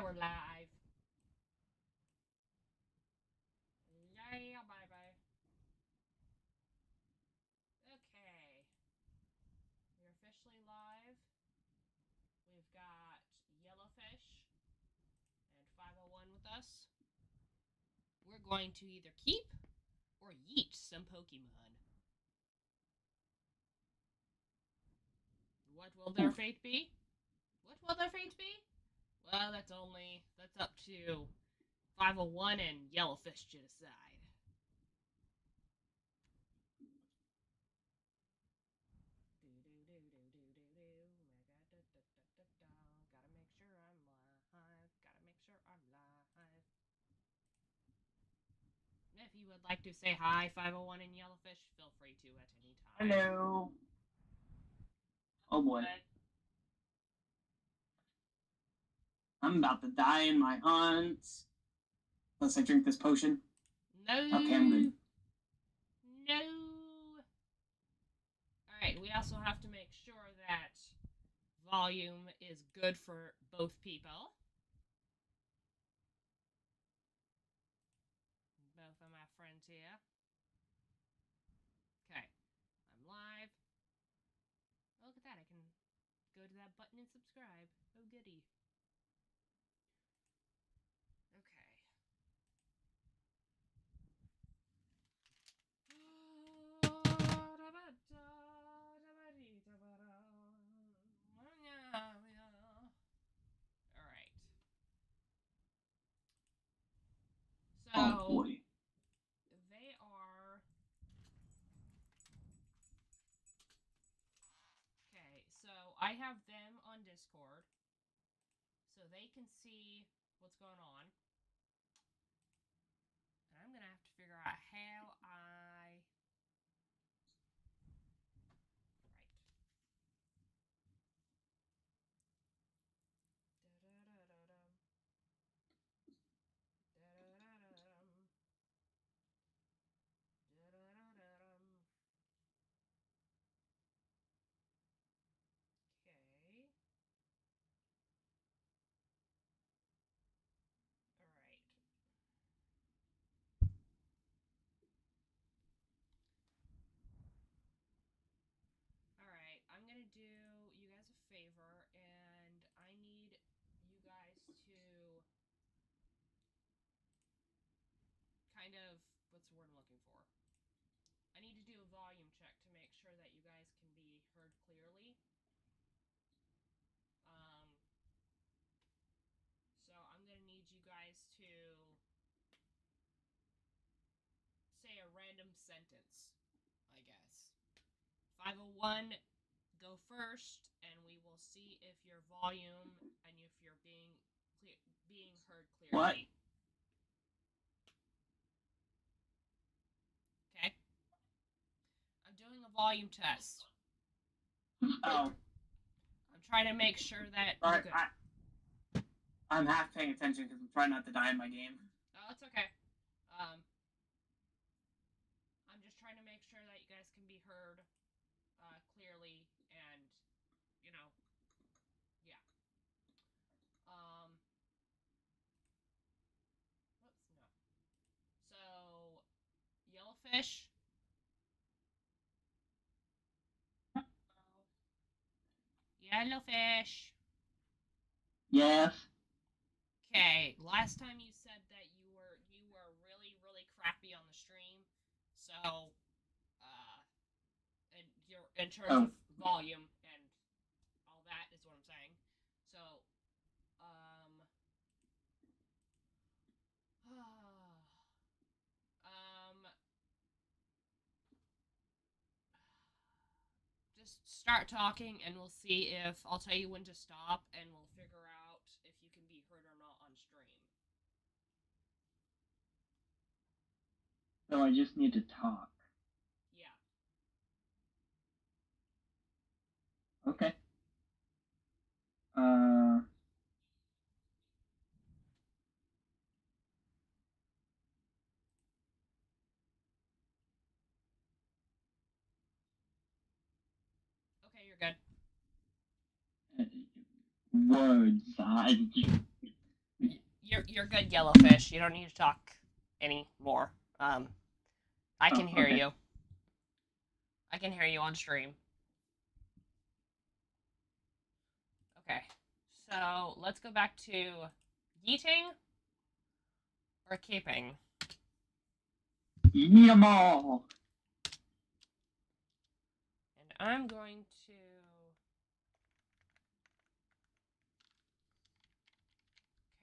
we're live. Yeah, bye-bye. Okay. We're officially live. We've got Yellowfish and 501 with us. We're going to either keep or yeet some Pokemon. What will their fate be? What will their fate be? Well, that's up to 501 and Yellowfish to decide. Gotta make sure I'm live. If you would like to say hi, 501 and Yellowfish, feel free to at any time. Hello. Oh boy. I'm about to die in my hunt. Unless I drink this potion. No. Okay, I'm good. No. Alright, we also have to make sure that volume is good for both people. Both of my friends here. Okay, I'm live. Oh, look at that, I can go to that button and subscribe. Oh, goody. Okay. Alright. So, oh boy. They are... Okay, so I have them on Discord, so they can see what's going on. And I'm going to have to figure out how I... Alright, I'm going to do you guys a favor, and I need you guys to kind of, what's the word I'm looking for? I need to do a volume check to make sure that you guys can be heard clearly. So I'm going to need you guys to say a random sentence, I guess. 501, go first, and we will see if your volume and if you're being heard clearly. What? Okay. I'm doing a volume test. Oh. I'm trying to make sure that Alright, I'm half paying attention because I'm trying not to die in my game. Oh, it's okay. I'm just trying to make sure that you guys can be heard clearly, and you know, yeah. Whoops, no. So, Yellowfish. Yellowfish. Yes. Okay, last time you said that you were really, really crappy on the stream, so and you're in terms of volume and all that is what I'm saying. So just start talking and we'll see if I'll tell you when to stop, and we'll figure out if you can be heard or not on stream. So I just need to talk. Yeah. Okay. Okay, you're good. Words. You're good, Yellowfish. You don't need to talk anymore. I can hear okay. you. I can hear you on stream. Okay, so let's go back to yeeting or keeping. Eat 'em all. And I'm going to.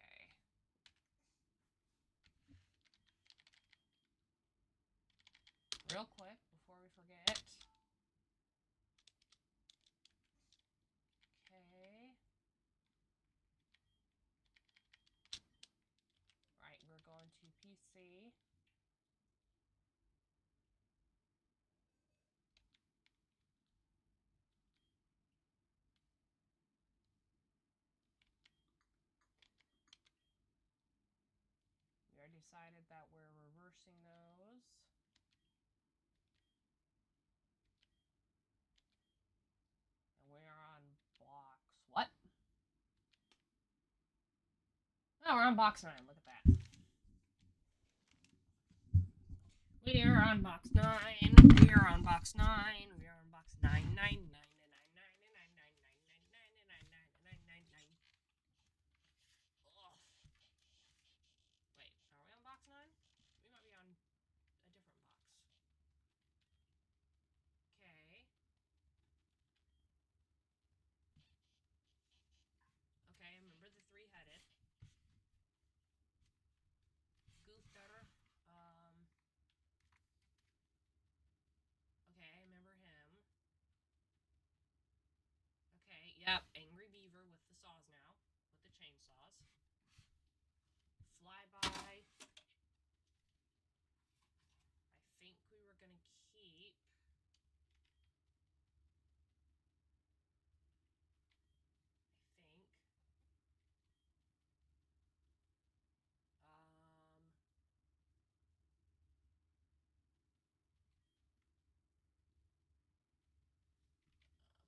Okay. Real quick before we forget. Okay. Right, we're going to PC. We already decided that we're reversing those. And we are on box. What? Oh, we're on box 9. Look at that. We are on box 9. We are on box 9. We are on box 9. 9. Wait, are we on box 9? We might be on a different box. Okay. Okay, remember the three-headed. Goofter. Okay, I remember him. Okay, yep, Angry Beaver with the saws now. With the chainsaws. Flyby. I think we were gonna keep. I think.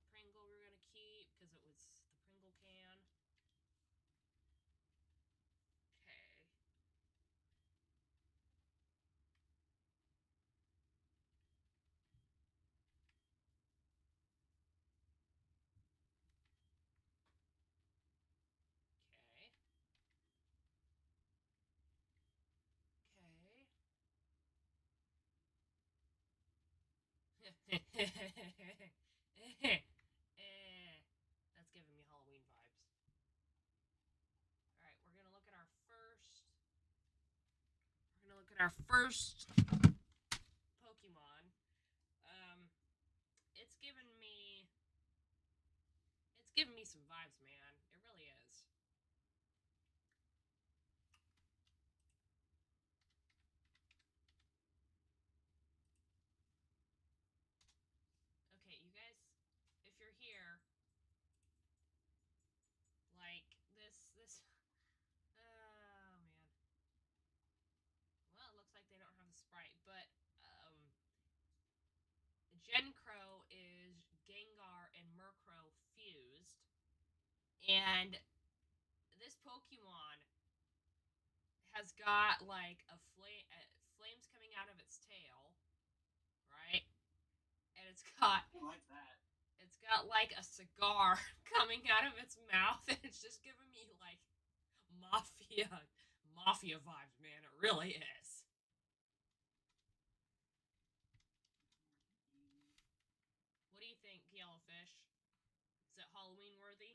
Pringle we were gonna keep because it was the Pringle can. Okay. Okay. Okay. That's giving me Halloween vibes. Alright, we're gonna look at our first. We're gonna look at our first Pokemon. It's giving me. It's giving me some vibes, man. It really is. Okay, you guys, if you're here, like this. Oh man. Well, it looks like they don't have the sprite, but Gencro is Gengar and Murkrow fused, and this Pokemon has got like flames coming out of its tail, right? And it's got I like that. It's got like a cigar coming out of its mouth, and it's just giving me like mafia vibes, man. It really is. What do you think, Yellowfish? Is it Halloween worthy?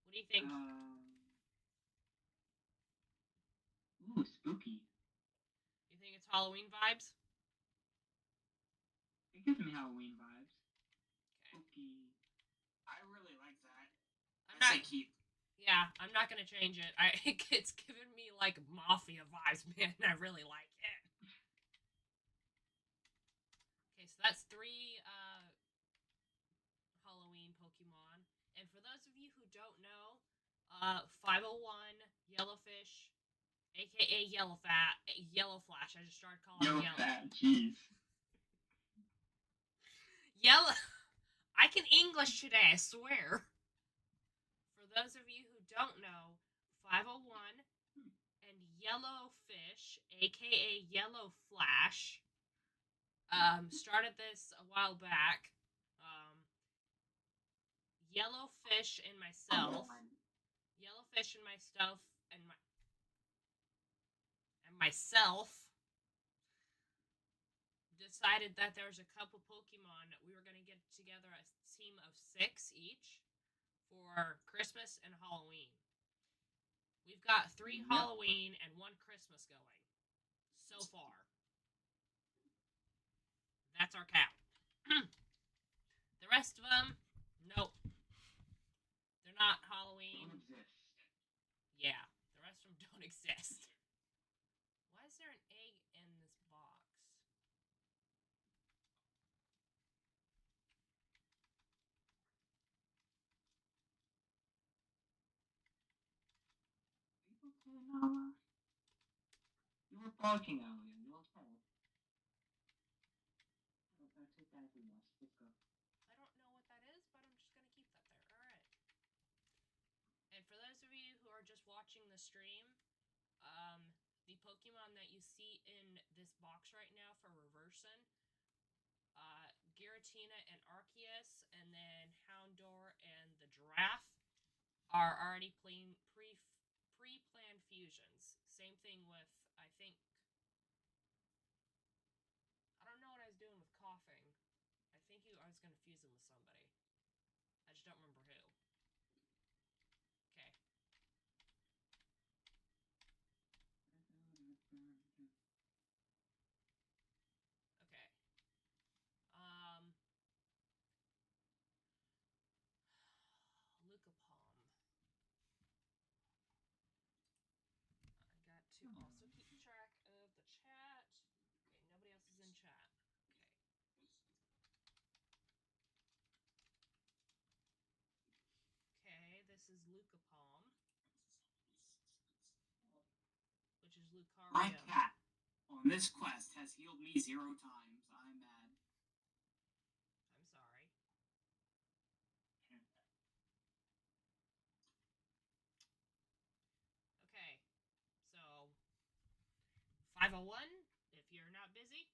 What do you think? Ooh, spooky. You think it's Halloween vibes? It gives me Halloween vibes. Okay. Spooky. I really like that. I'm not. Keep. Yeah, I'm not gonna change it. It's giving me like mafia vibes, man. I really like it. Okay, so that's 3 Halloween Pokemon. And for those of you who don't know, 501 Yellowfish, aka Yellow Flash. I just started calling him Yellow. Fat, jeez. Yellow. I can English today, I swear. For those of you who don't know, 501 and Yellowfish, aka Yellow Flash, started this a while back. Yellowfish and myself, Yellowfish and myself, and myself decided that there was a couple Pokemon we were gonna get together a team of 6 each for Christmas and Halloween. We've got 3 Halloween and 1 Christmas going so far. That's our count. The rest of them, nope. They're not Halloween. Don't exist. Yeah, the rest of them don't exist. Why is there an egg in this box? You were barking earlier. You okay? I'll take that as a yes. Let's go. I don't know what that is, but I'm just gonna keep that there. Alright. And for those of you who are just watching the stream, the Pokemon that you see in this box right now for Reverson, Giratina and Arceus, and then Houndour and the Giraffe are already pre-planned fusions. Same thing with, I think, I don't know what I was doing with coughing. I think I was going to fuse him with somebody. I just don't remember who. Okay. Okay. Lucapalm. I got to also keep track of the chat. Okay, nobody else is in chat. Okay, this is Lucapalm, which is Lucario. My cat on this quest has healed me 0 times. I'm mad. I'm sorry. Okay, so 501, if you're not busy.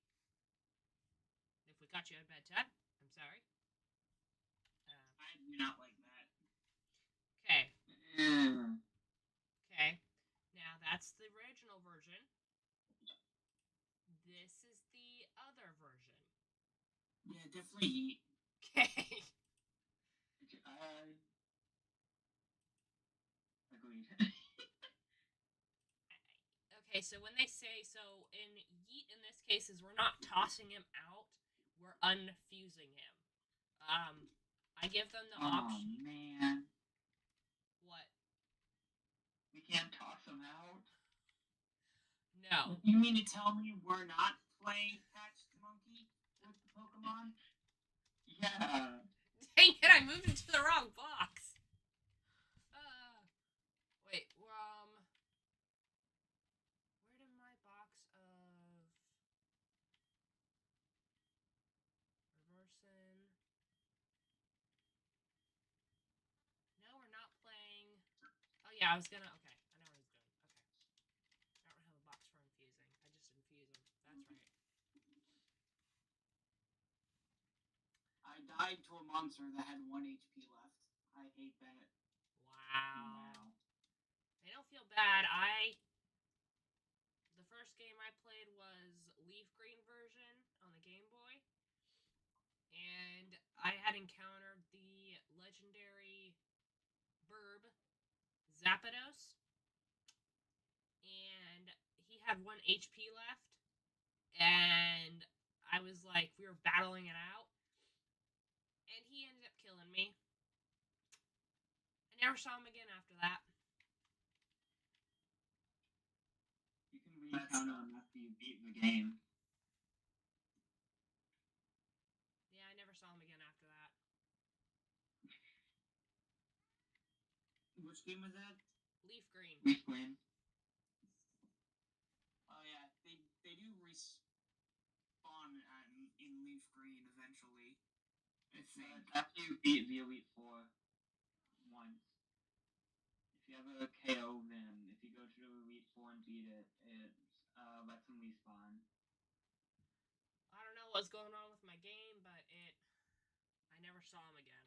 If we got you at bedtime, I'm sorry. I do not like that. Okay. Okay. Now that's the original version. This is the other version. Yeah, definitely Yeet. Okay. Agreed. Okay, so when they say, so in Yeet in this case is we're not tossing him out, we're unfusing him. I give them the option. Oh, man. What? We can't toss him out? No. You mean to tell me we're not playing Catch the Monkey with the Pokemon? Yeah. Dang it, I moved into the wrong box. Wait, where did my box of Reverson? No, we're not playing. Oh yeah, I was gonna. Okay, I know what I was doing. Okay, I don't have a box for infusing. I just infuse them. That's right. I died to a monster that had 1 HP left. I hate that. Wow. I don't feel bad. The first game I played was Leaf Green version on the Game Boy, and I had encountered the legendary Burb Zapdos, and he had 1 HP left, and I was like, we were battling it out, and he ended up killing me. I never saw him again after that. You can recount him after you beat the game. Yeah, I never saw him again after that. Which game was that? Leaf Green. Leaf Green. Oh yeah, they do respawn in Leaf Green eventually. I think. After you beat the Elite Four once. If you have a KO, then beat it, it lets them respawn. I don't know what's going on with my game, but I never saw him again.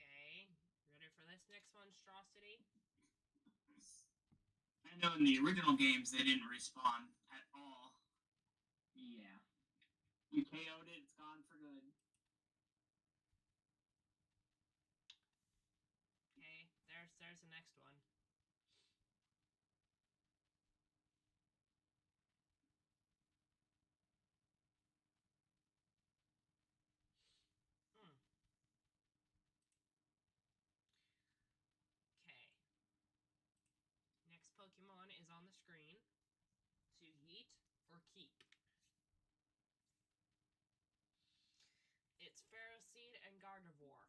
Okay, ready for this next monstrosity? I know in the original games they didn't respawn at all. Yeah. You KO'd it, it's gone for good. Okay, there's the next one. Okay. Next Pokemon is on the screen. To yeet or keep. It's Ferroseed and Gardevoir.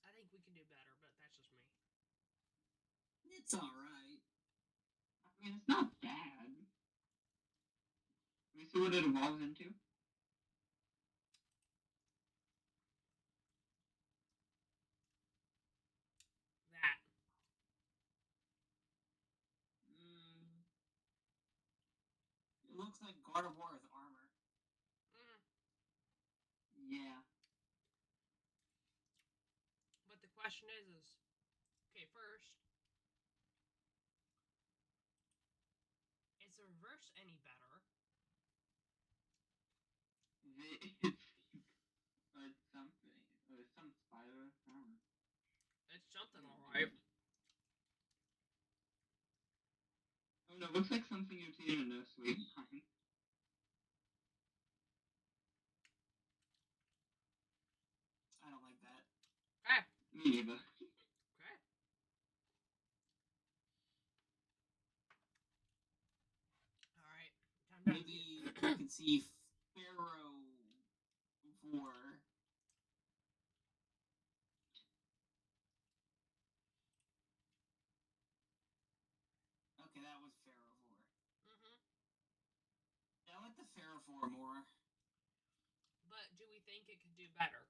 I think we can do better, but that's just me. It's alright. I mean, it's not bad. Let me see what it evolves into. That. It looks like Gardevoir with armor. Yeah. But the question is okay, first, is the reverse any better? It's something. Some spider. I don't know. It's something alright. Oh no, it looks like something you've seen in a sweet line. I don't like that. Okay. Me neither. Okay. Alright. Maybe you can see Ferrovore. Okay, that was Ferrovore. Yeah, I like the Ferrovore more. But do we think it could do better?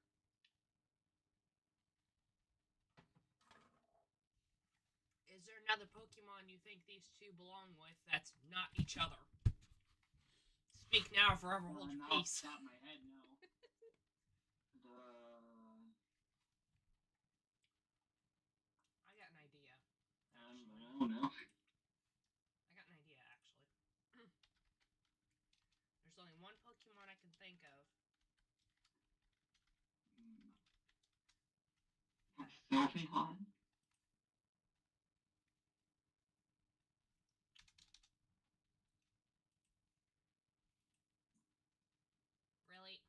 Is there another Pokemon you think these two belong with that's not each other? Speak now or forever hold your Not peace. off the top of my head, no. I got an idea. I don't know. I got an idea, actually. There's only one Pokemon I can think of. Sylveon? Really?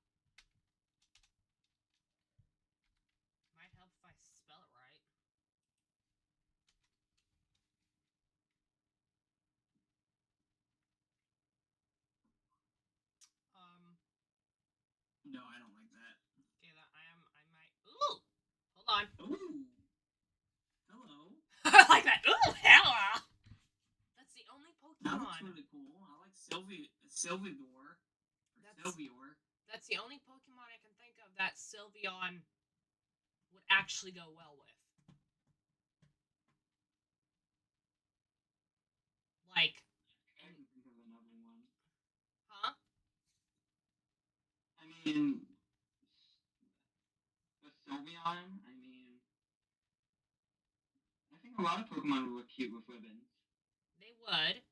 Might help if I spell it right. No, I don't like that. Okay, I might. Ooh! Hold on. Ooh! Hello. I like that. Ooh, hello! That's the only Pokemon. That looks really cool. I like Sylveor. Sylveor. That's the only Pokemon I can think of that Sylveon would actually go well with. Like, I can think of another one. huh? I mean, with Sylveon, I mean, I think a lot of Pokemon would look cute with ribbons. They would.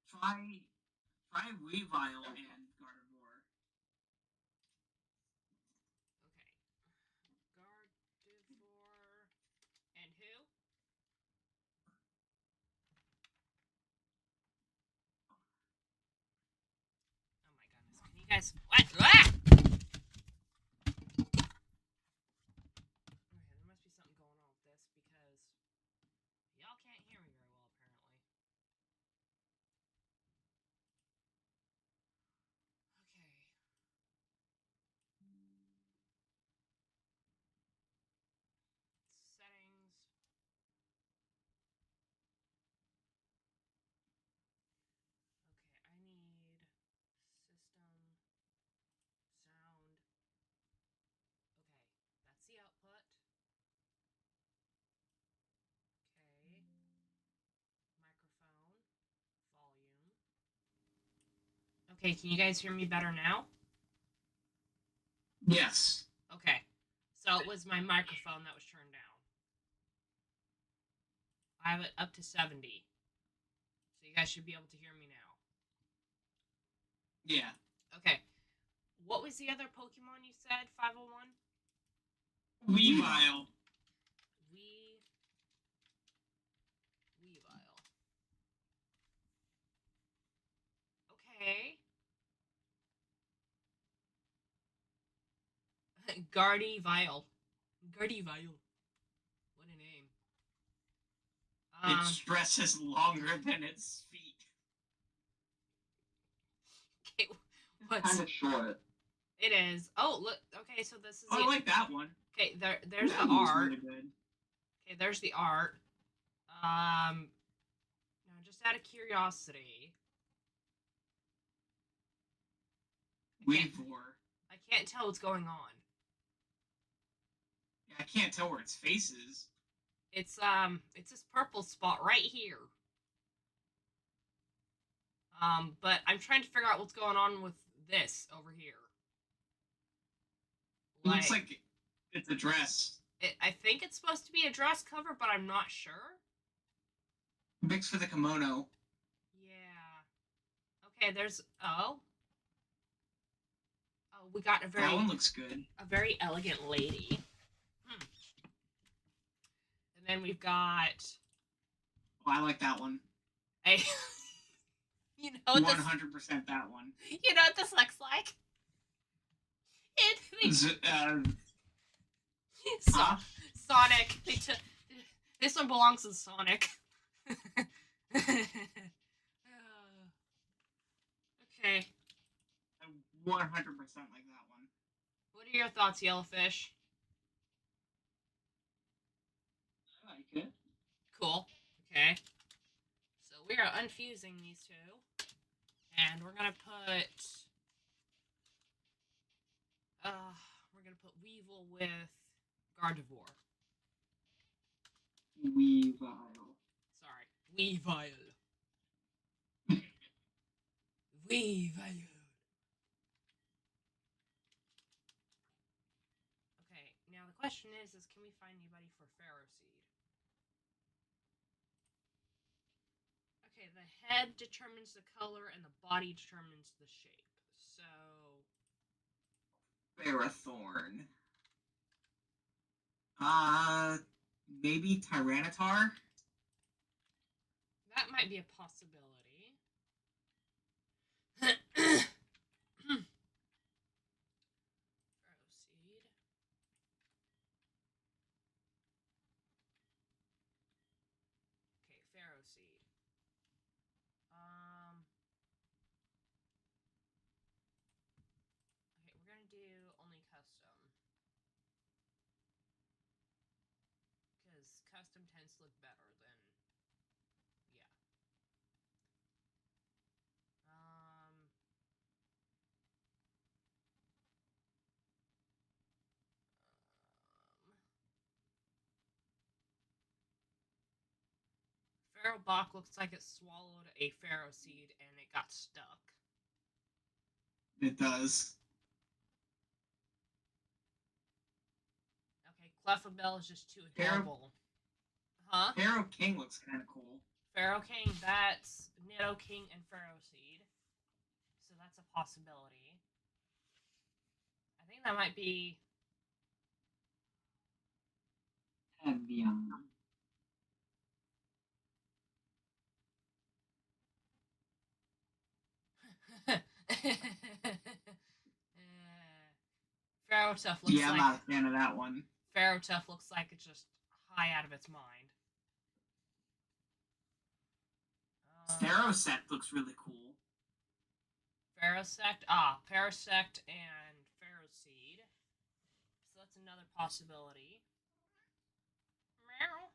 Try Weavile and Gardevoir. Okay. Gardevoir. And who? Oh my goodness. Can you guys. What? Ah! Okay, there must be something going on with this because y'all can't hear me very well, apparently. Okay, can you guys hear me better now? Yes. Okay. So it was my microphone that was turned down. I have it up to 70. So you guys should be able to hear me now. Yeah. Okay. What was the other Pokemon you said, 501? Weavile. Weavile. Okay. Gardevoir. Gardevoir. What a name. Its dress is longer than its feet. Okay, It's kind of short. It is. Oh, look. Okay, so this is. Oh, I like that one. Okay, there's Yeah, the art. Really good. Okay, there's the art. Now, just out of curiosity, Weavor. I can't tell what's going on. Yeah, I can't tell where its face is. It's this purple spot right here. But I'm trying to figure out what's going on with this over here. It looks like it's a dress. I think it's supposed to be a dress cover, but I'm not sure. Mixed with a kimono. Yeah. Okay, there's we got That one looks good. A very elegant lady. And then we've got. Oh, I like that one. A. You know what 100% that one. You know what this looks like? Sonic. This one belongs to Sonic. Okay. I 100% like that one. What are your thoughts, Yellowfish? I like it. Cool. Okay. So we are unfusing these two. And we're gonna put Weevil with Gardevoir. Weavile. Sorry. Weavile. Weavile. Okay, now the question is can we find anybody for Pharaoh Seed? Okay, the head determines the color and the body determines the shape. So Ferrothorn. Maybe Tyranitar? that might be a possibility. Pharaoh Seed. Okay, Pharaoh Seed. Okay, we're gonna do only custom. Because custom tends to look better than Pharaoh Bach looks like it swallowed a Pharaoh Seed and it got stuck. It does. Okay, Clefabelle is just too adorable. Huh? Pharaoh King looks kind of cool. Pharaoh King, that's Nidoking and Pharaoh Seed. So that's a possibility. I think that might be... Evian. Pharaoh Tough looks I'm not a fan of that one. Pharaoh Tough looks like it's just high out of its mind. Ferrosect looks really cool. Ferrosect? Parasect and Pharaoh Seed. So that's another possibility. Meow.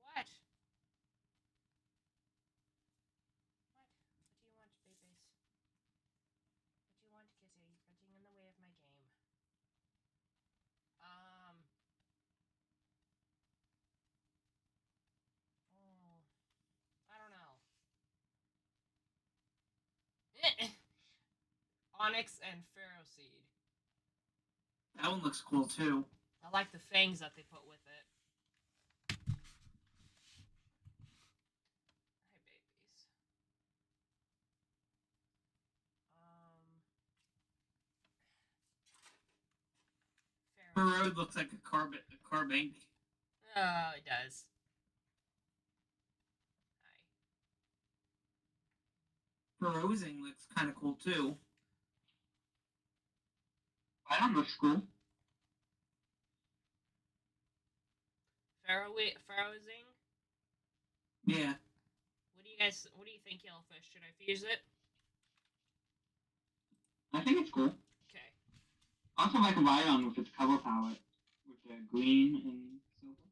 What? What do you want, babies? What do you want, Kissy? You're getting in the way of my game. I don't know. Onyx and Pharaoh Seed. That one looks cool too. I like the fangs that they put with it. Hi, babies. Pharaoh. Burrow looks like a carbink. Oh, it does. Burrowsing looks kind of cool too. I don't know school. Pharaohsing? Yeah. What do you think, Yellowfish? Should I fuse it? I think it's cool. Okay. I also like Rhydon with its color palette. With the green and silver.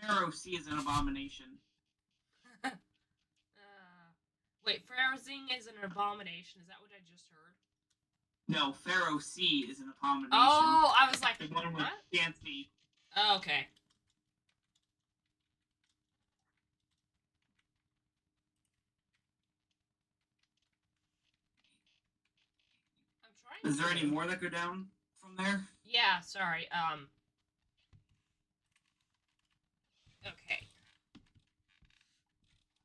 Pharaoh C is an abomination. Wait, Pharaohsing is an abomination. Is that what I just heard? No, Pharaoh C is an abomination. Oh, I was like, The one with what? Fancy. Oh, okay. I'm trying. Is there any more that go down from there? Yeah, sorry. Okay.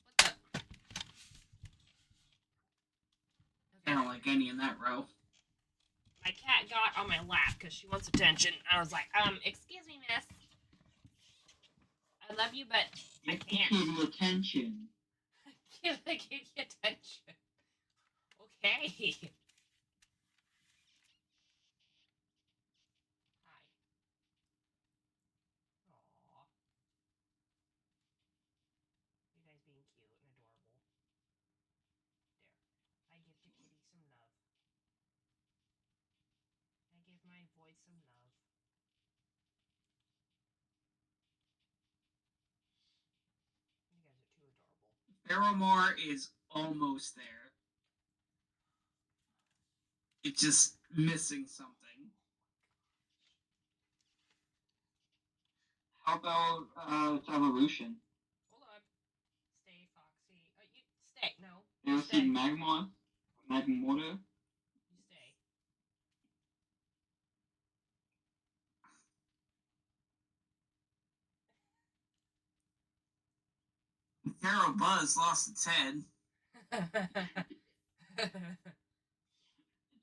What the? I don't like any in that row. My cat got on my lap because she wants attention. I was like, excuse me, miss. I love you, but I can't. Give the kitty attention. Give the kitty attention. Okay. Hi. Aww. You guys being cute and adorable. There. I give the kitty some love. I give my voice some love. You guys are too adorable. Paramore is almost there. It's just missing something. How about its evolution? Hold on. Stay, Foxy. You stay. No. You ever Stay. seen Magmar? Magmortar? You stay. Pharaoh Buzz lost its head.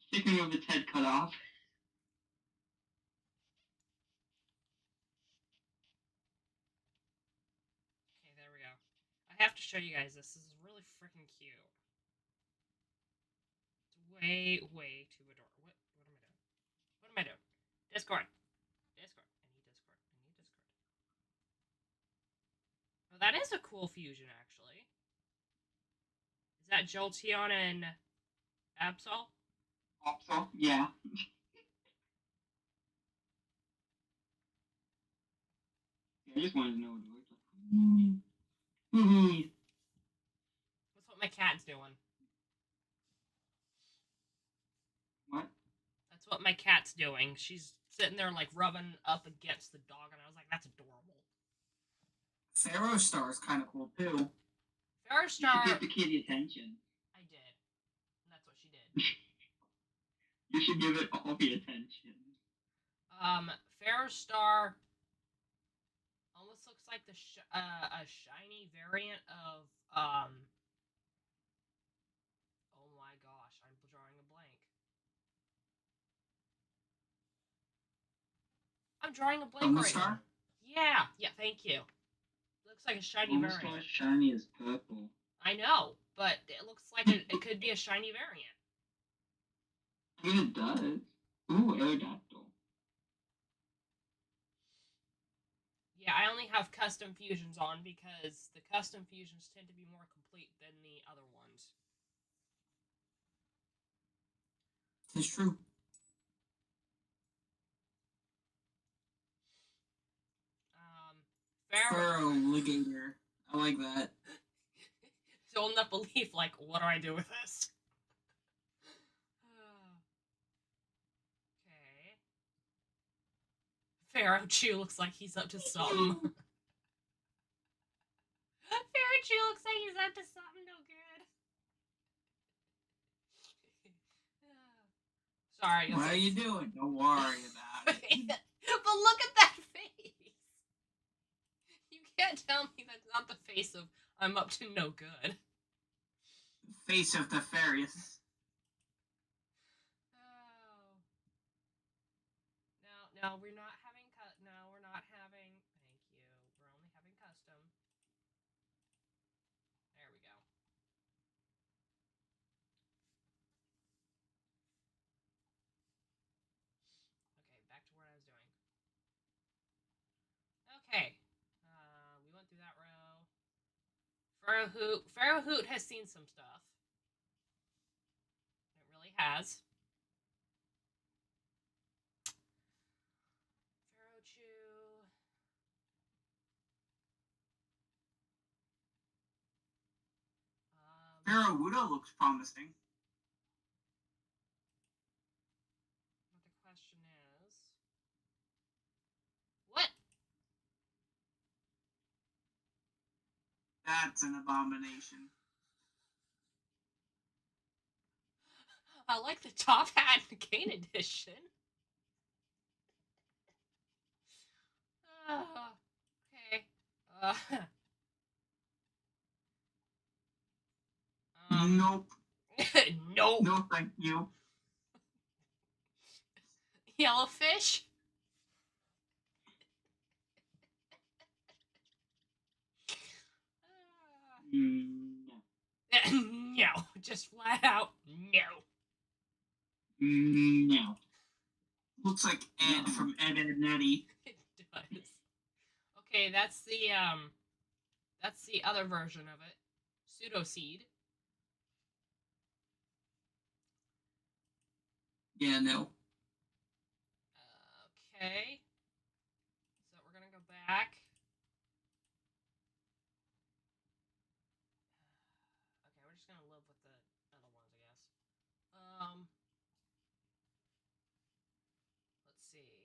Sticking with its head cut off. Okay, there we go. I have to show you guys this. This is really freaking cute. It's way, way too adorable. What am I doing? What am I doing? Discord. Discord. I need Discord. I need Discord. Oh, that is a cool fusion, actually. Is that Jolteon and Absol? Absol? Yeah. I just wanted to know what it looked like. That's what my cat's doing. What? That's what my cat's doing. She's sitting there, like, rubbing up against the dog, and I was like, that's adorable. Pharaoh Star is kind of cool too. Pharaoh Star. You should give the kitty attention. I did. And that's what she did. You should give it all the attention. Pharaoh Star almost looks like a shiny variant of, oh my gosh, I'm drawing a blank. I'm drawing a blank right now. Yeah, thank you. Looks like a shiny Almost variant. as shiny as purple. I know, but it looks like it could be a shiny variant. I mean, it does. Ooh, Aerodactyl. Yeah, I only have custom fusions on because the custom fusions tend to be more complete than the other ones. It's true. Pharaoh Ligator. I like that. He's holding up a leaf like, what do I do with this? Okay. Pharaoh Chew looks like he's up to something. Pharaoh Chew looks like he's up to something no good. Sorry. What okay. are you doing? Don't worry about it. But look at that face. You can't tell me that's not the face of I'm up to no good. Face of the Farius. Oh. No, we're not having no, we're not having. Thank you. We're only having custom. There we go. Okay, back to what I was doing. Okay. We went through that row. Pharaoh Hoot has seen some stuff. It really has. Pharaoh Chew. Pharaoh Wudo looks promising. But the question is, what? That's an abomination. I like the top hat in the Kane edition. Okay. Nope. Nope. No, thank you. Yellowfish? No. Just flat out no. No. Looks like Ed from Ed, Ed and Eddie. It does. Okay, that's the other version of it. Pseudoseed. Yeah, no. Okay. So we're gonna go back. Okay, we're just gonna live with the other ones, I guess. Let's see.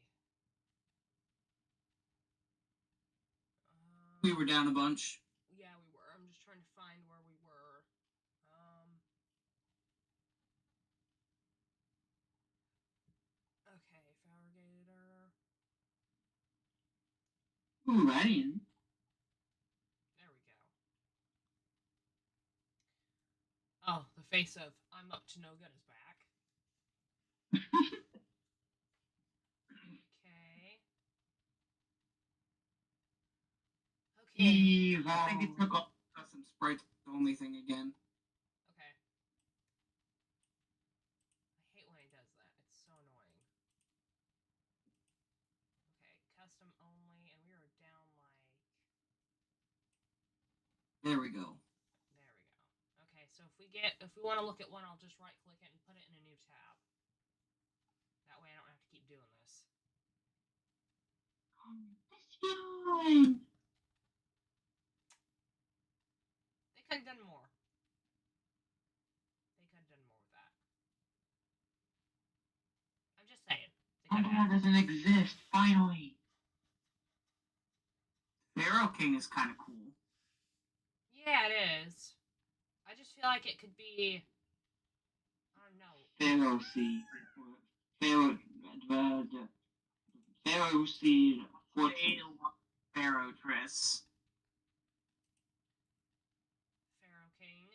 We were down a bunch. Yeah, we were. I'm just trying to find where we were. Okay, Farrigator. Ooh, Radiant. There we go. Oh, the face of I'm up to no good is back. Okay. Okay. Evil. I think it took off custom sprites only thing again. Okay. I hate when he does that. It's so annoying. Okay, custom only, and we were down like. There we go. There we go. Okay, so if we want to look at one, I'll just right click it and put it in a new tab. That way I don't have to keep doing this. This guy. They could have done more. They could have done more with that. I'm just saying. Oh, that doesn't exist. Finally. Pharaoh King is kind of cool. Yeah, it is. I just feel like it could be. I don't know. Pharaoh Seed. Pharaoh Seed. Pharaoh Triss. Pharaoh King.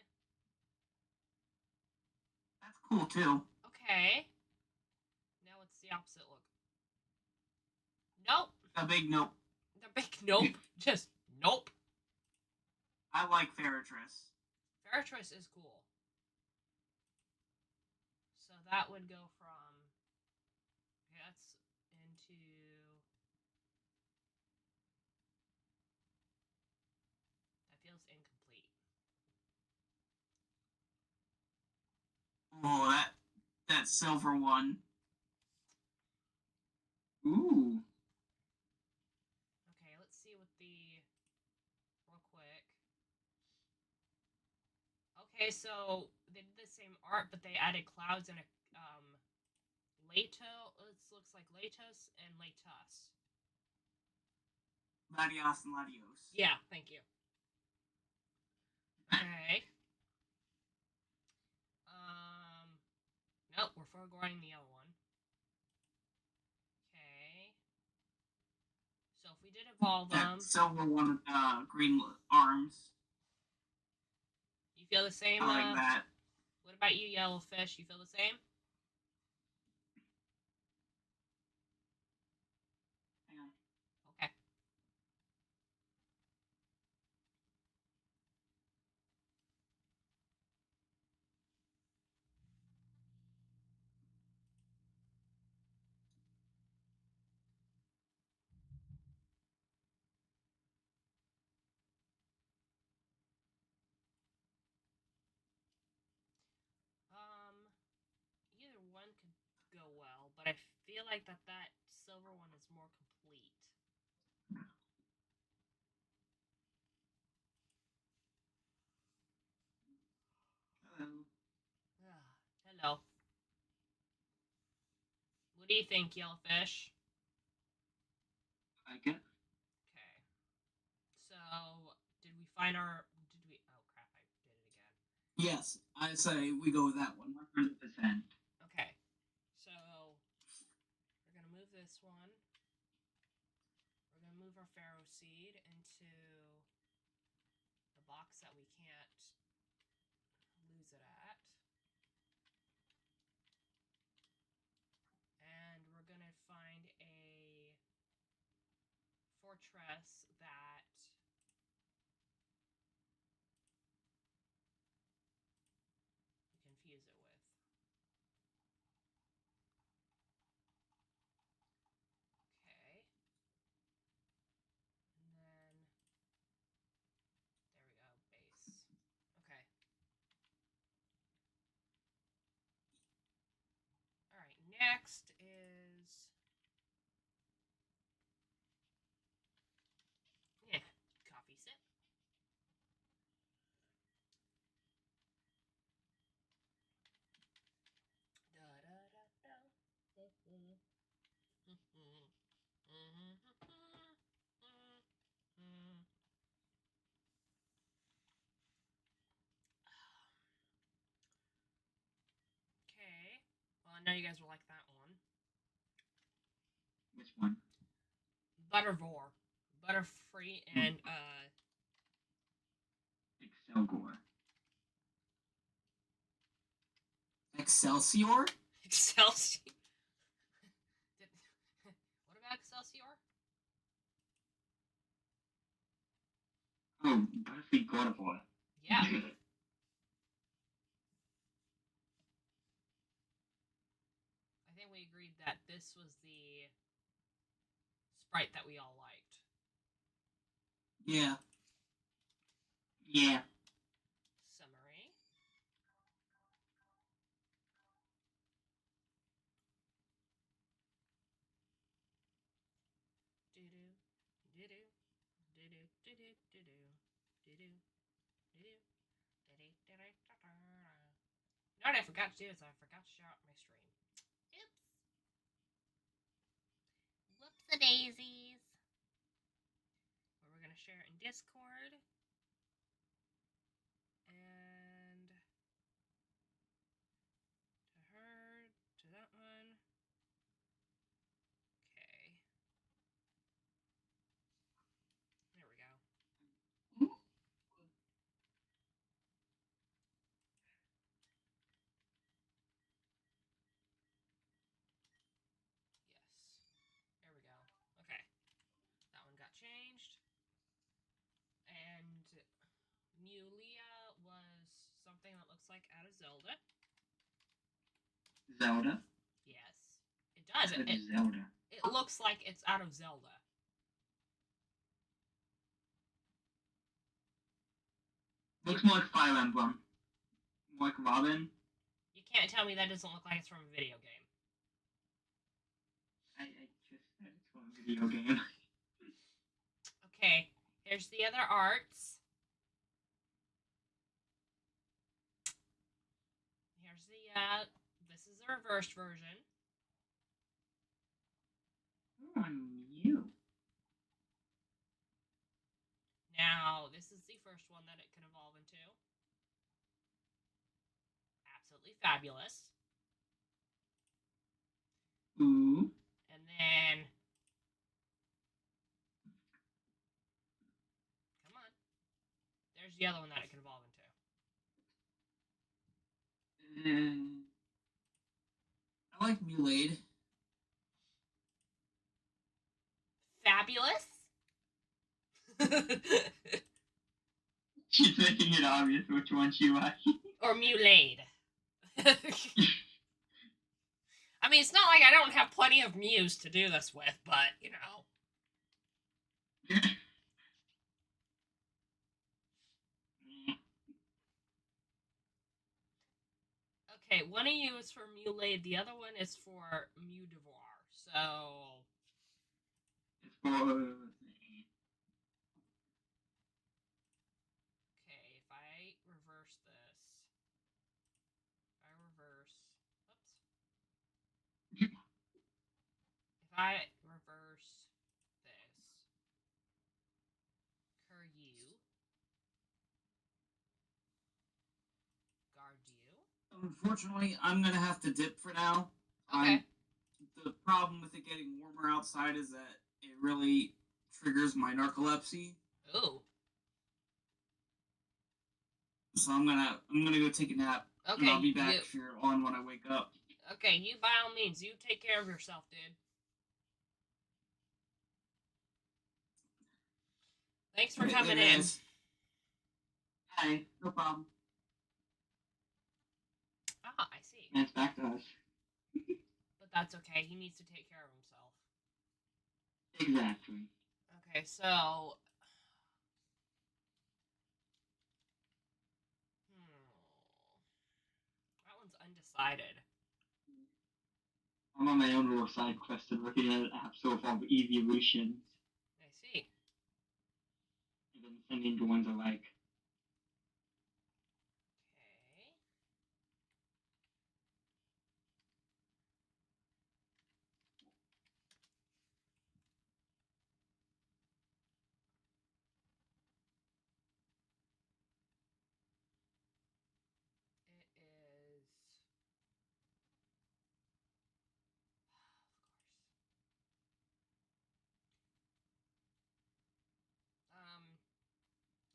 That's cool too. Okay. Now what's the opposite look? Nope. A big nope. The big nope. Just nope. I like Pharaoh Triss. Ferrotrice is cool. So that would go from. Okay, that's into. That feels incomplete. Oh, that silver one. Ooh. Okay, let's see what the. Real quick. Okay, so they did the same art, but they added clouds and a Lato. It looks like Latos and Latos. Latios and Latios. Yeah, thank you. Okay. Nope, we're foregoing the other one. We did evolve them. That silver one with green arms. You feel the same? I like that. What about you, Yellowfish? You feel the same? Hang on. Okay. Either one could go well, but I feel like that silver one is more complete. Hello. Hello. What do you think, Yellowfish? Like it? Okay. So, did we find our... Did we... Oh, crap, I did it again. Yes, I say we go with that one. 100%. Okay. So, we're going to move this one. We're going to move our Pharaoh seed into the box that we can't lose it at. And we're going to find a fortress that we can fuse it with. Okay. And then, there we go, base. Okay. Alright, next is... Yeah, coffee sip. Okay. Well, I know you guys will like that one. Which one? Buttervore. Butterfree and, Excelgor. Excelsior? Excelsior. What about Excelsior? Oh, Butterfree Gardevoir. Yeah. I think we agreed that this was the sprite that we all liked. Yeah. Yeah. Summary. Do-do, do-do, do-do, do-do, do-do, do-do, do-do, do-do, do-do. You know what I forgot to do is I forgot to share out my stream. Oops. Whoopsie-daisies. Well, we're going to share it in Discord. And to her, to that one. Okay. There we go. Yes. There we go. Okay. That one got changed. And Mulia was something that looks like out of Zelda. Zelda? Yes. It does. Zelda. It looks like it's out of Zelda. Looks more like Fire Emblem. More like Robin. You can't tell me that doesn't look like it's from a video game. I just said it's from a video game. Okay, here's the other arts. Here's the, this is the reversed version. On you. Now, this is the first one that it can evolve into. Absolutely fabulous. Ooh. And then There's the other one that it can evolve into. I like Mulade. Fabulous. She's making it obvious which one she likes. Or Mulade. I mean, it's not like I don't have plenty of Mews to do this with, but, you know. Okay, one of you is for Mulade, the other one is for Mewdevoir. So. It's for. Okay, if I reverse this. If I reverse. Oops. If I reverse this. Curyu. Gardew. Unfortunately, I'm gonna have to dip for now. Okay. The problem with it getting warmer outside is that it really triggers my narcolepsy. Ooh. So I'm gonna go take a nap. Okay. And I'll be back if you're on when I wake up. Okay, you by all means, you take care of yourself, dude. Thanks for coming in. Hi, no problem. Ah, I see. And it's back to us. But that's okay. He needs to take care of himself. Exactly. Okay, so. That one's undecided. I'm on my own little side quest and looking at apps so far of evolutions. I see. And then sending to ones I like. Okay. It is.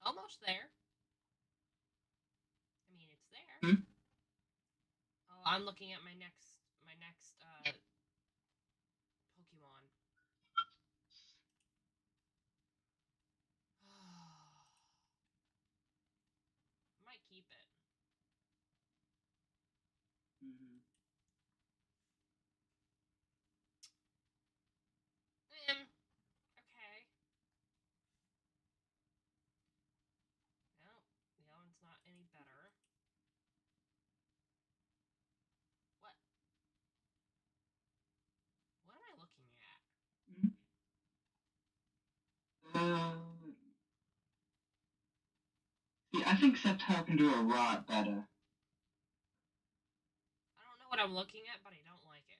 Almost there. I mean, it's there. Oh, I'm looking at my next Pokemon. Might keep it. Mm-hmm. Okay. No, the other one's not any better. What? What am I looking at? See, I think Sceptile can do a lot better. I don't know what I'm looking at, but I don't like it.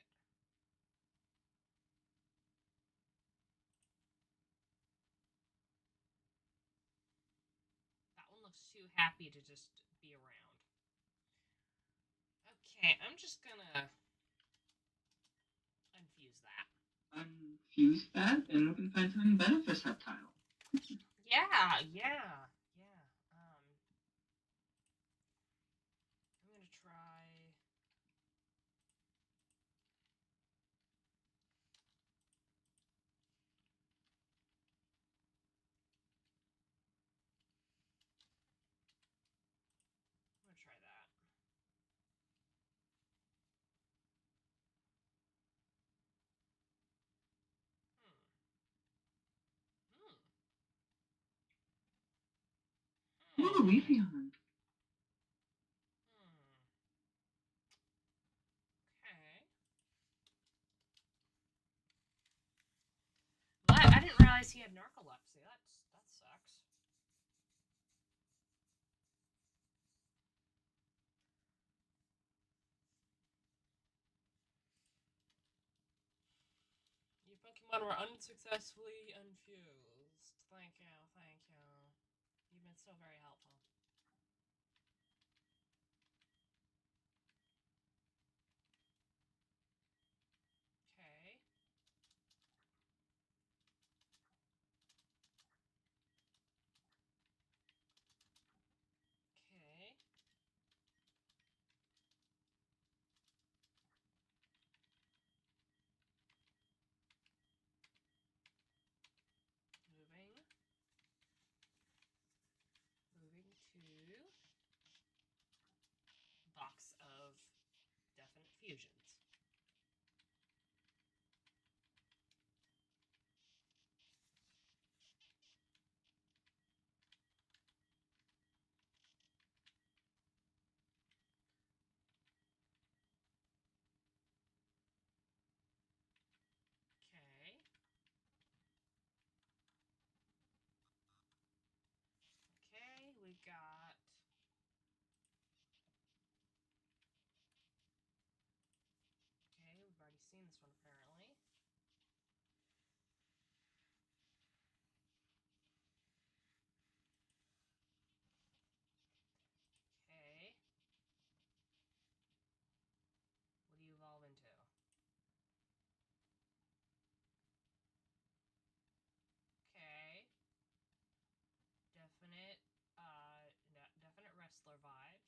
That one looks too happy to just be around. Okay, I'm just gonna unfuse that. Unfuse that, and we can find something better for Sceptile. Yeah. I'm gonna try. That. Ooh, Leafeon. Okay. Well, I didn't realize he had narcolepsy. That sucks. Your Pokemon were unsuccessfully unfused. Thank you. You've been so very helpful. Okay. fusions. Okay. Okay, we got. Okay, we've already seen this one apparently. Okay. What do you evolve into? Okay. Definite, definite wrestler vibes.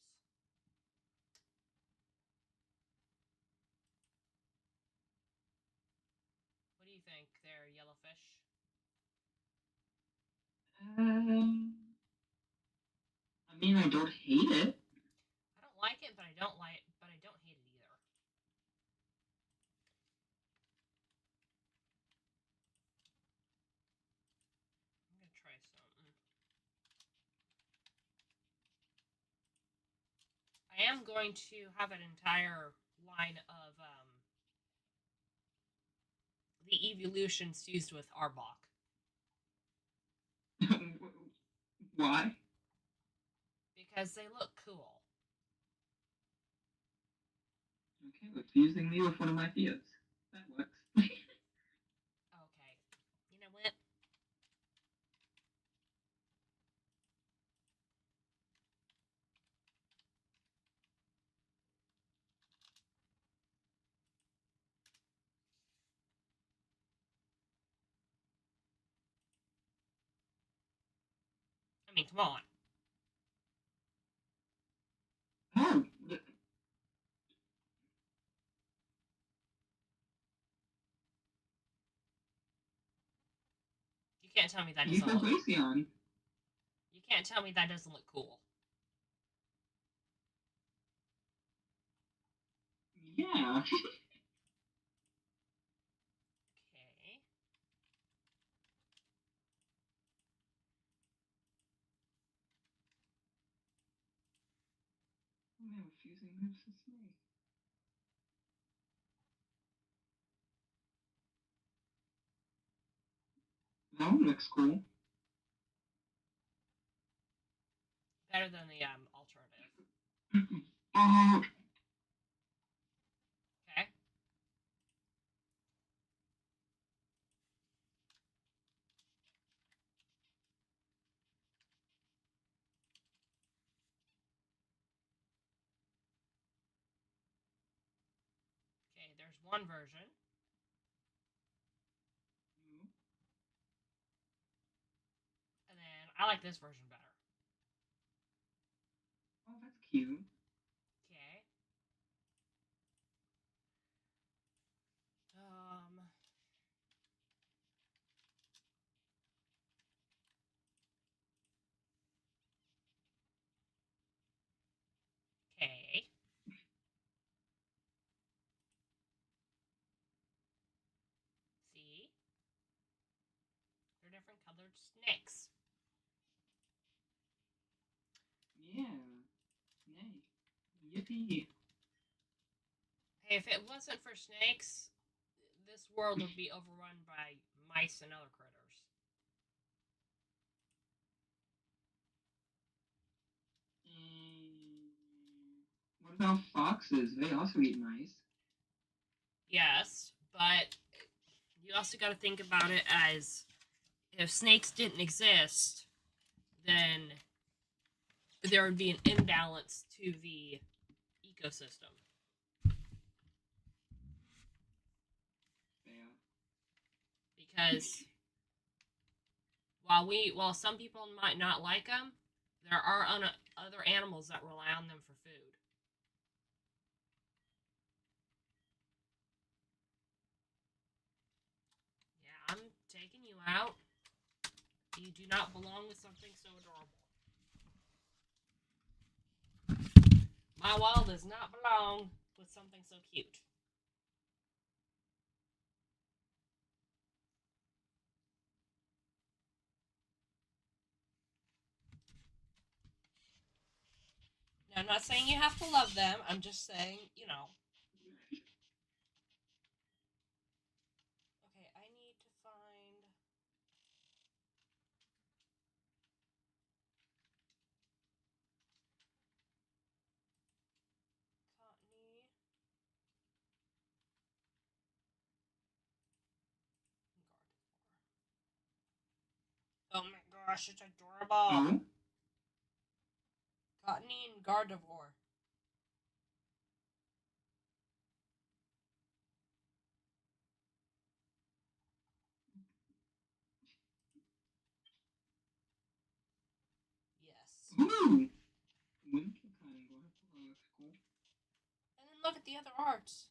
What do you think there, Yellowfish? I mean, I don't hate it. I don't like it, but I don't hate it either. I'm gonna try something. I am going to have an entire line of the evolutions used with Arbok. Why? Because they look cool. Okay, but fusing me with one of my Theos. That works. Okay. You know what? I mean, come on. Oh, You can't tell me that you doesn't look. Glaceon. You can't tell me that doesn't look cool. Yeah. Okay. Oh man, we're fusing moves to Snake. That one looks cool. Better than the alternative. Oh. Okay. Okay, there's one version. And then I like this version better. Oh, that's cute. Okay. Okay. See? They're different colored snakes. Yeah. Snake. Yippee. Hey, if it wasn't for snakes, this world would be overrun by mice and other critters. What about foxes? They also eat mice. Yes, but you also got to think about it as if snakes didn't exist, then there would be an imbalance to the ecosystem. Yeah. Because while some people might not like them, there are other animals that rely on them for food. Yeah, I'm taking you out. You do not belong with something so adorable. My wall does not belong with something so cute. Now, I'm not saying you have to love them. I'm just saying, you know. Okay, I need to find. Cottony. Oh my gosh, it's adorable. Oh? Cottony and Gardevoir. Yes. Ooh! Winter kind of looks cool. And then look at the other arts.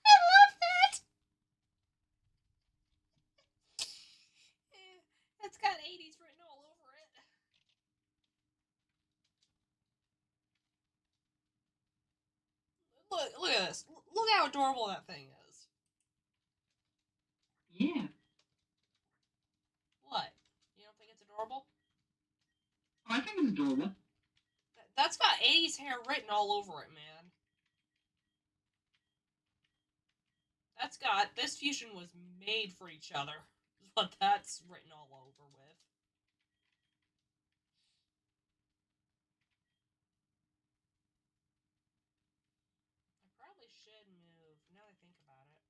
I love that! It's got 80s written all over it. Look at this. Look how adorable that thing is. Yeah. What? You don't think it's adorable? I think it's adorable. That's got 80s hair written all over it, man. That's got, this fusion was made for each other. Is what that's written all over with. I probably should move, now that I think about it.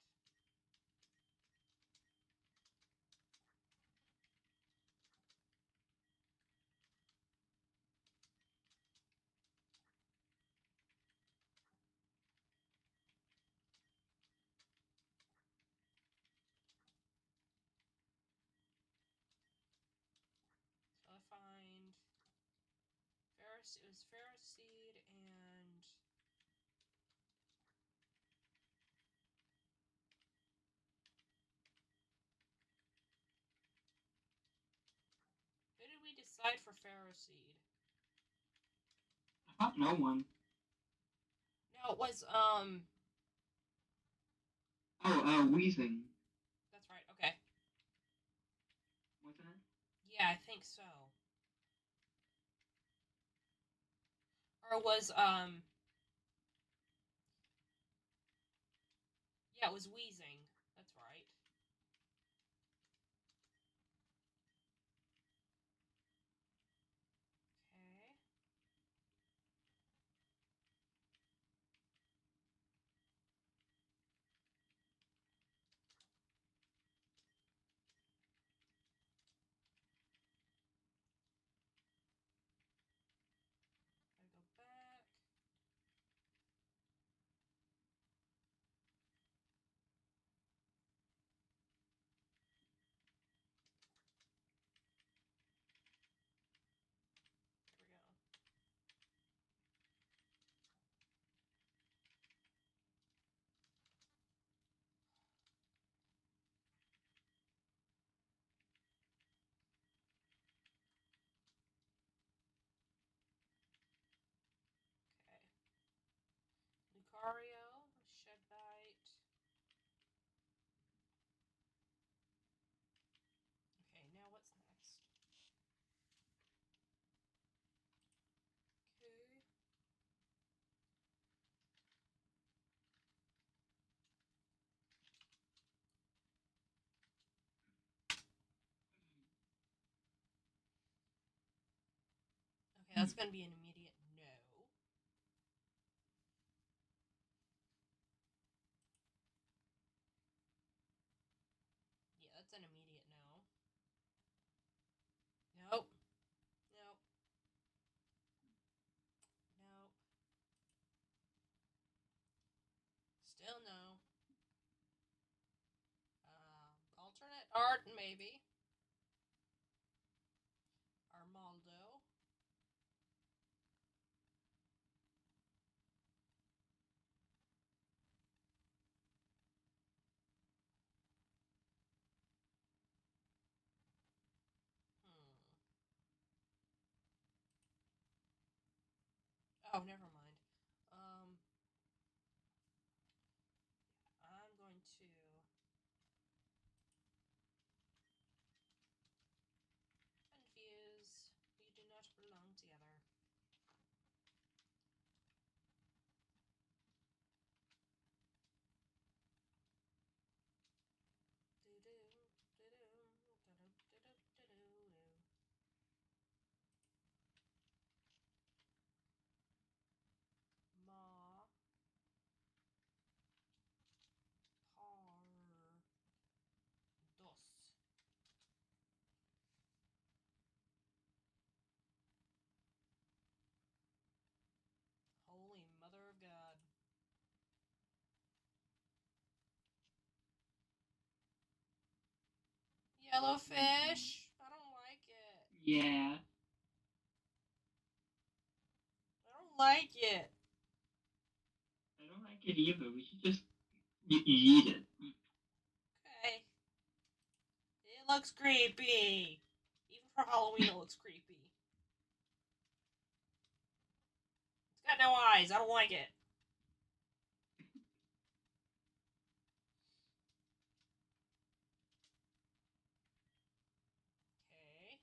So I find Ferris, it was Ferris Seed and who did we decide for Ferris Seed? I thought no one. No, it was Oh, Wheezing. that's right, okay. Wasn't it? Yeah, I think so. Or it was yeah, it was Wheezing. That's right. Okay. I go back. There we go. Okay. Lucario, Shedbite. Okay, now what's next? Okay. Okay, that's gonna be an immediate no. Yeah, that's an immediate no. Nope. Nope. Nope. Still no. Alternate art, maybe. Armaldo. Oh, never mind. I'm going to confuse. We do not belong together. Ma par dos. Holy mother of God. Yellowfish? I don't like it. Yeah. I don't like it. I don't like it either. We should just eat it. Okay. It looks creepy. Even for Halloween, it looks creepy. It's got no eyes. I don't like it. Okay.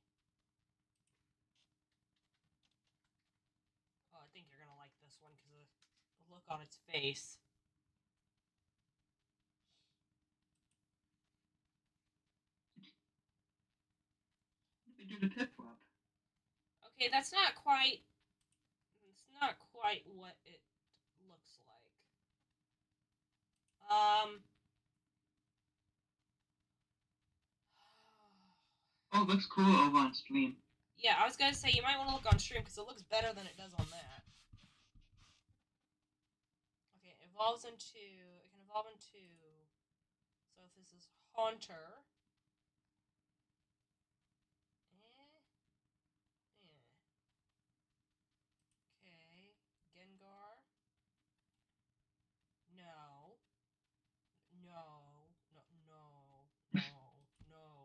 Oh, I think you're gonna like this one because of the look on its face. We do the pip flop. Okay, that's not quite. It's not quite what it looks like. Oh, it looks cool over on stream. Yeah, I was gonna say you might want to look on stream because it looks better than it does on that. Okay, it evolves into. It can evolve into. So if this is Haunter. Okay, Gengar. No. No. No. No. No. No. No. No.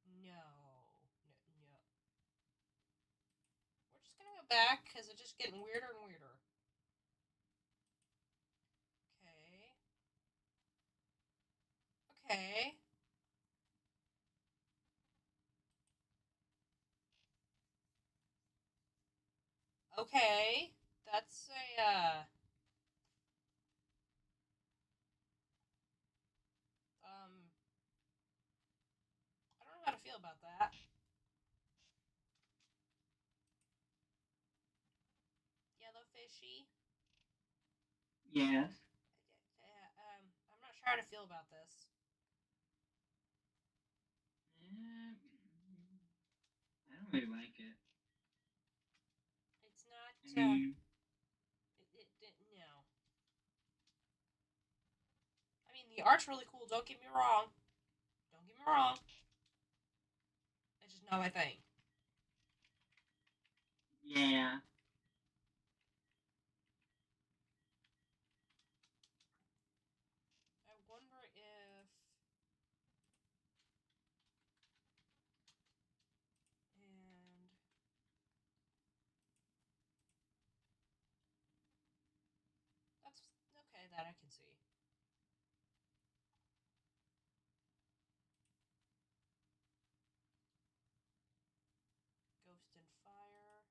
No. No. We're just gonna go back because it's just getting weirder and weirder. Okay. Okay. Okay. That's a I don't know how to feel about that. Yellowfishy. Yes. I'm not sure how to feel about this. I don't really like it. It's not. No. I mean, the art's really cool. Don't get me wrong. Don't get me wrong. It's just not my thing. Yeah. I wonder if. And. That's. Okay, that I can see. Ghost and Fire.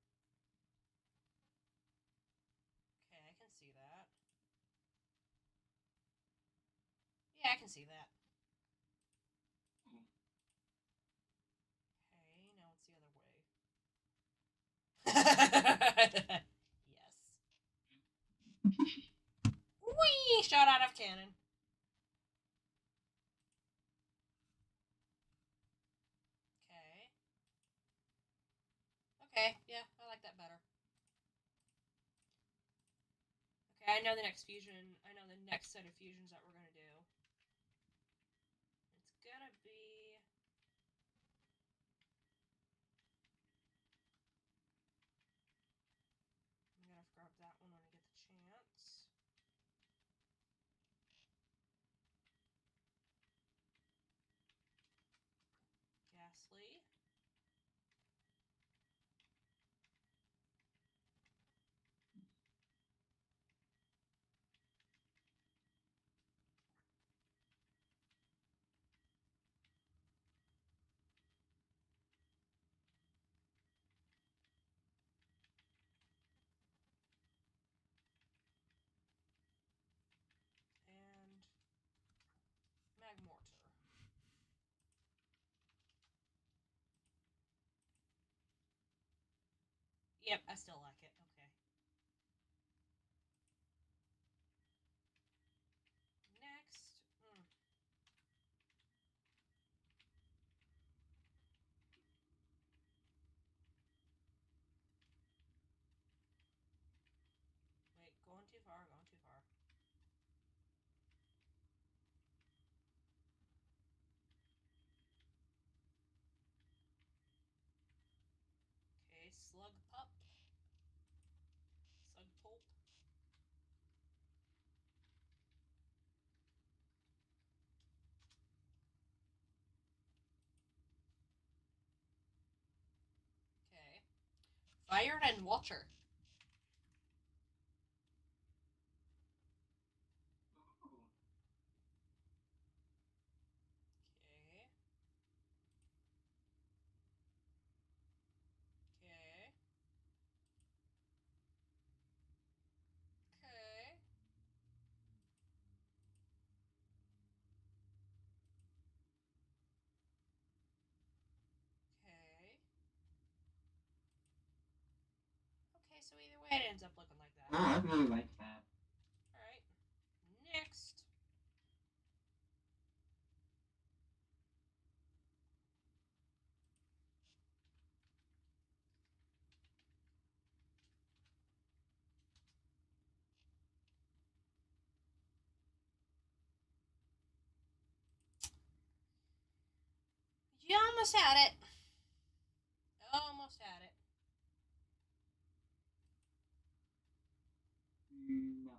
Okay, I can see that. Yeah, I can see that. Okay, now it's the other way. Yes. Whee! Shot out of cannon. Okay. Okay, yeah, I like that better. Okay, I know the next fusion. I know the next set of fusions that we're gonna do. It's gonna be. I'm gonna grab that one when I get the chance. Ghastly. Yep, I still like it. Okay. Next. Wait, going too far, going too far. Okay, slug pup. Slug pulp. Okay. Fired and Watcher. Oh. Okay. Okay. Okay. Okay. Okay, so either way it ends up looking like that. Oh, I really like that. Alright. Next. You almost had it. Almost had it. No.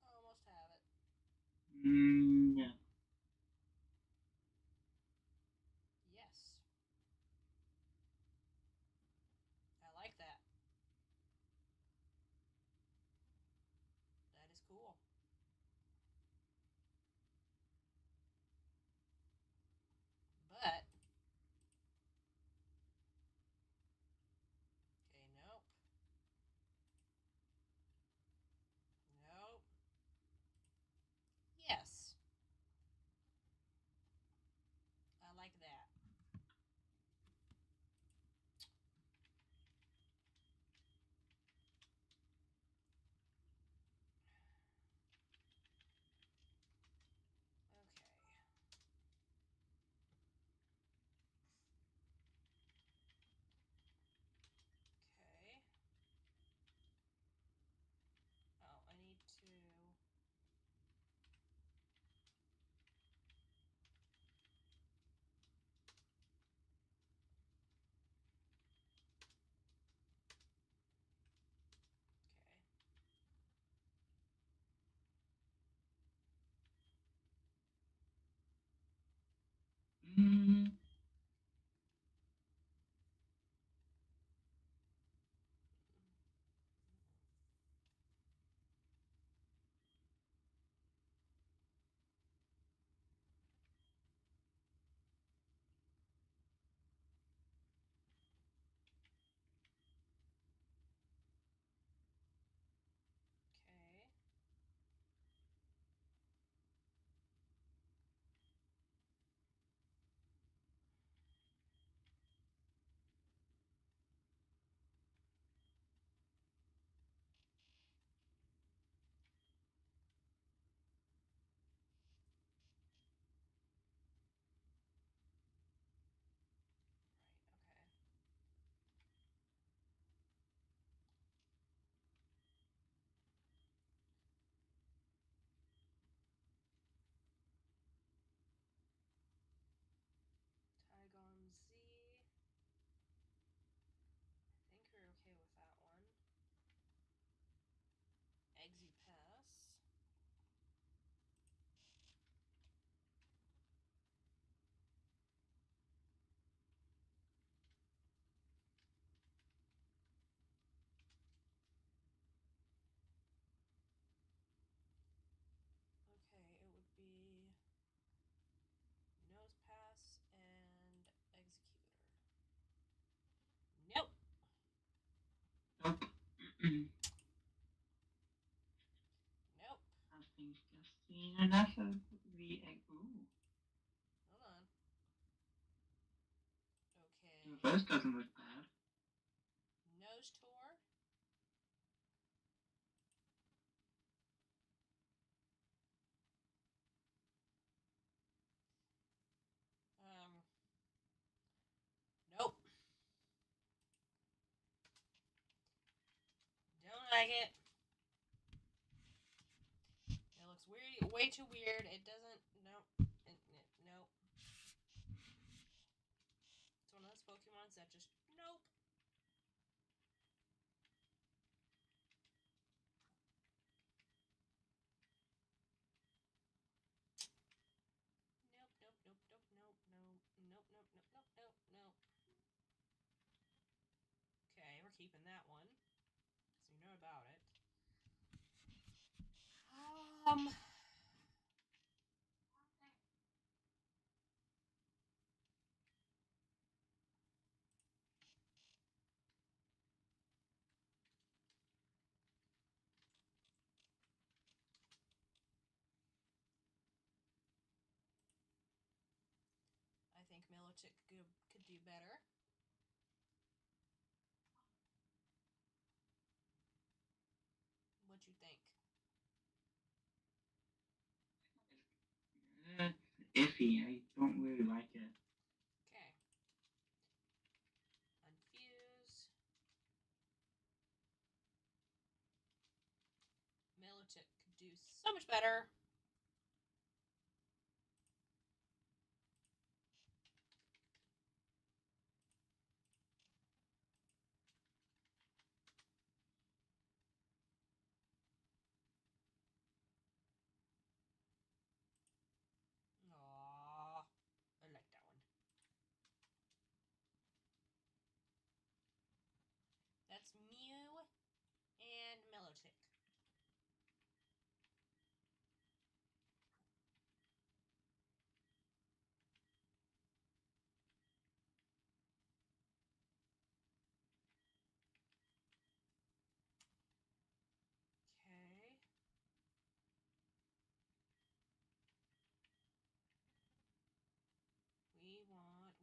Almost have it. No. Yes. I like that. That is cool. But. Okay, nope. Nope. Yes. I like that. Okay. Okay. Oh, I need to. Mm. Okay. Right, okay. Tygon Z. I think we're okay with that one. Eggsy Pass. Okay, it would be Nose Pass and Executor. Nope. Nope. Mm-mm. Nope. Nothing's just seen enough of the egg. Ooh. Hold on. Okay. The first doesn't look bad. Village tour. Nope. Don't like it. It looks weird, way too weird. It doesn't. Nope. Nope. It's one of those Pokemons that just nope. Nope. Nope. Nope. Nope. Nope. Nope. Nope. Nope. Nope. Nope. Nope. Nope. Okay, we're keeping that one. So you know about it. I think Milotic could do better. What you think? Iffy. I don't really like it. Okay. Unfuse. Milotic could do so much better. Aww. I like that one. That's Mew and Milotic. Okay.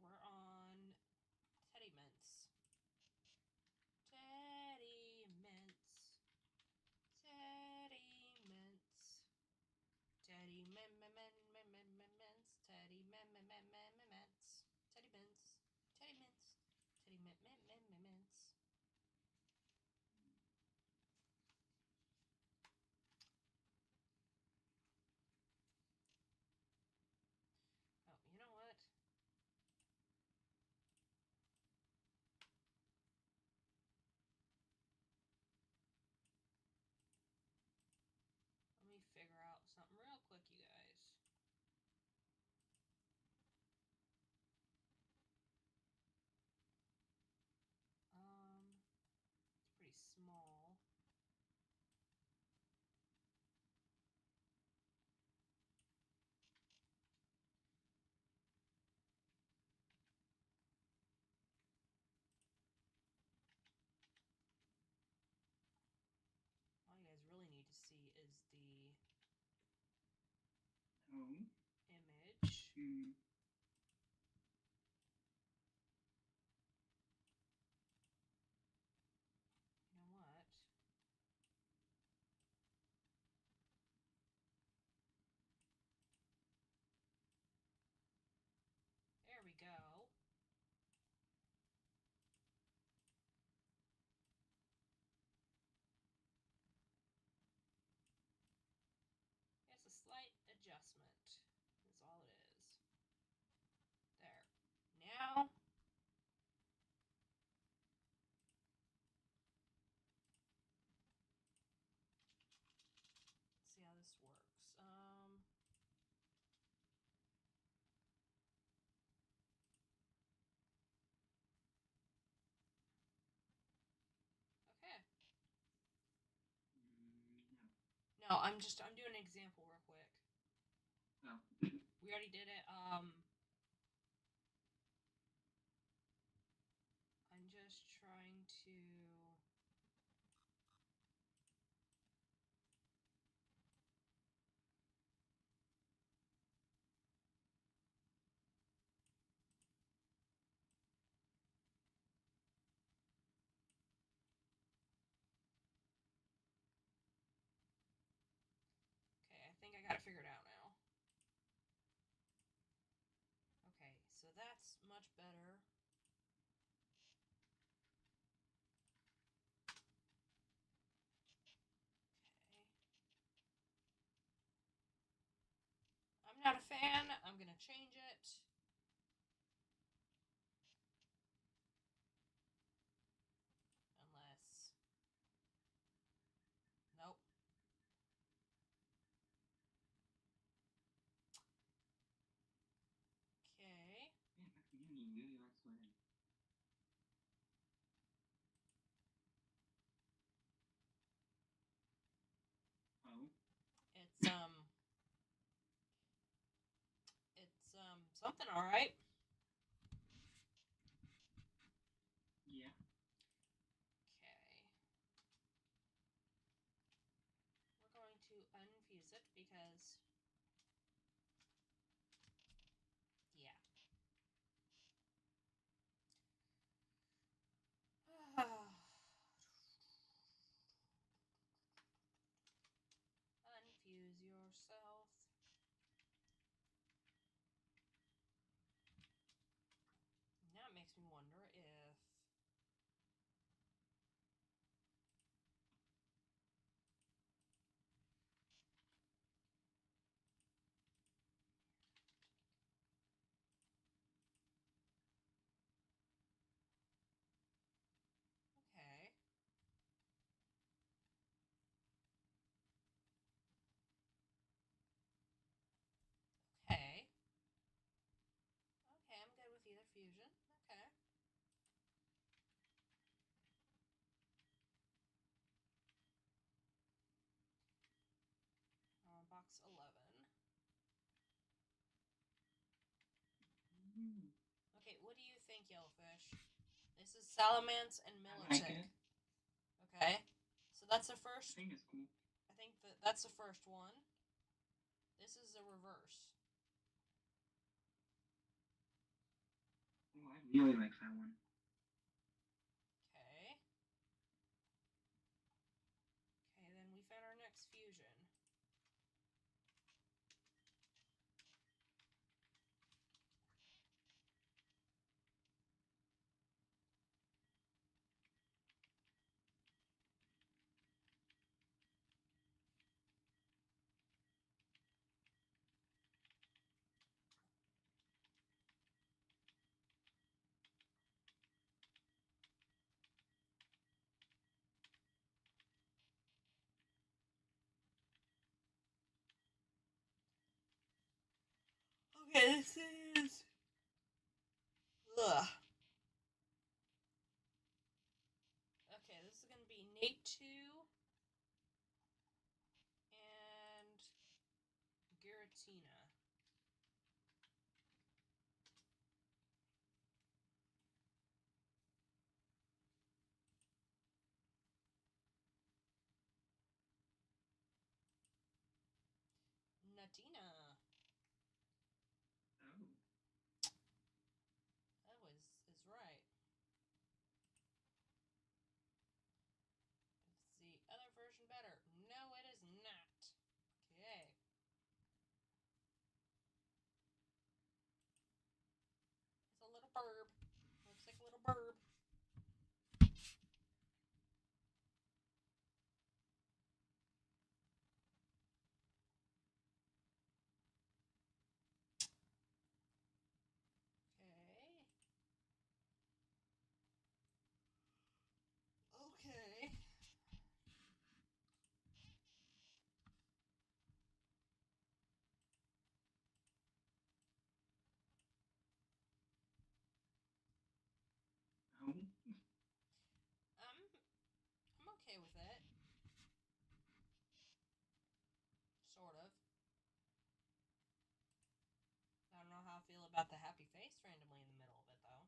We're on Teddy Mints. Teddy Mints. Teddy Mints. Teddy Mints. Teddy Mints. Teddy Mints. Teddy Mints. Teddy Mints. Oh, you know what? Let me figure out something real quick, you guys. It's pretty small. All you guys really need to see is the image. Mm. You know what? There we go. It's a slight adjustment. That's all it is. There. Now, let's see how this works. Okay. No, I'm doing an example real quick. Oh. We already did it. I'm just trying to. I got it figured out now. Okay, so that's much better. Okay. I'm not a fan. I'm gonna change it. Unless... Nope. Okay. Man, at the beginning, you really like sweating. Oh? It's something alright. Yeah. Okay. We're going to unfuse it because... Yeah. Unfuse yourself. Now it makes me wonder if... Okay. Okay. Okay, I'm good with either fusion. Okay. Box 11. Okay, what do you think, Yellowfish? This is Salamence and Millicent. I like it. Okay. So that's the I first... think it's cool. I think that's the first one. This is the reverse. Oh, I really like that one. Okay. Okay, then we found our next fusion. Okay, this is... Ugh. Okay, this is going to be Nate 2 and Giratina. Nadina. Oh. That is right. Is the other version better? No, it is not. Okay. It's a little burb. Looks like a little burb. Okay. Okay. Oh. I'm okay with it. Sort of. I don't know how I feel about the happy face randomly in the middle of it, though.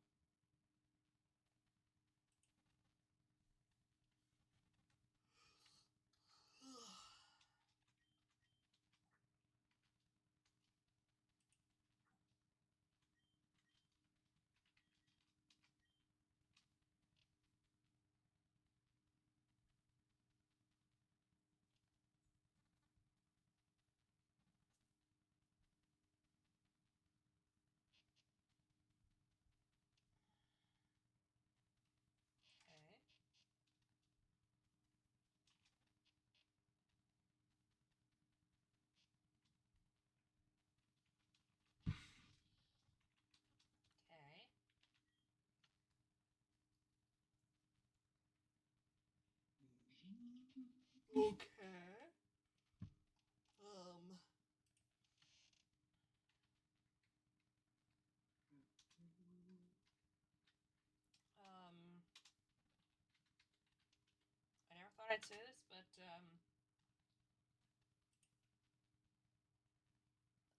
Okay. I never thought I'd say this, but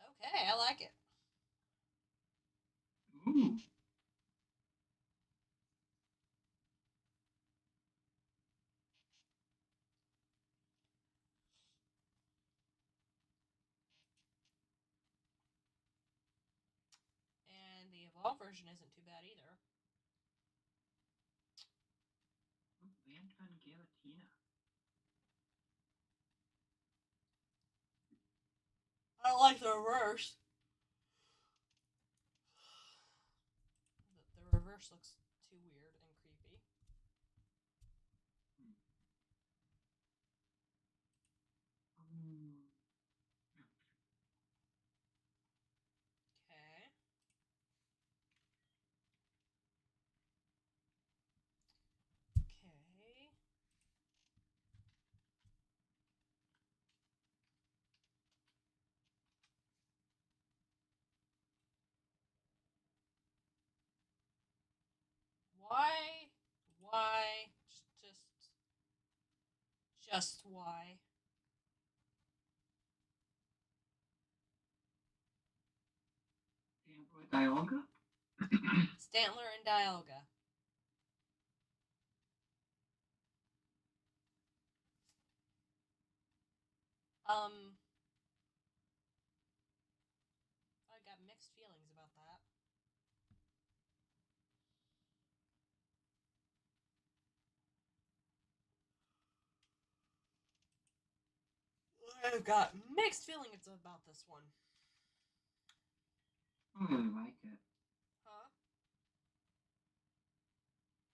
okay, I like it. Ooh. And the evolved version isn't too bad either. Land Fun Galatina. I don't like the reverse. The reverse looks too weird and creepy. Okay. Okay. Why? Why? Just why? Dialga? Stantler and Dialga. I got mixed feelings about that. I've got mixed feelings about this one. I don't really like it. Huh?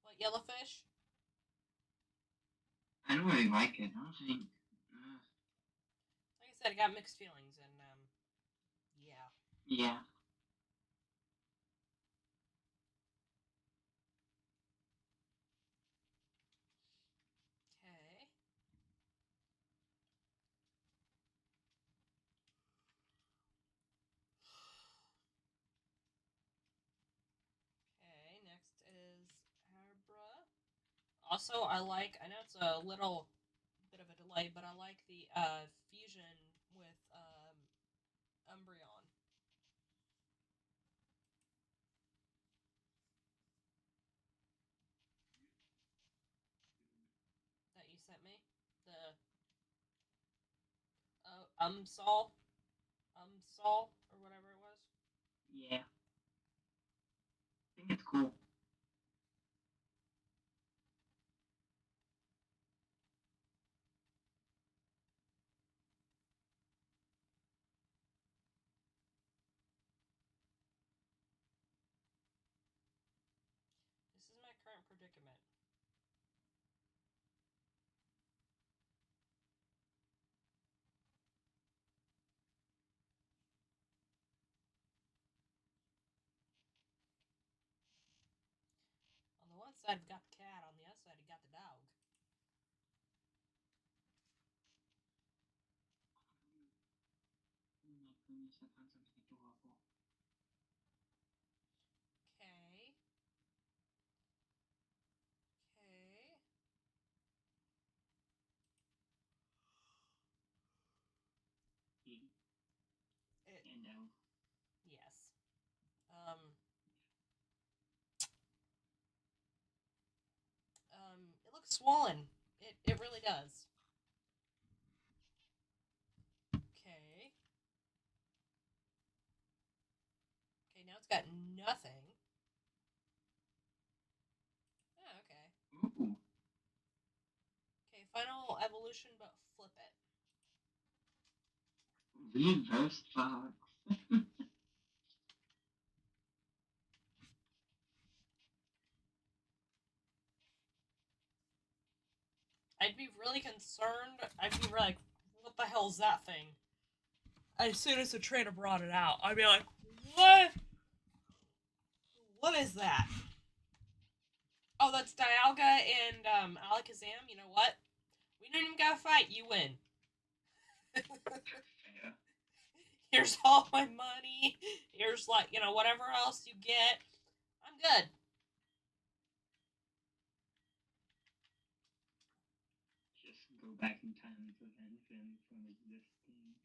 What, Yellowfish? I don't really like it. I don't think. Like I said, I got mixed feelings, and yeah. Yeah. Okay. Okay, next is Abra. Also, I know it's a little bit of a delay, but I like the fusion with Umbreon. That you sent me. The Umsol, or whatever it was. Yeah. I think it's cool. This is my current predicament. On the one side, I've got the cat. On the other side, I got the dog. Okay. Okay. And Yes. It looks swollen. It really does. Okay. Okay, now it's got nothing. Oh, okay. Ooh. Okay, final evolution, but flip it. Reverse fox. I'd be really concerned. I'd be like, what the hell is that thing? As soon as the trainer brought it out, I'd be like, what? What is that? Oh, that's Dialga and Alakazam. You know what? We don't even gotta fight. You win. Fair. Here's all my money. Here's, like, whatever else you get. I'm good. Just go back in time and prevent him from existing.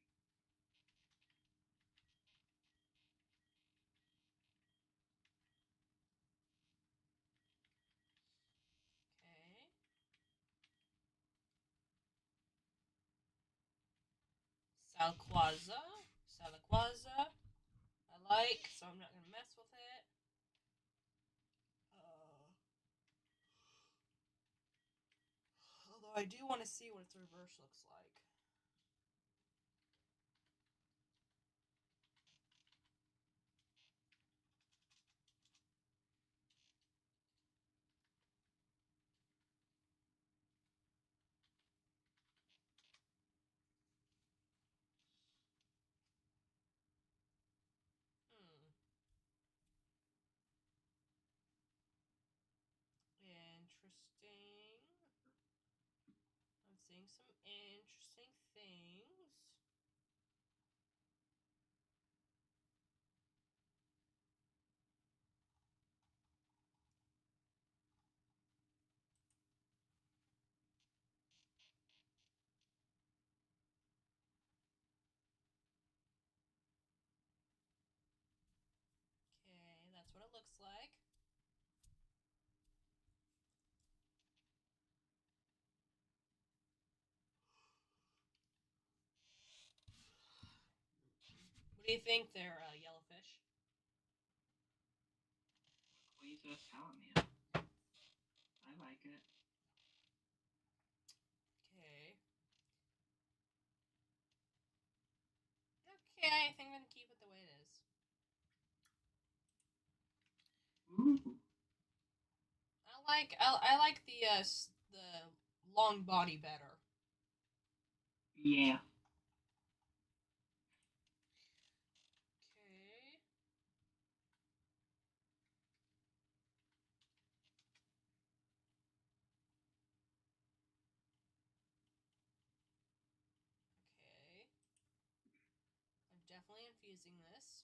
Okay. Salquaza. Salquaza. I like, so I'm not gonna mess with it. Although I do want to see what its reverse looks like. Interesting. I'm seeing some interesting things. Okay, that's what it looks like. What do you think there, Yellowfish? Quasar Salamandra. I like it. Okay. Okay, I think I'm gonna keep it the way it is. Ooh. I like the long body better. Yeah. Okay. Okay. I'm definitely infusing this.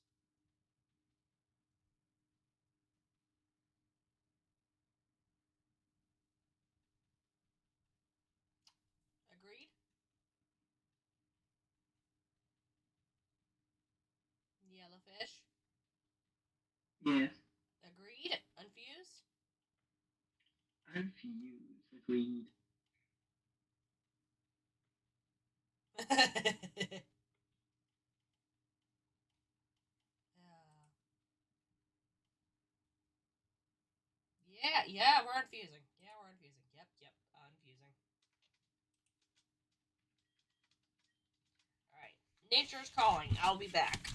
Agreed? Yellowfish. Yes. Agreed? Unfuse? Unfuse. Agreed. Yeah, we're unfusing. Yeah, we're unfusing. Yep, unfusing. Alright. Nature's calling. I'll be back.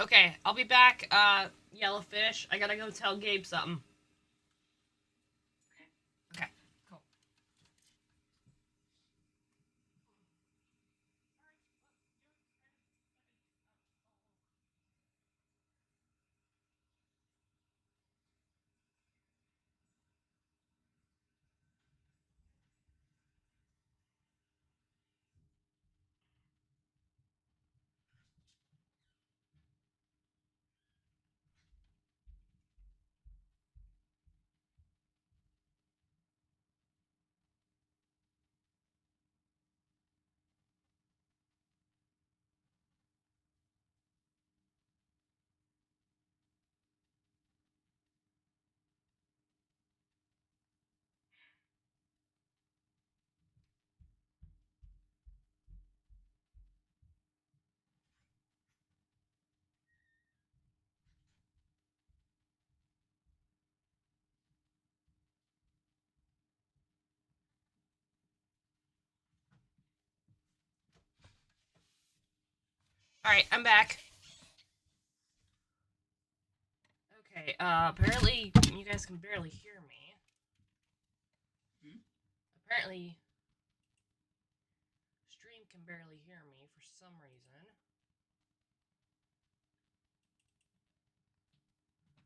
Okay, I'll be back, Yellowfish. I gotta go tell Gabe something. Okay, cool. Alright, I'm back. Okay, apparently you guys can barely hear me. Apparently, stream can barely hear me for some reason. Okay.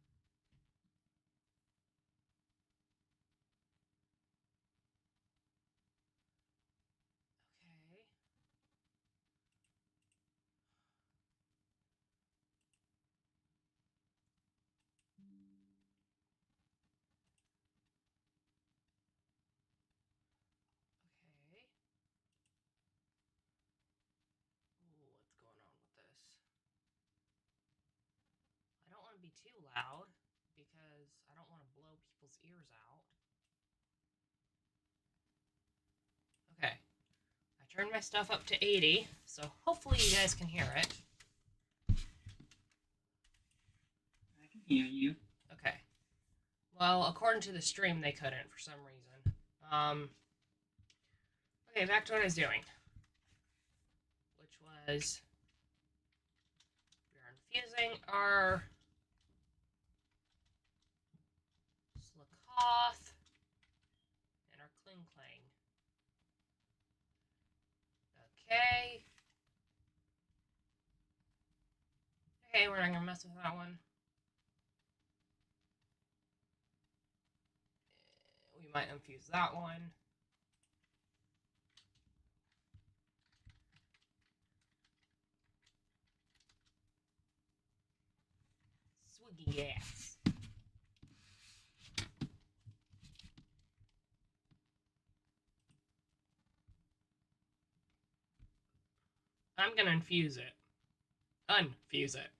Okay. Ooh, what's going on with this? I don't want to be too loud because I don't want to blow people's ears out. Okay. I turned my stuff up to 80, so hopefully you guys can hear it. I can hear you. Okay. Well, according to the stream, they couldn't for some reason. Okay, back to what I was doing. Which was... we are infusing our... Slakoth and our Kling Klang. Okay. Okay, we're not gonna mess with that one. We might infuse that one. Swiggy ass. I'm gonna infuse it. Unfuse it.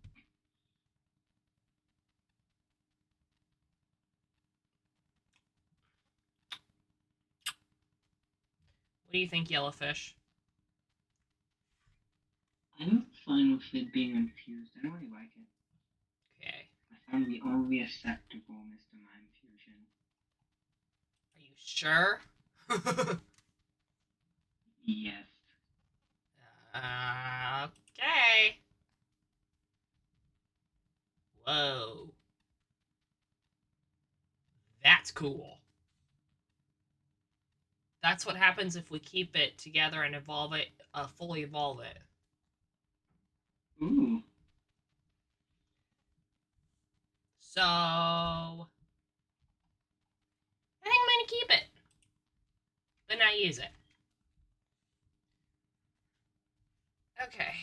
What do you think, Yellowfish? I'm fine with it being infused. I don't really like it. Okay. I found the only acceptable Mr. Mime fusion. Are you sure? Yes. Okay. Whoa. That's cool. That's what happens if we keep it together and evolve it, fully evolve it. Ooh. So... I think I'm gonna keep it. But not use it. Okay.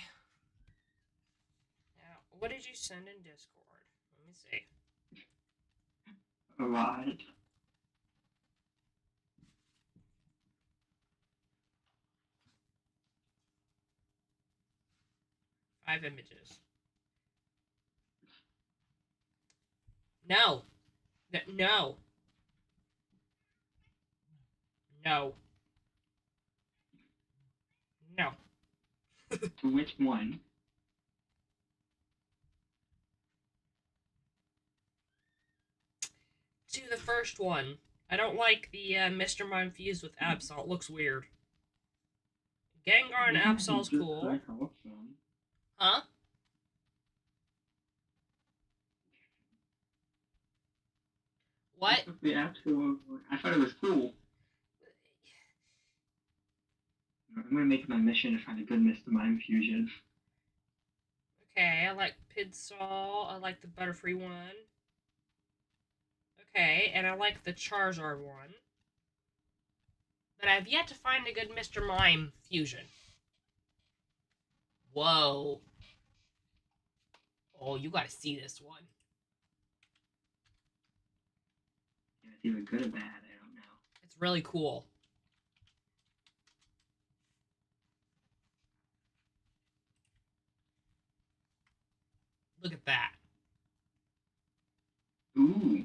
Now, what did you send in Discord? Let me see. A lot. 5 images. No. No. No. No. To which one? To the first one. I don't like the Mr. Mime fused with Absol. It looks weird. Gengar and Absol's cool. Huh? What? The actual. I thought it was cool. I'm gonna make my mission to find a good Mr. Mime fusion. Okay, I like Pidsol. I like the Butterfree one. Okay, and I like the Charizard one. But I've yet to find a good Mr. Mime fusion. Whoa. Oh, you gotta see this one. Yeah, it's either good or bad. I don't know. It's really cool. Look at that. Ooh.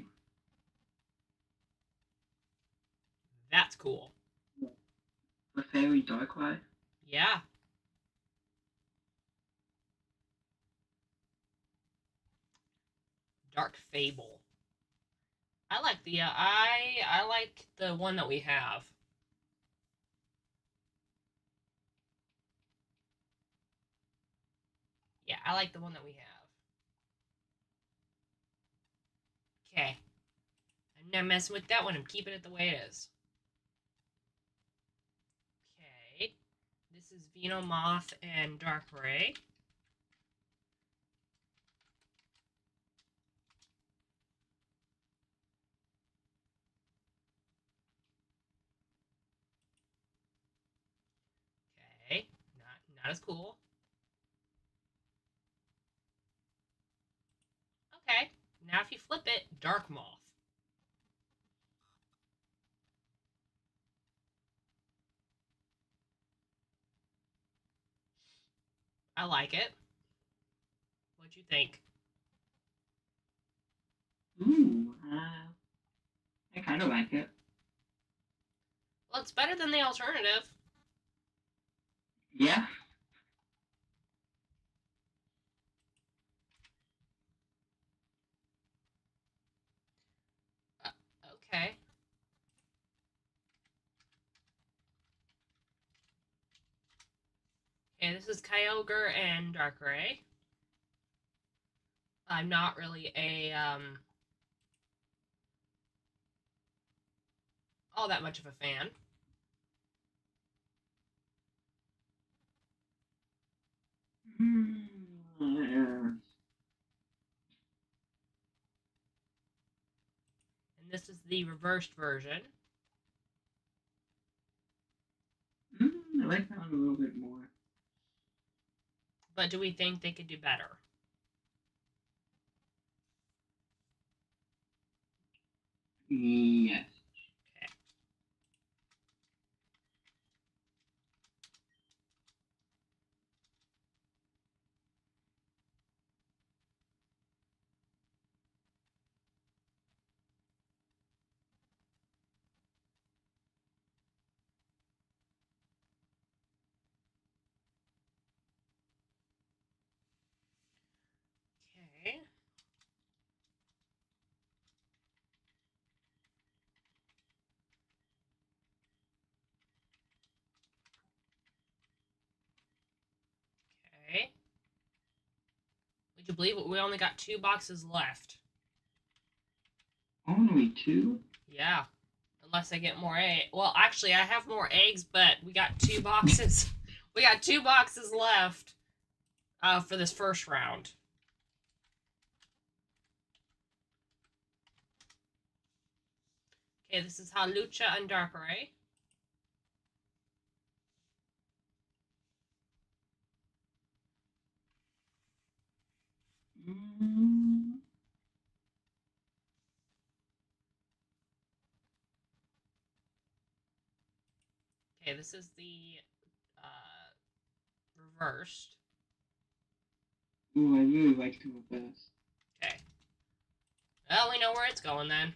That's cool. The Fairy Darkrai. Yeah. Dark Fable. I like the I like the one that we have. Yeah, I like the one that we have. Okay. I'm not messing with that one. I'm keeping it the way it is. Okay. This is Venomoth and Darkrai. Okay. Not as cool. Okay. Now if you flip it, Dark Moth. I like it. What'd you think? Ooh. I kind of like it. Well, it's better than the alternative. Yeah. Okay. Okay, this is Kyogre and Darkrai. I'm not really a all that much of a fan. Mm, And this is the reversed version. I like that one a little bit more. But do we think they could do better? Yes. Okay. Okay. Okay. Would you believe it? We only got 2 boxes left. Only 2? Yeah. Unless I get more eggs. Well, actually, I have more eggs, but we got 2 boxes. We got 2 boxes left for this first round. Okay, this is Halucha and Darkrai. Mm. Okay, this is the reversed. Ooh, I really like the reverse. Okay. Well, we know where it's going then.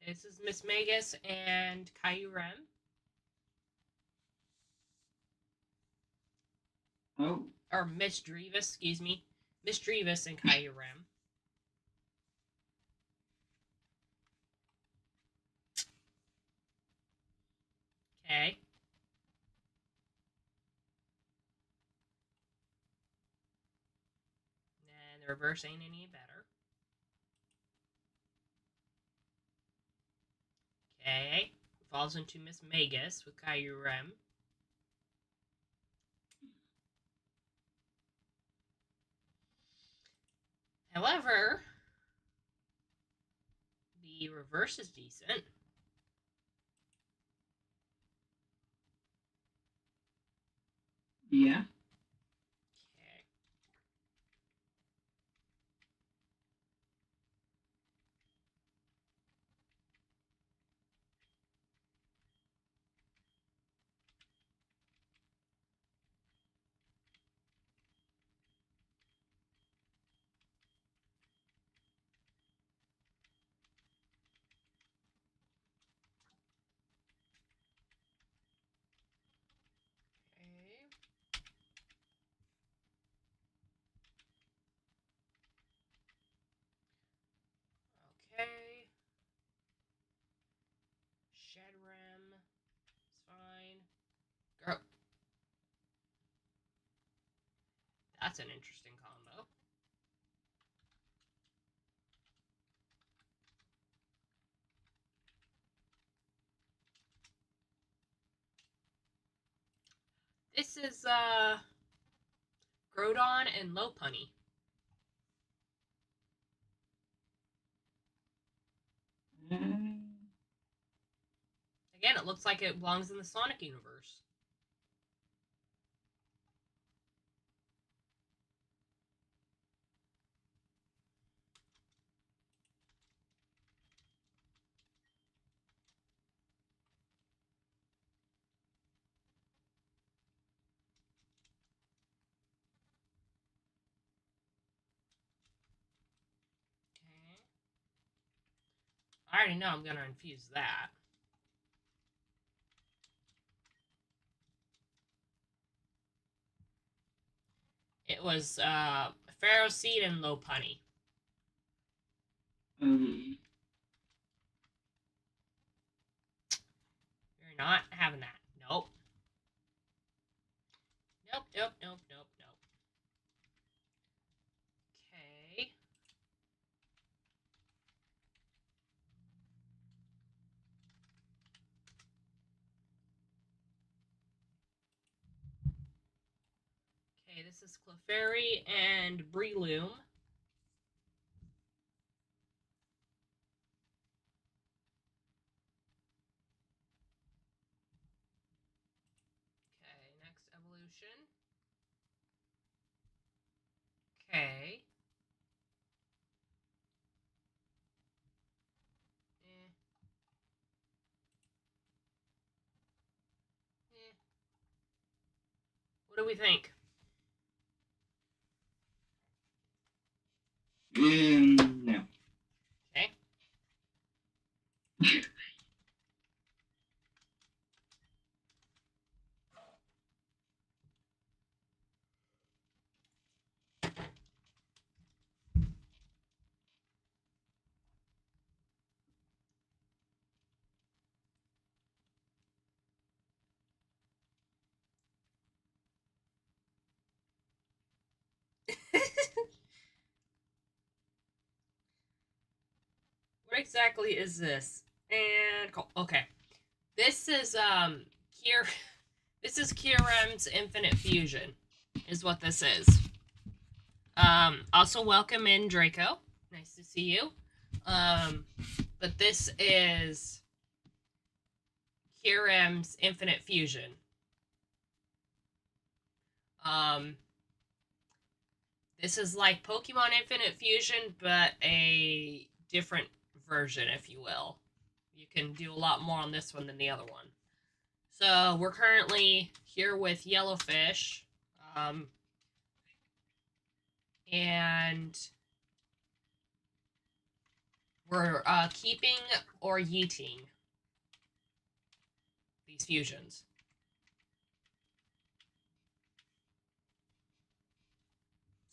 This is Miss Magus and Caillou Rem. Oh. Or Miss Drevis, excuse me. Miss Drevis and Caillou Rem. Okay. And the reverse ain't any better. Okay. Falls into Miss Magus with Caillou Rem. However, the reverse is decent. Yeah. Okay. Okay. Shed Rem. It's fine. Girl. That's an interesting combo. This is Groudon and Lopunny. Again, it looks like it belongs in the Sonic universe. Okay. I already know I'm going to infuse that. It was Pharaoh Seed and Lopunny. Oh. You're not having that. Nope. Nope, nope, nope, nope, nope. Okay. Okay, this is Clefairy and Breloom. Okay, next evolution. Okay. What do we think? No. Okay. What exactly is this? And okay, this is Kier. This is Kieran's Infinite Fusion, is what this is. Also welcome in Draco. Nice to see you. But this is Kieran's Infinite Fusion. This is like Pokemon Infinite Fusion, but a different version, if you will. You can do a lot more on this one than the other one. So we're currently here with Yellowfish. And We're keeping or yeeting these fusions.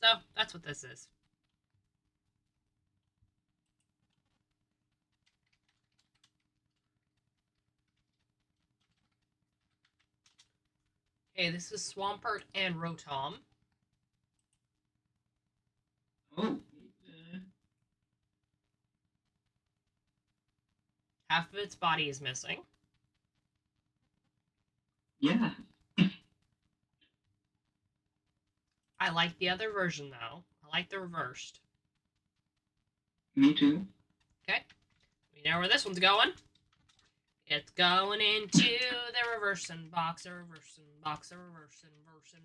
So that's what this is. Okay, this is Swampert and Rotom. Oh. Half of its body is missing. Yeah. I like the other version, though. I like the reversed. Me too. Okay. We know where this one's going. It's going into the reversing box, a reversing box, a reversing, reversing.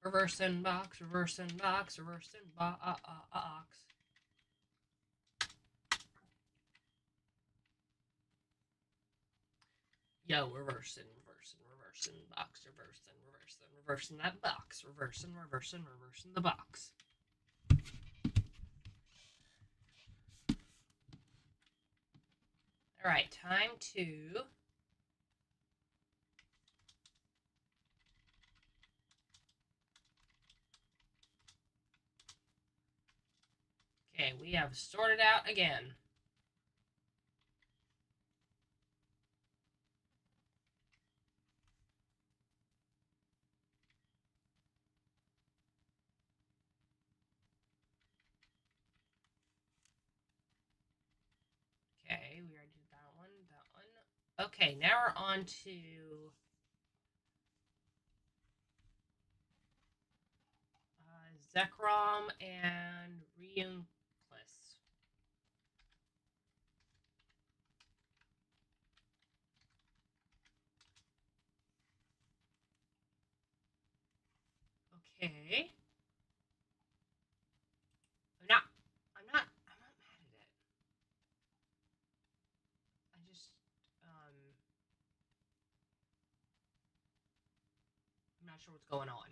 Reversing box, reversing box, reversing box. Yo, reversing box, reversing that box, reversing the box. Alright, time to okay, we have sorted out again. Okay, we already did that one. Okay, now we're on to Zekrom and Reunclus. Okay. I'm not mad at it. I just I'm not sure what's going on.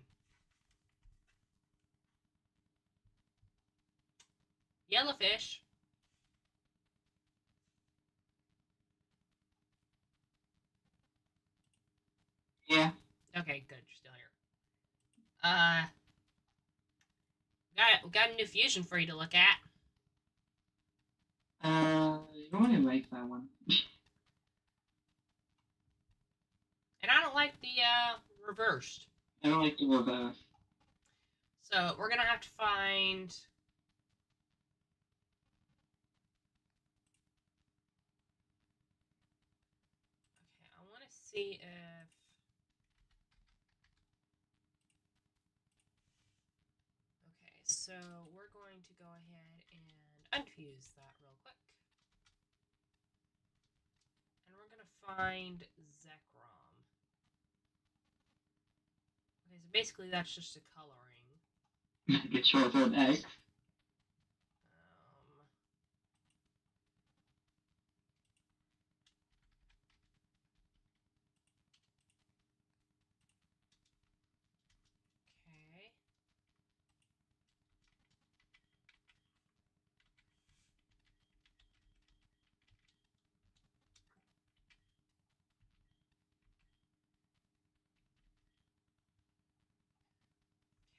Yellowfish. Yeah. Okay, good. You're still here. Got a new fusion for you to look at. You really like that one. And I don't like the reversed. I don't like the reverse. So we're gonna have to find. Okay, I want to see if. Okay, so we're going to go ahead and unfuse that real quick. And we're gonna find Zekrom. Okay, so basically that's just a coloring. Get short of egg. Okay.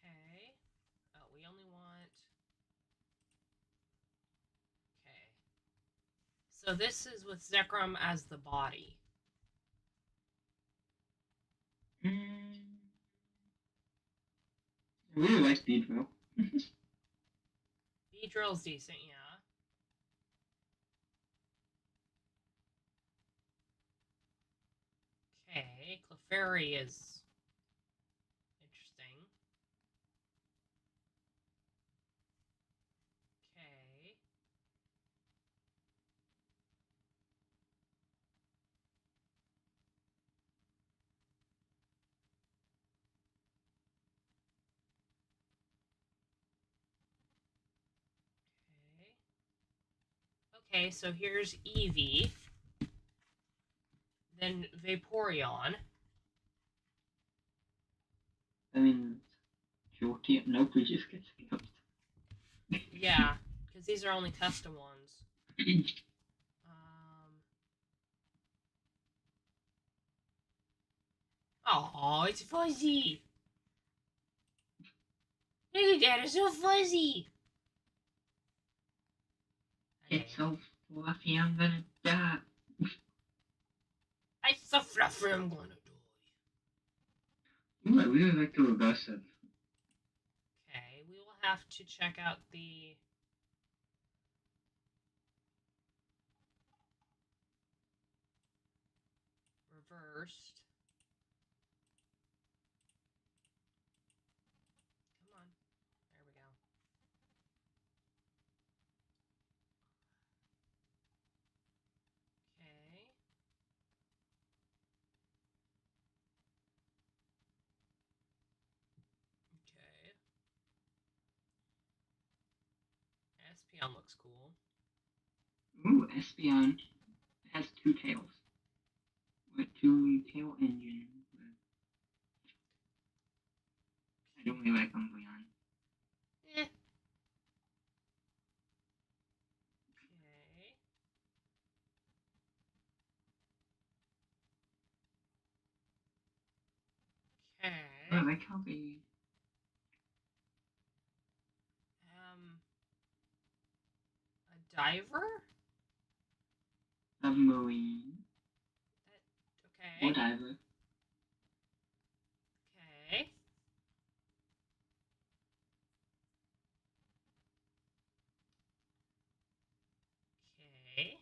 Okay. Oh, we only want. Okay. So this is with Zekrom as the body. I really like Beedrill. Beedrill's decent, yeah. Okay, Clefairy is interesting. Okay. Okay, so here's Eevee. Then Vaporeon. I mean, Shorty, nope, we just get skipped. Yeah, because Because these are only custom ones. Oh, it's fuzzy. Look at that, it's so fuzzy. It's so fluffy, I'm gonna die. It's so fluffy, I'm gonna die. Ooh, I really like the regressive. Okay, we will have to check out the reversed. Come on. There we go. Okay. Okay. Espion looks cool. Ooh, Espion has two tails. With two tail engines. I don't really like Umbreon. Eh. Okay. Okay. I like how they... A diver? Submarine. Okay. Or diver. Okay. Okay.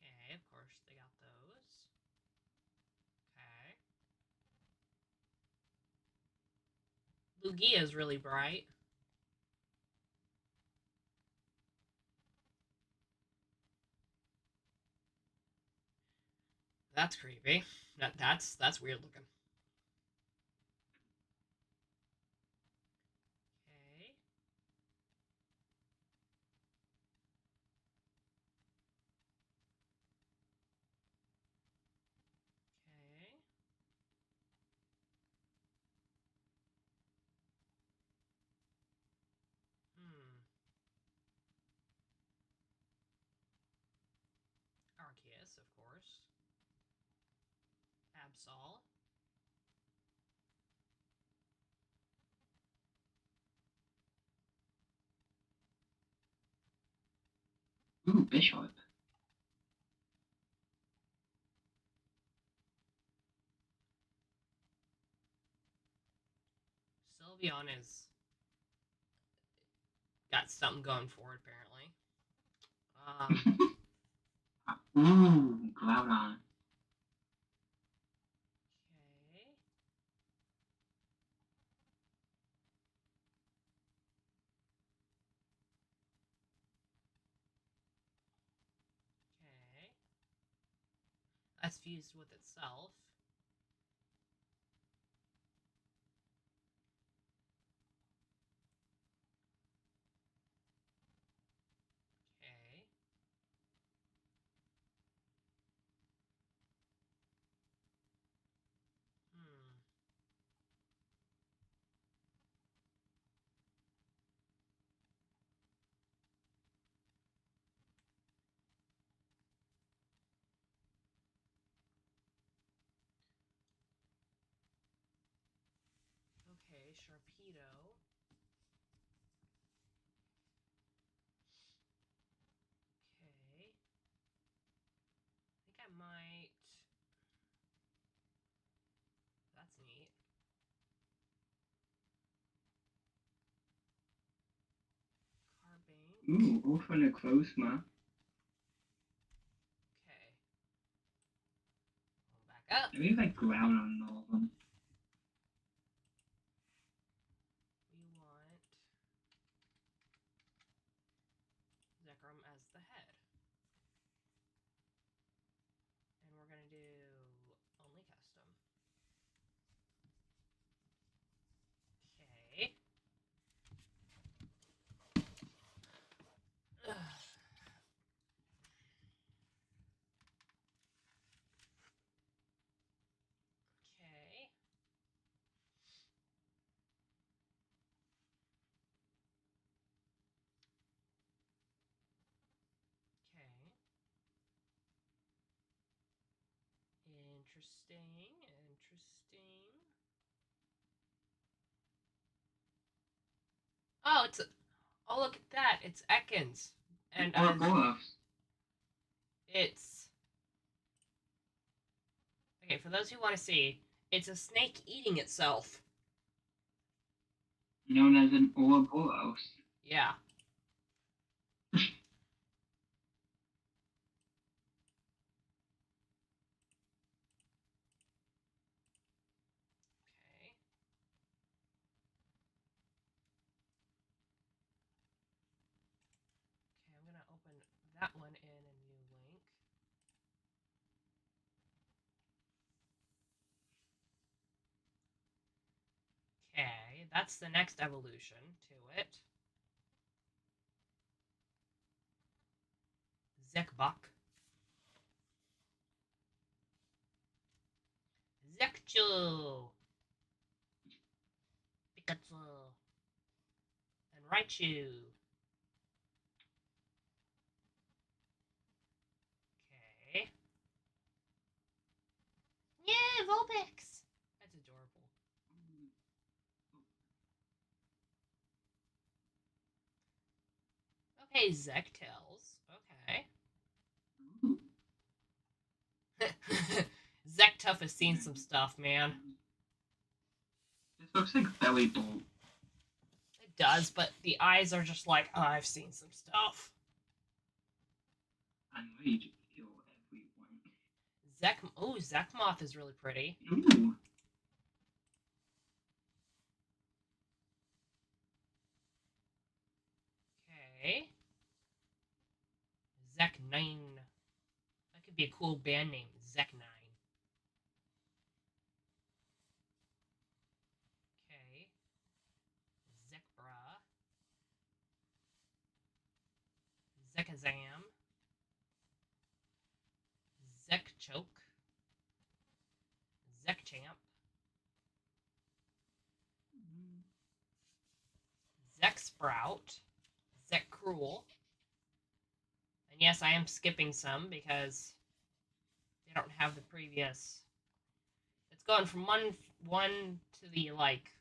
Okay, of course they got those. Okay. Lugia is really bright. That's creepy. That's weird looking. Okay. Okay. Arceus, of course. Absol. Ooh, Bishop. Sylveon is got something going for it, apparently. Ooh, Groudon. Okay. Okay. That's fused with itself. Okay. Okay, Sharpedo. Okay. I think I might... That's neat. Carbank. Ooh, Orphanocrosma. Okay. Back up. I really like Groudon on all of them. We want Zekrom as the head. And we're going to do only custom. Okay. Okay. Interesting. Oh, it's. Oh, look at that. It's Ekans. And Ouroboros. it's. Okay, for those who want to see, it's a snake eating itself. Known as an Ouroboros. Yeah. Okay. Okay, I'm gonna open that one in a new link. Okay, that's the next evolution to it. Zekbok. Zekchu. Pikachu. And Raichu. Okay. Yeah, Vulpix. That's adorable. Okay, Zektails. Okay. Zektuff has seen some stuff, man. This looks like Belly Bolt. It does, but the eyes are just like, oh, I've seen some stuff. I'm ready to kill everyone. Oh, Zekmoth is really pretty. Ooh. Okay. Zek9. That could be a cool band name, Zek9. Okay. Zekbra. Zekazam. Zekchoke. Zekchamp. Zeksprout. Zekcruel. And yes, I am skipping some because they don't have the previous. It's going from one to the like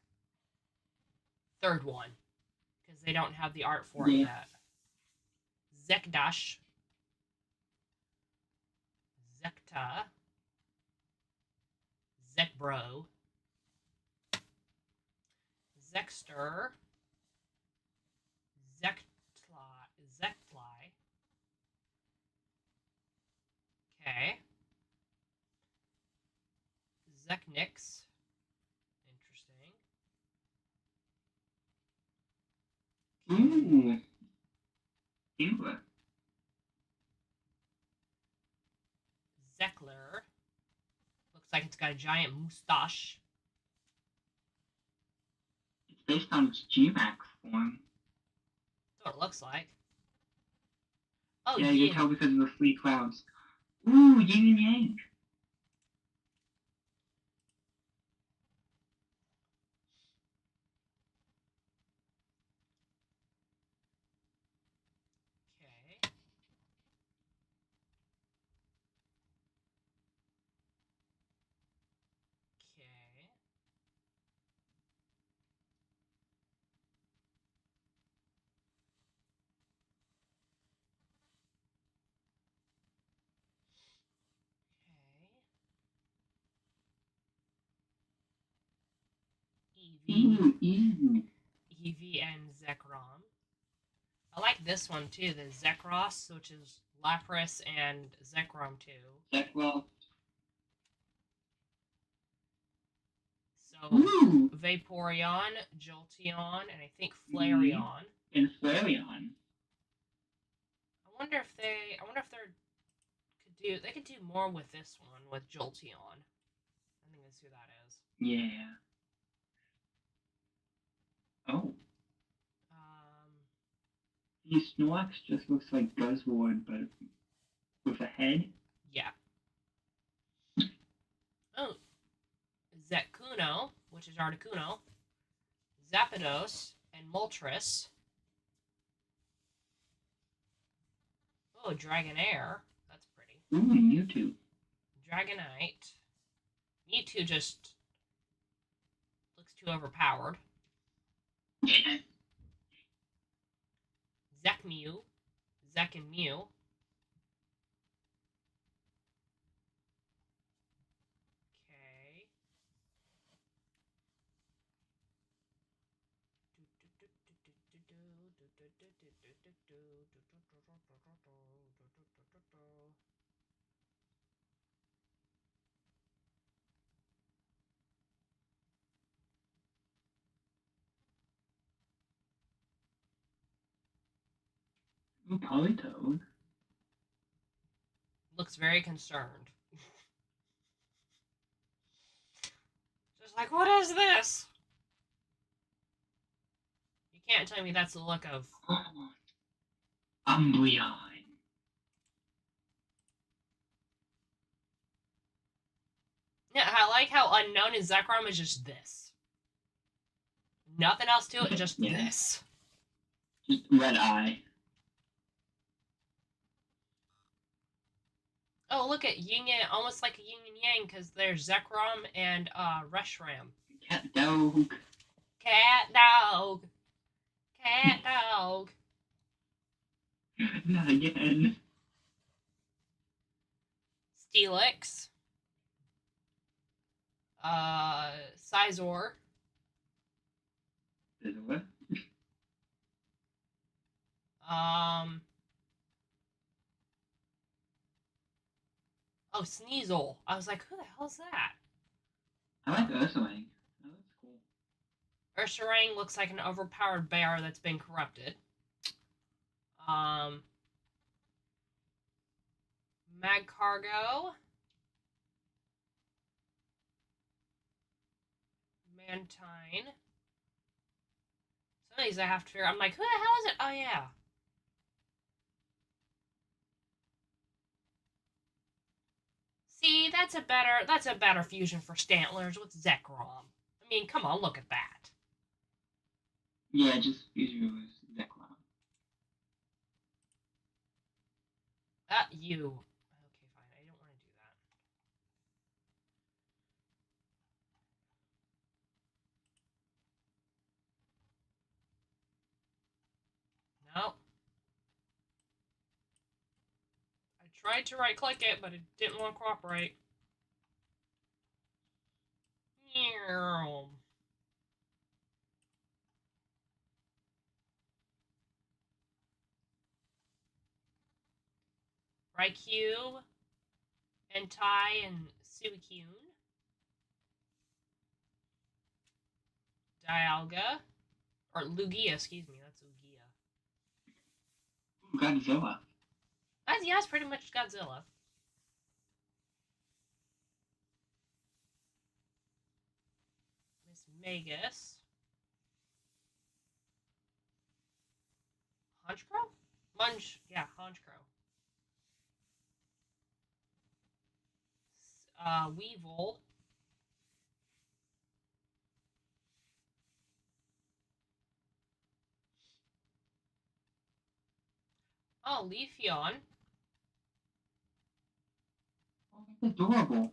third one because they don't have the art for it yet. Zekdash. Zekta. Zekbro. Zekster. Zekfly. Okay. Zeknix. Interesting. Ooh. Ew. Zekler. Looks like it's got a giant moustache. It's based on its G-Max form. That's what it looks like. Oh, yeah, you can tell because of the three clouds. Ooh, yin and yang. Okay. Okay. Ooh, ew. Eevee and Zekrom. I like this one too, the Zekros, which is Lapras and Zekrom too. Zekrom. So, Ooh. Vaporeon, Jolteon, and I think Flareon. And Flareon. I wonder if they could do more with this one with Jolteon. I think that's who that is. Yeah. Oh. The Snorlax just looks like Buzzword, but with a head. Yeah. Oh.Zetkuno, which is Articuno. Zapdos and Moltres. Oh, Dragonair. That's pretty. Ooh, Mewtwo. Dragonite. Mewtwo just looks too overpowered. Zek Mew. Zek and Mew. Okay. Politoed. Looks very concerned. Just like, what is this? You can't tell me that's the look of... Umbreon. Yeah, I like how unknown in Zekrom is just this. Nothing else to it, just Yeah. this. Just red eye. Oh, look at yin and almost like a yin and yang because there's Zekrom and Reshiram. Cat dog. Cat dog. Cat dog. Not again. Steelix. Sizor. What? Oh, Sneasel. I was like, who the hell is that? I like Ursaring. Oh, that's cool. Ursaring looks like an overpowered bear that's been corrupted. Magcargo. Mantine. Some of these I have to figure out. I'm like, who the hell is it? Oh, yeah. See, that's a better fusion for Stantlers with Zekrom. I mean, come on, look at that. Yeah, just use your Zekrom. You. Okay, fine. I don't want to do that. No. I tried to right-click it, but it didn't want to cooperate. Raikou, Entei, and Suicune. Dialga. Or Lugia, excuse me, that's Lugia. Godzilla. Yeah, it's pretty much Godzilla. Miss Magus. Honchkrow? Honchkrow. Weevil. Oh, Leafeon. Oh, that's adorable.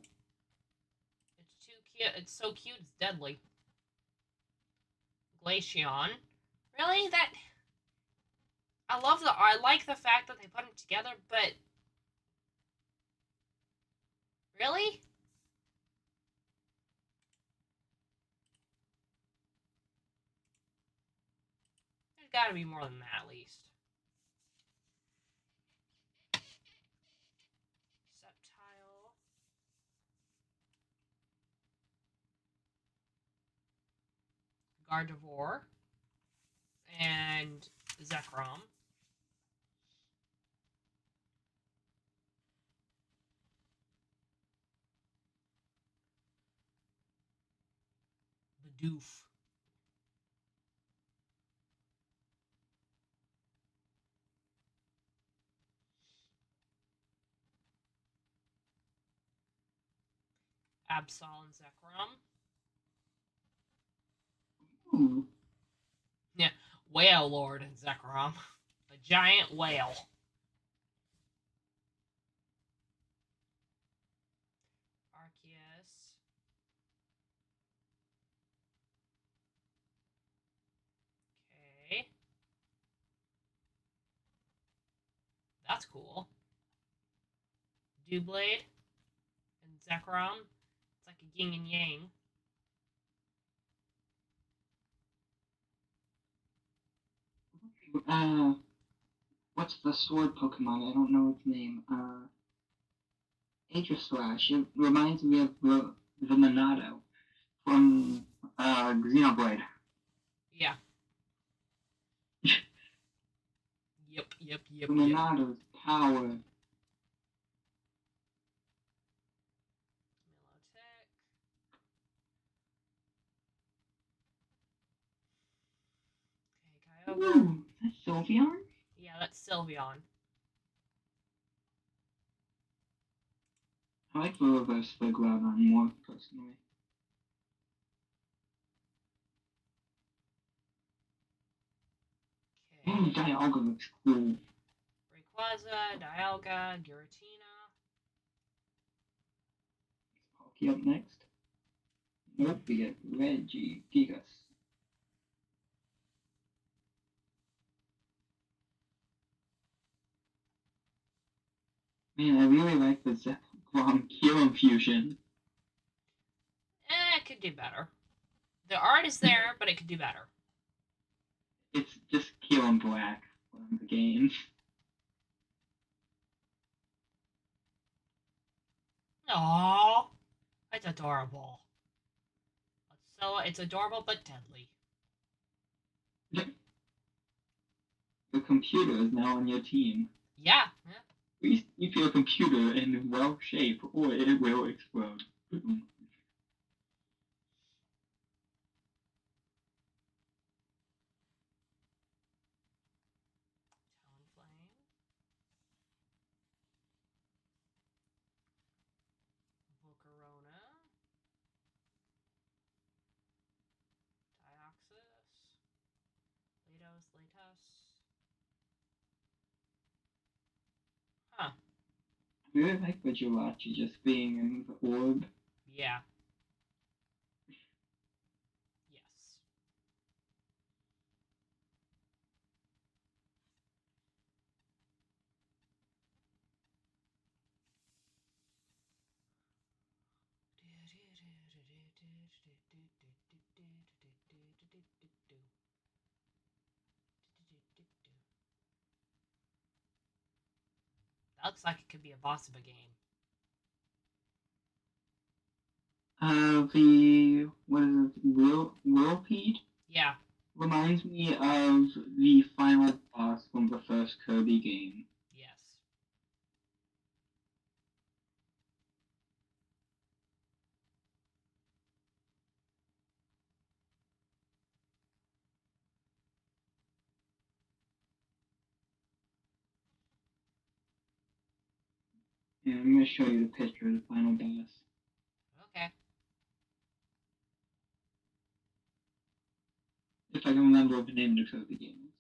It's too cute. It's so cute, it's deadly. Glaceon. Really? I like the fact that they put them together, but... Really? There's gotta be more than that, at least. Sceptile. Gardevoir. And Zekrom. Bidoof. Absol and Zekrom. Ooh. Yeah, Whale Lord and Zekrom. A giant whale. Arceus. that's cool. Dewblade and Zekrom. It's like a yin and yang. What's the sword Pokemon? I don't know its name. Aegislash. It reminds me of the Monado from Xenoblade. Yeah. Yep. The Monado's power. Milotic. Okay, Kyogre. Ooh, that's Sylveon? Yeah, that's Sylveon. I like the reverse Figloudon more, personally. Okay. Ooh, Dialga looks cool. Rayquaza, Dialga, Giratina. Palkia up next. Nope, we get Gigas. Man, I really like the Zekrom Kilo fusion. It could do better. The art is there, but it could do better. It's just Kilo Black from the game. Aww. It's adorable. So it's adorable but deadly. The computer is now on your team. Yeah. Please keep your computer in well shape or it will explode. Talonflame. Volcarona. Dioxys. Latos. Huh. I really like Vigilante just being in the orb. Yeah. Yes. That looks like it could be a boss of a game. What is it, Whirlpeed? Yeah. Reminds me of the final boss from the first Kirby game. Yes. Yeah, I'm going to show you the picture of the final boss. Okay. If I can remember what the name of the Kirby game is.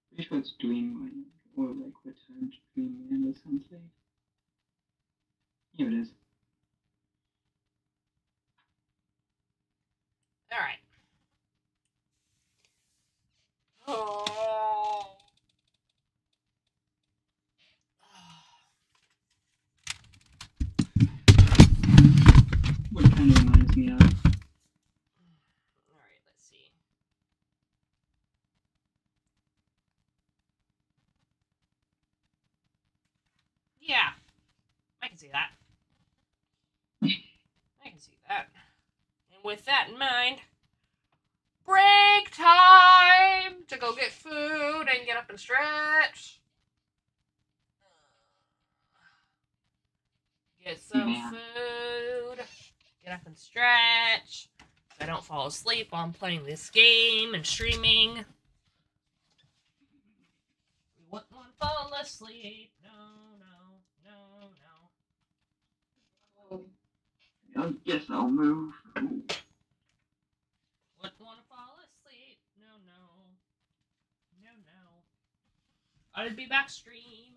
Pretty sure it's Dreamland, or like Return to Dreamland or something. Here it is. Alright. Oh. What kind of reminds me of? Alright, let's see. Yeah. I can see that. I can see that. And with that in mind, break time to go get food and get up and stretch. Get some food. Get up and stretch. So I don't fall asleep while I'm playing this game and streaming. We wouldn't want to fall asleep. No. I guess I'll move. Ooh. Wouldn't want to fall asleep. No. I'd be back stream.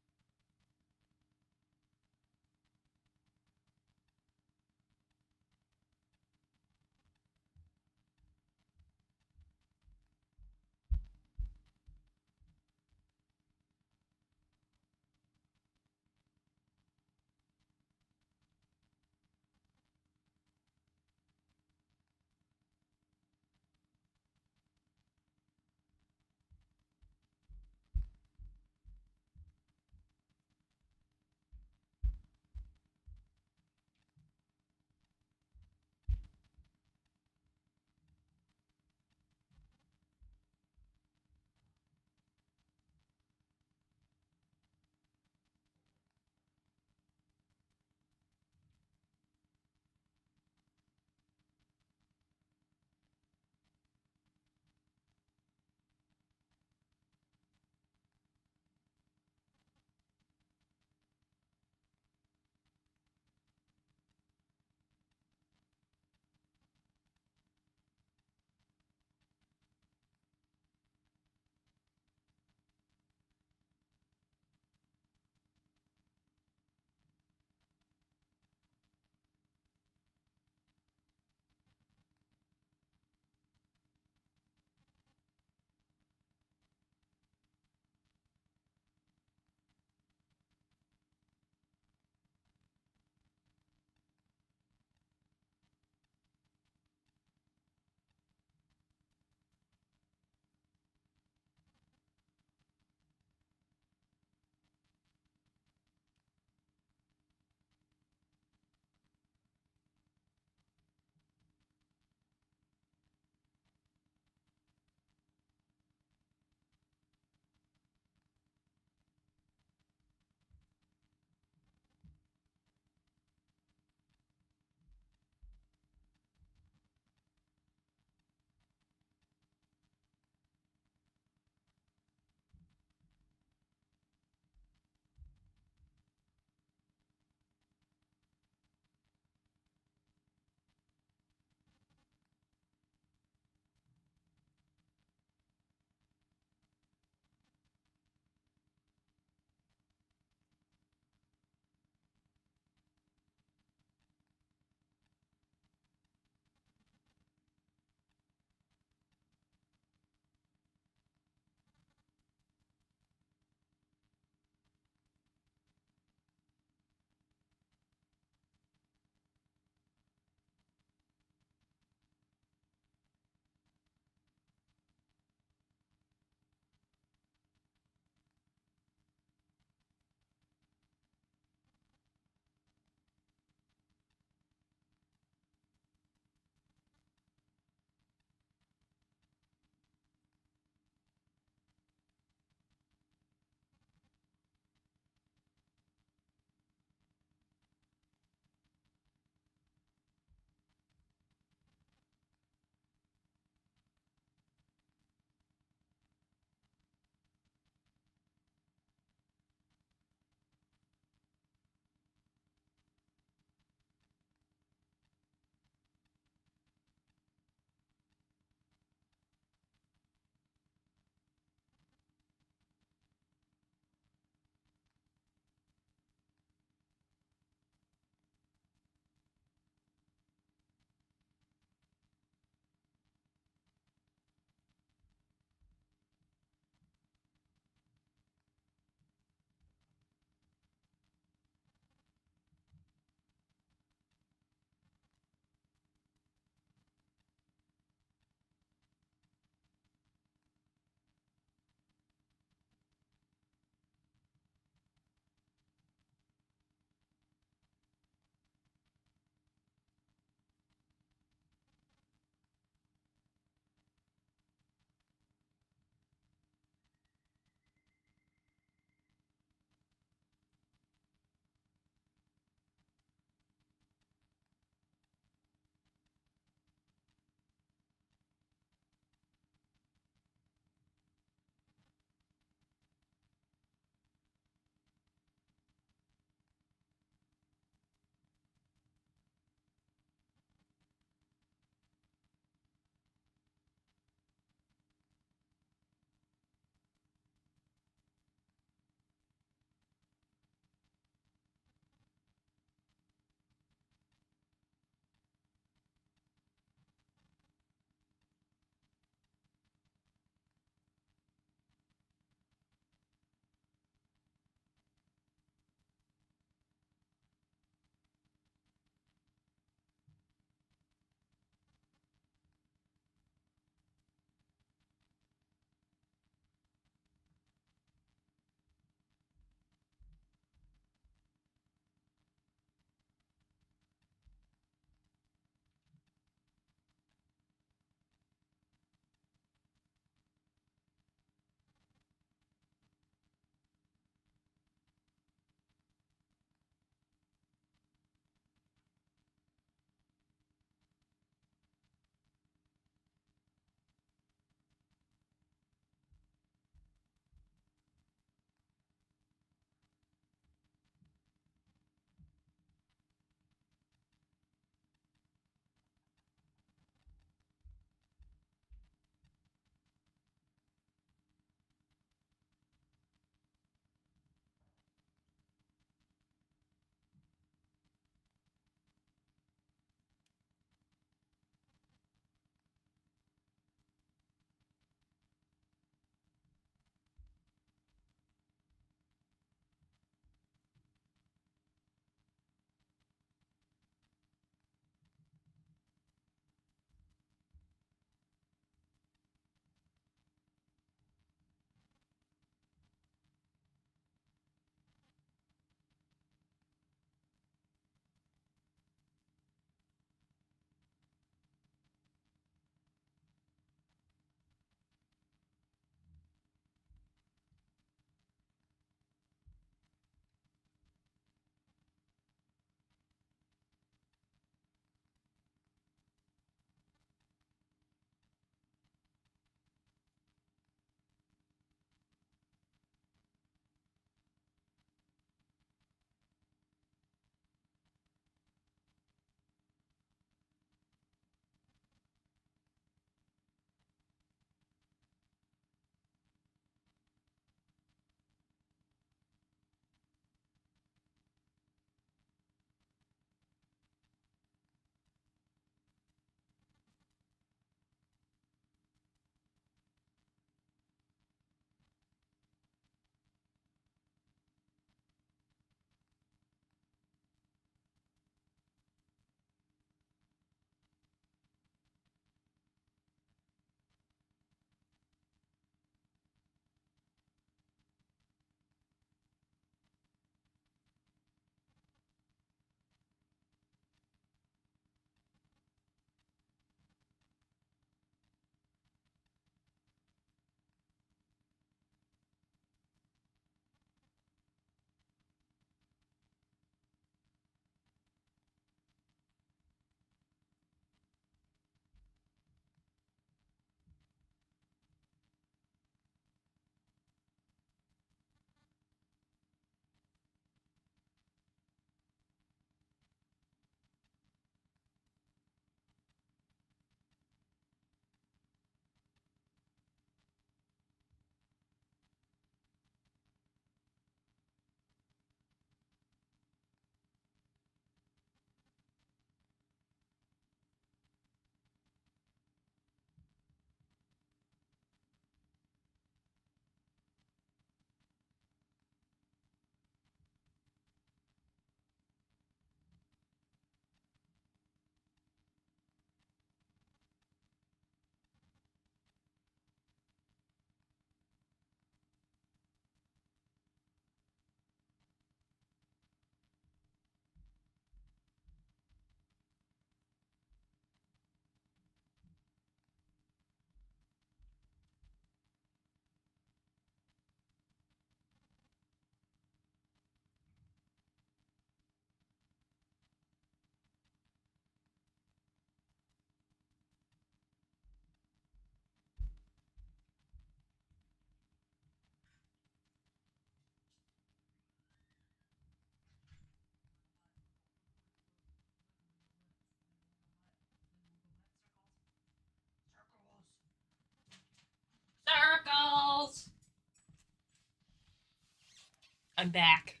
I'm back.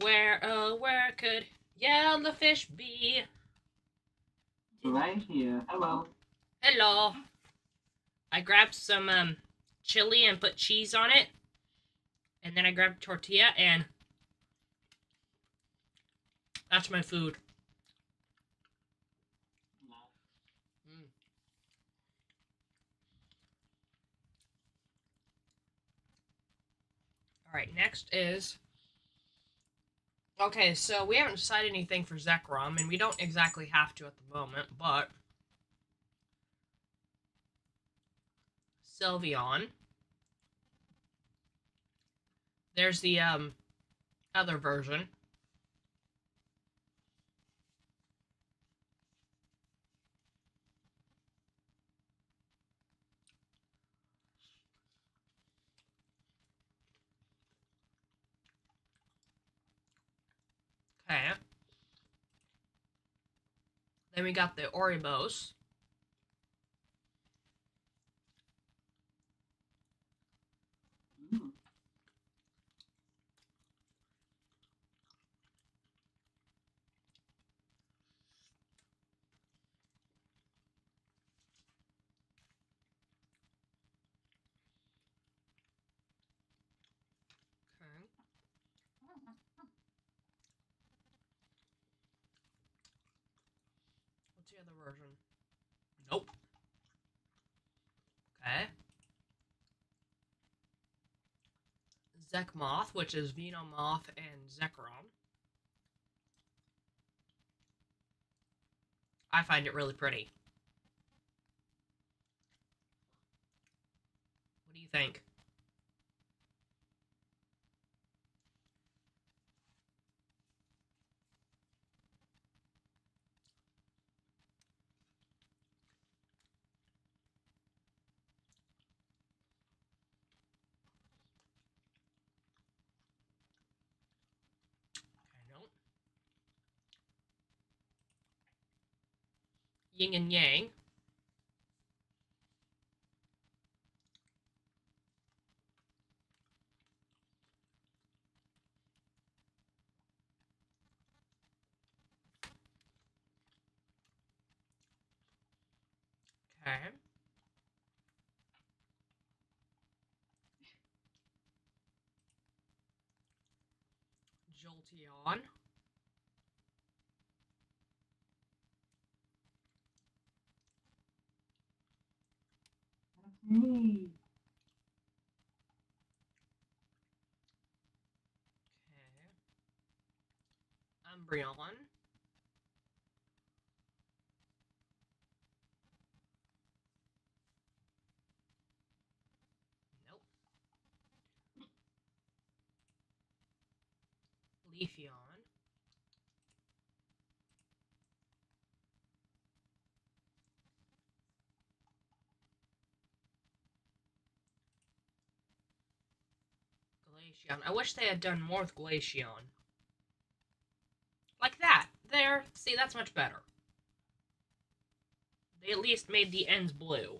Where could yellowfish be? Right here. Hello. Hello. I grabbed some chili and put cheese on it. And then I grabbed a tortilla and that's my food. Mm. Alright, next is... Okay, so we haven't decided anything for Zekrom, and we don't exactly have to at the moment, but... Sylveon. There's the, other version. Okay. Then we got the Oribos. Mm. Okay. What's the other version? Nope. Okay. Zekmoth, which is Venomoth and Zekrom. I find it really pretty. What do you think? I don't. Yin and Yang. Okay. Jolteon. That's me. Okay. Umbreon. Nope. Leafeon. Glaceon. I wish they had done more with Glaceon. Like that. There. See, that's much better. They at least made the ends blue.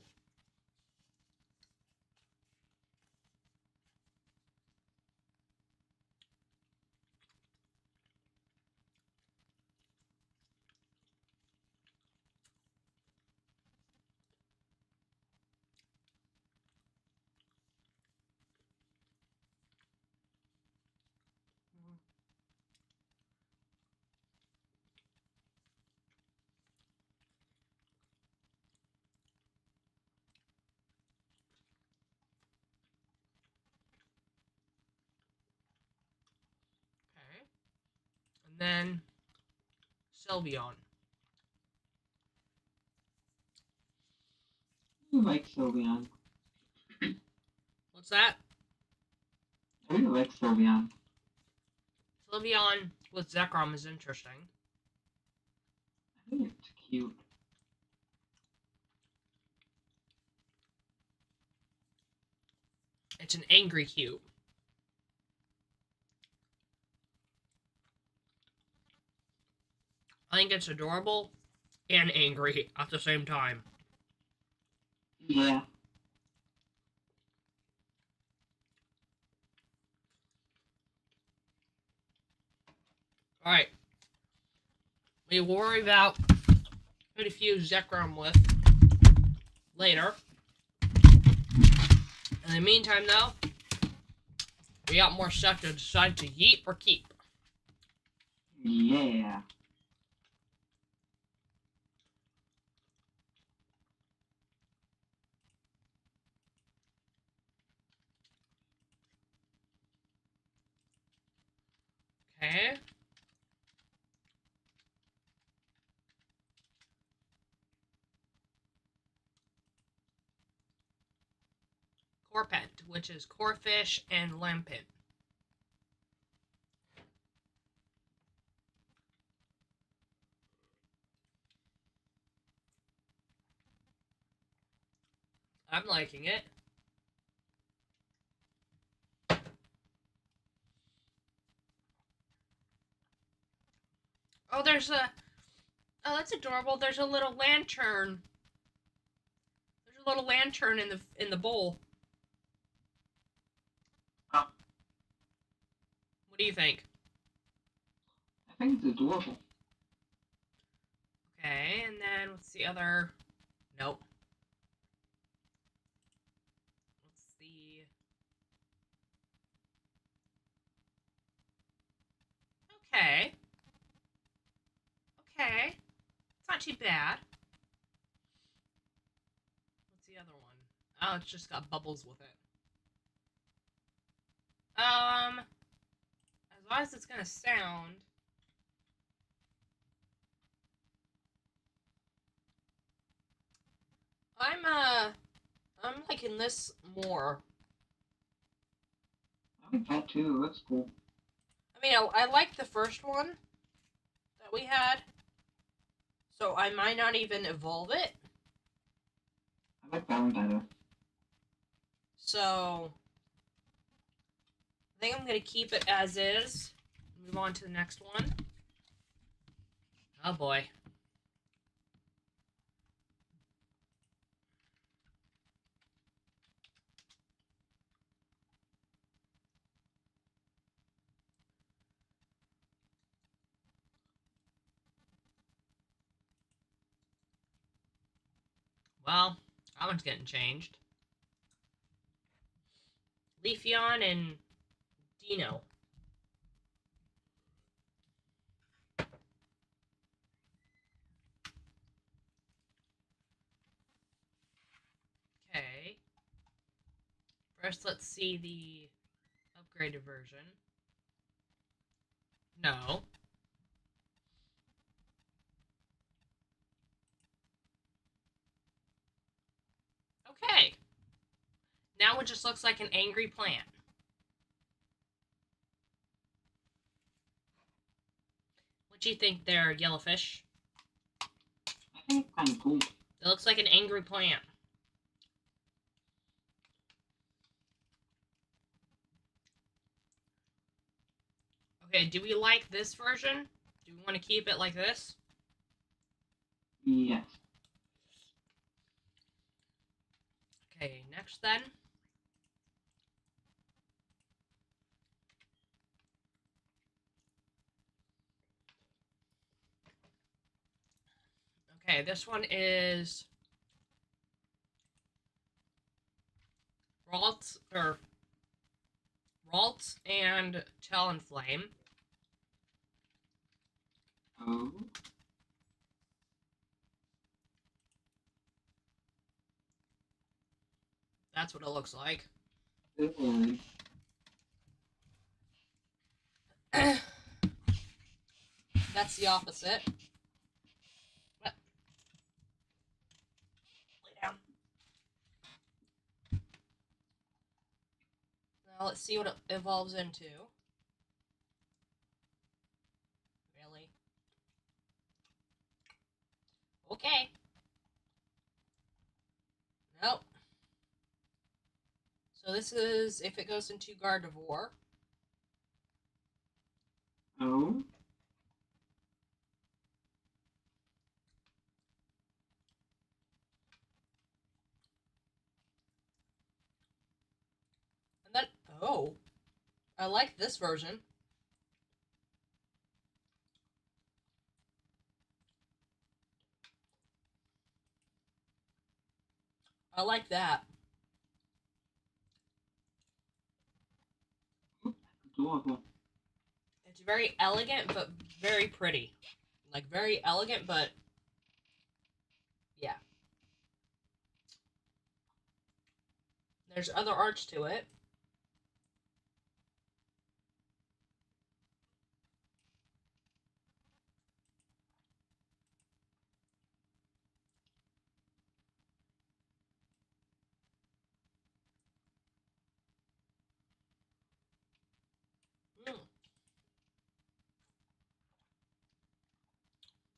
Okay. And then Sylveon. I like Sylveon. What's that? I really like Sylveon. Sylveon with Zekrom is interesting. I think it's cute. It's an angry cute. I think it's adorable and angry at the same time. Yeah. Alright. We will worry about who to fuse Zekrom with later. In the meantime, though, we got more stuff to decide to yeet or keep. Yeah. Okay. Corpent, which is Corfish and Lampent. I'm liking it. Oh, there's a... Oh, that's adorable. There's a little lantern. There's a little lantern in the bowl. Oh. What do you think? I think it's adorable. Okay, and then what's the other... Nope. What's the... Okay. Okay. It's not too bad. What's the other one? Oh, it's just got bubbles with it. As long as it's gonna sound... I'm liking this more. I like that too. That's cool. I mean, I like the first one that we had, so I might not even evolve it. I like that one better. So, I think I'm going to keep it as is. Move on to the next one. Oh boy. Well, that one's getting changed. Leafeon and Dino. Okay. First, let's see the upgraded version. No. Okay. Now it just looks like an angry plant. What do you think there, Yellowfish? I think it's kind of cool. It looks like an angry plant. Okay, do we like this version? Do we want to keep it like this? Yes. Okay, next then. Okay, this one is Ralt and Talonflame. Oh. That's what it looks like. Really? That's the opposite. Lay down. Now let's see what it evolves into. Really? Okay. Nope. So this is if it goes into Gardevoir. Oh. And then, oh, I like this version. I like that. Adorable. It's very elegant, but very pretty. Like, very elegant, but yeah. There's other arts to it. Mm.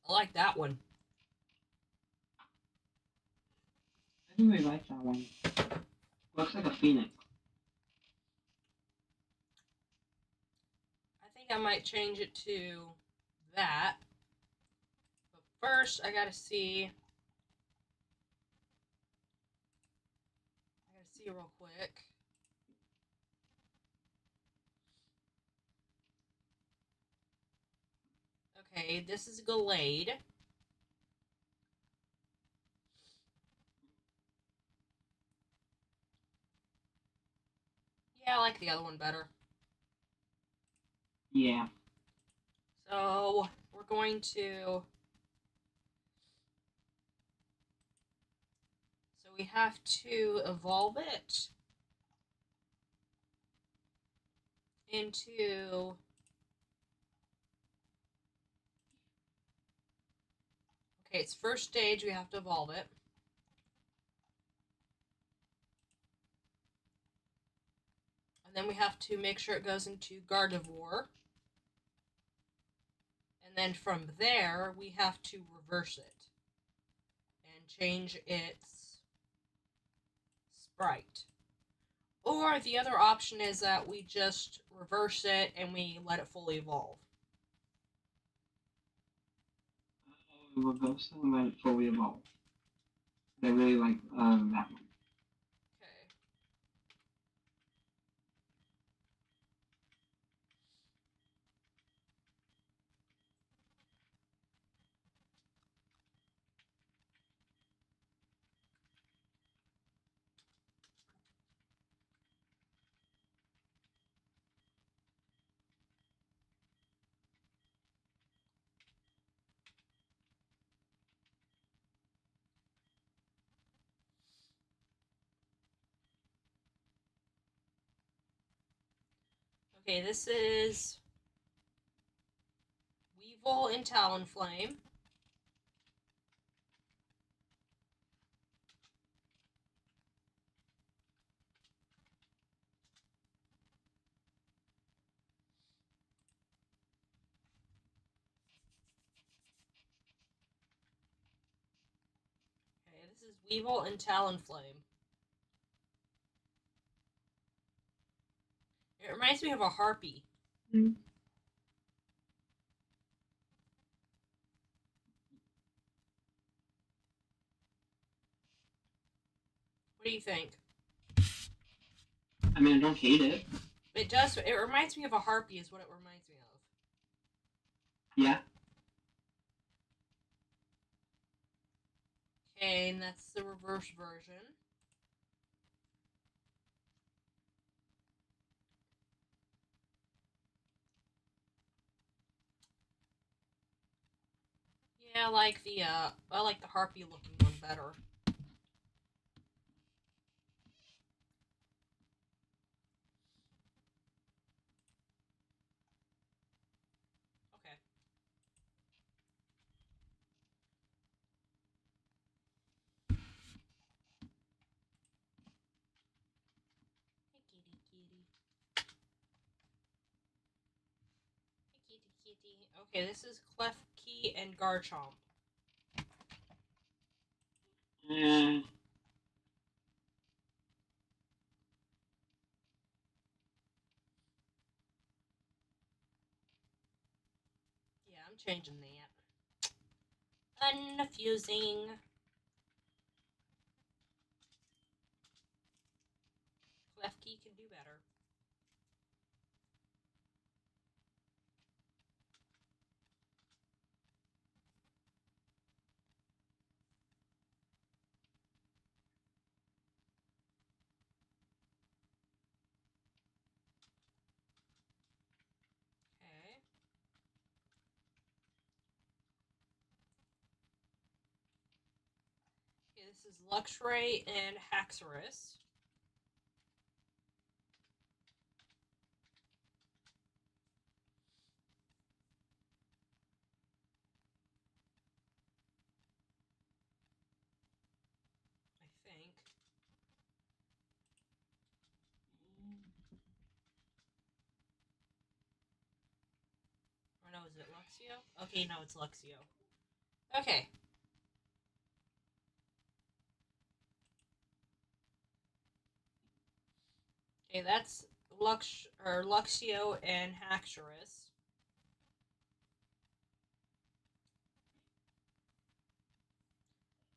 I like that one. I didn't really like that one. Looks like a phoenix. I think I might change it to that. But first, I gotta see. Real quick. Okay, this is Glade. Yeah, I like the other one better. Yeah. So, we're going to... So we have to evolve it into... Okay, it's first stage, we have to evolve it. And then we have to make sure it goes into Gardevoir. And then from there, we have to reverse it. And change its sprite. Or the other option is that we just reverse it and we let it fully evolve. Reverse and let it fully evolve. I really like that one. Okay, this is Weevil and Talonflame. Okay, this is Weevil and Talonflame. It reminds me of a harpy. Mm. What do you think? I mean, I don't hate it. It does. It reminds me of a harpy is what it reminds me of. Yeah. Okay, and that's the reverse version. Yeah, I like the harpy looking one better. Okay. Hey, kitty, kitty. Hey, kitty, kitty. Okay, this is Klefki and Garchomp. Yeah. Yeah, I'm changing that. Unfusing. Klefki can do better. This is Luxray and Haxorus. I think. Or no, is it Luxio? Okay, no, it's Luxio. Okay. Okay, that's Luxio and Haxorus.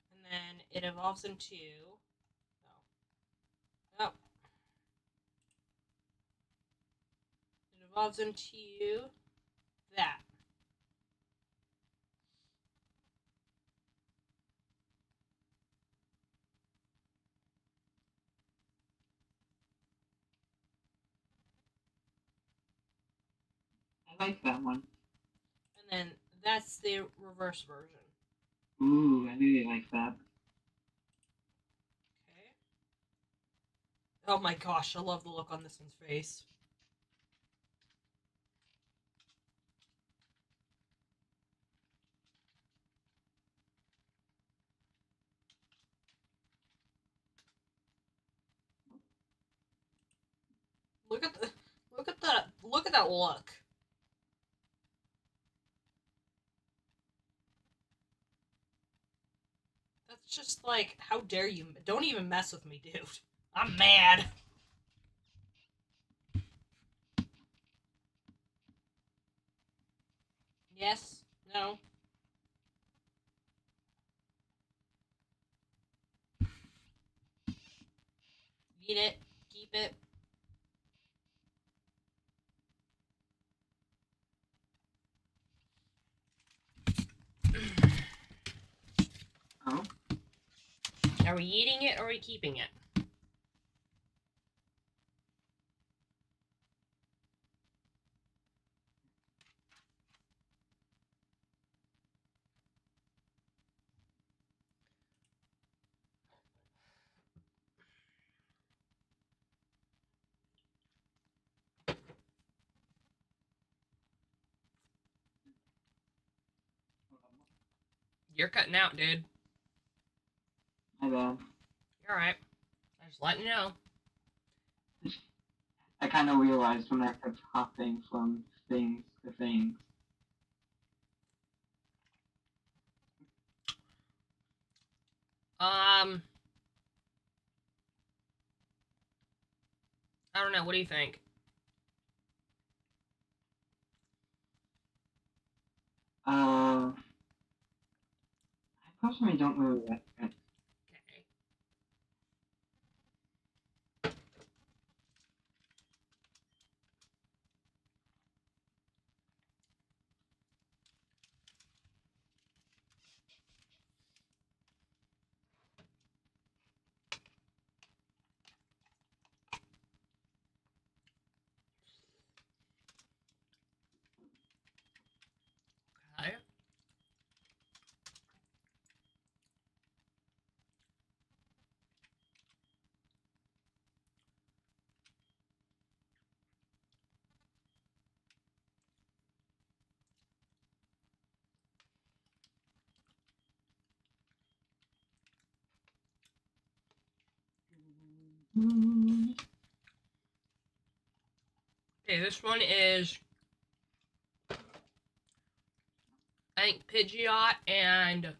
And then it evolves into... Oh. It evolves into that. I like that one. And then that's the reverse version. Ooh, I really like that. Okay. Oh my gosh, I love the look on this one's face. Look at that look. That's just like, how dare you? Don't even mess with me, dude. I'm mad. Yes? No? Eat it. Keep it. Oh? Are we eating it or are we keeping it? You're cutting out, dude. My bad. You're alright. I'm just letting you know. I kind of realized when I kept hopping from things to things. I don't know. What do you think? I personally don't really like it. Okay. Okay. Okay, this one is, I think, Pidgeot and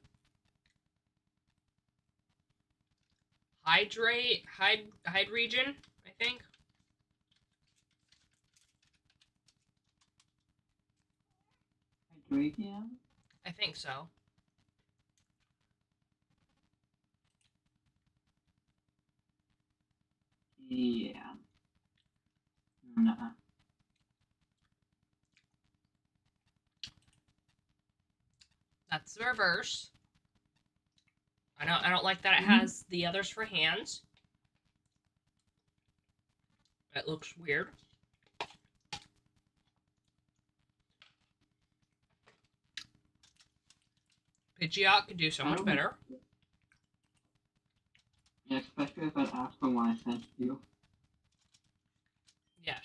Hydreigon, I think. Hydreigon? I think so. Yeah. Nuh-uh. That's the reverse. I don't like that it has the others for hands. It looks weird. Pidgeot could do so much better. Yeah, especially if I ask for one I sent you. Yes.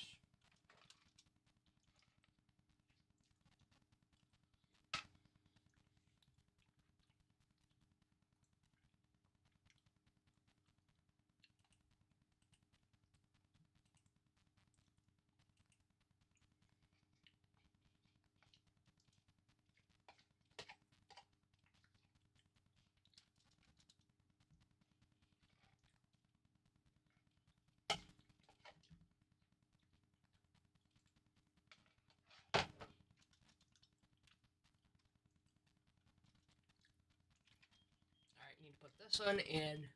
Alright, need to put this one in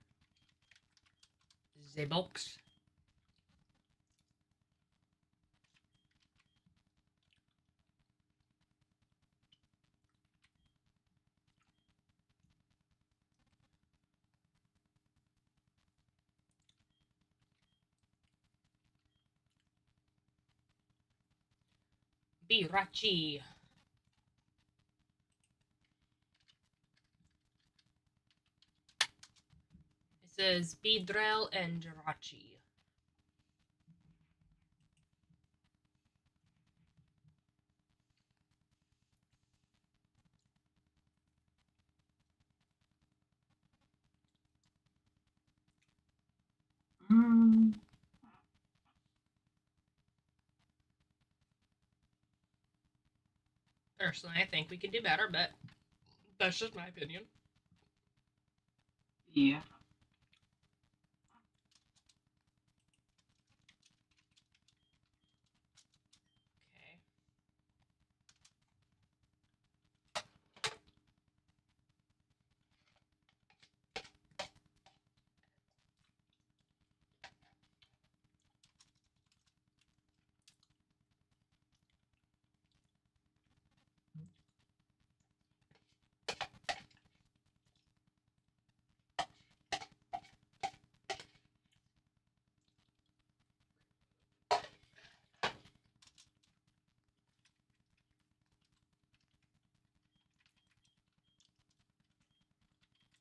the box. Birachi. It says Bidrel and Jirachi. Personally, I think we could do better, but that's just my opinion. Yeah. Okay.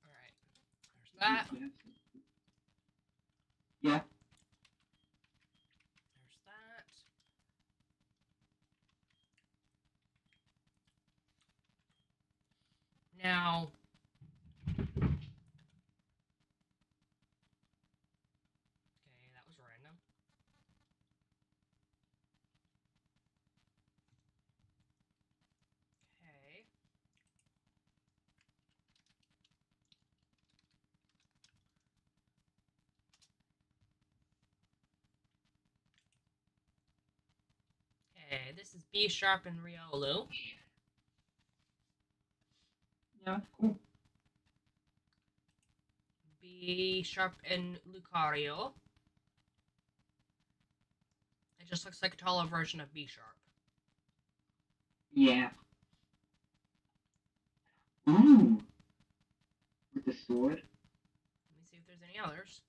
Alright. There's that. Yeah. There's that. Now, okay, that was random. Okay. Okay, this is B sharp and Riolu. Yeah, that's cool. B sharp and Lucario. It just looks like a taller version of B sharp. Yeah. Ooh. With the sword. Let me see if there's any others.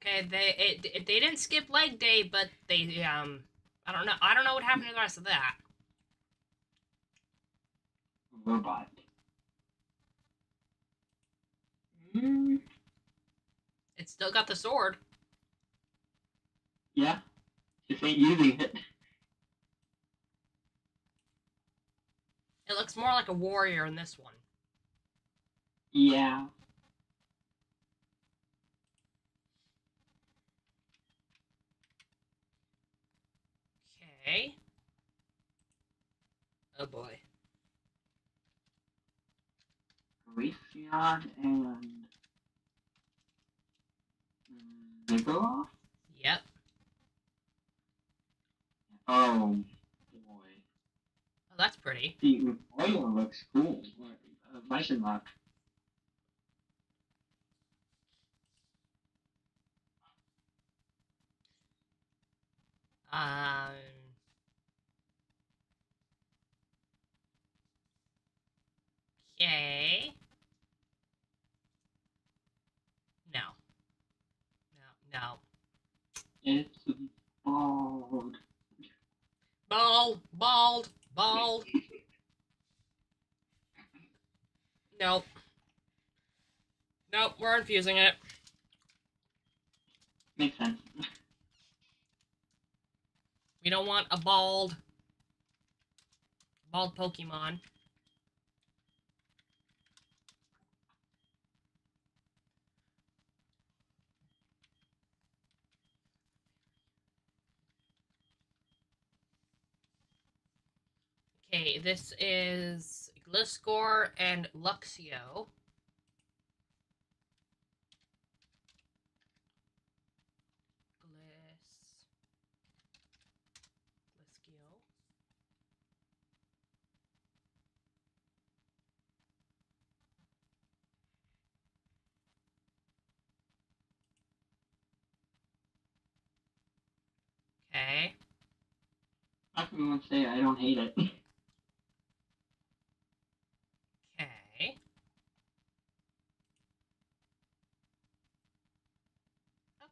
Okay, they didn't skip leg day, but they I don't know what happened to the rest of that. Robot. It's still got the sword. Yeah. Just ain't using it. It looks more like a warrior in this one. Yeah. Okay. Oh boy. Raytheon and Vigoroth? Yep. Oh boy. Oh, that's pretty. The oil looks cool. Nice and luck. Um. Okay. No. No. It's bald. Bald. Nope. Nope, we're infusing it. Makes sense. We don't want a bald Pokemon. Okay, this is Gliscor and Luxio. Gliscio. Okay. I can even say I don't hate it. Okay.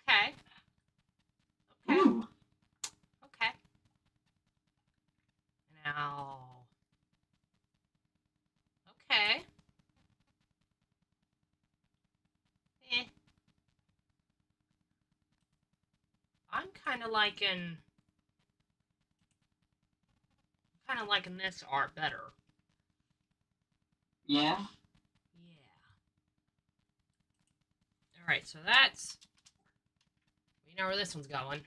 Okay. Okay. Ooh. Okay. Now. Okay. Eh. I'm kind of liking this art better. Yeah. Yeah. All right, so that's. We know where this one's going.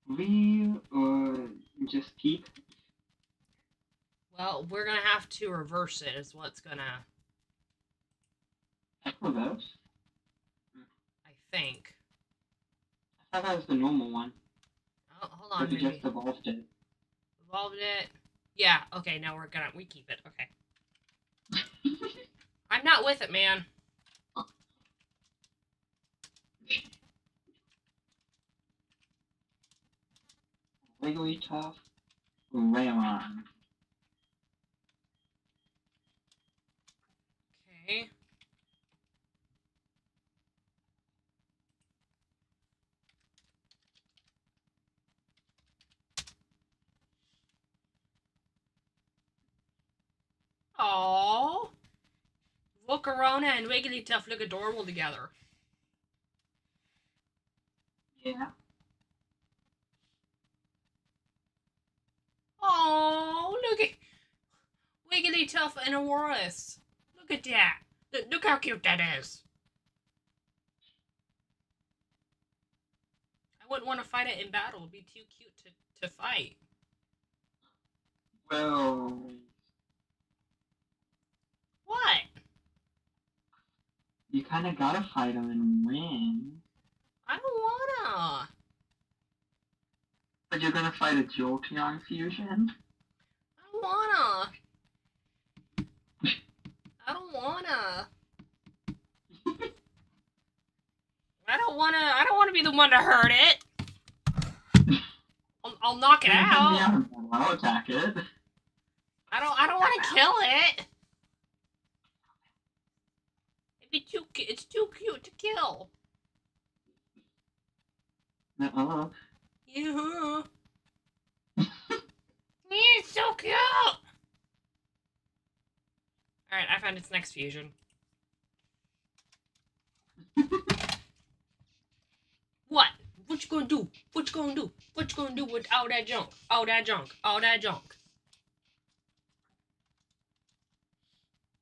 Leave or just keep? Well, we're gonna have to reverse it. Is what's gonna. Equivos? I think. I thought that was the normal one. Oh, hold on. Maybe Maybe just evolved it. evolved it. Yeah. Okay. Now we keep it. Okay. I'm not with it, man. Wigglytuff, Rayon. Okay. Oh. Volcarona and Wigglytuff look adorable together. Yeah. Oh, look at Wigglytuff and Aurorus. Look at that. Look how cute that is. I wouldn't want to fight it in battle. It'd be too cute to fight. Well, What? you kind of gotta fight him and win. I don't wanna. But you're gonna fight a Jolteon fusion? I don't wanna. I don't wanna. I don't wanna be the one to hurt it. I'll knock it out. I'll attack it. I don't want to kill it. It's too cute to kill. Uh-uh. Yeah. It's so cute. All right, I found its next fusion. What? What you gonna do? What you gonna do? What you gonna do with all that junk? All that junk? All that junk?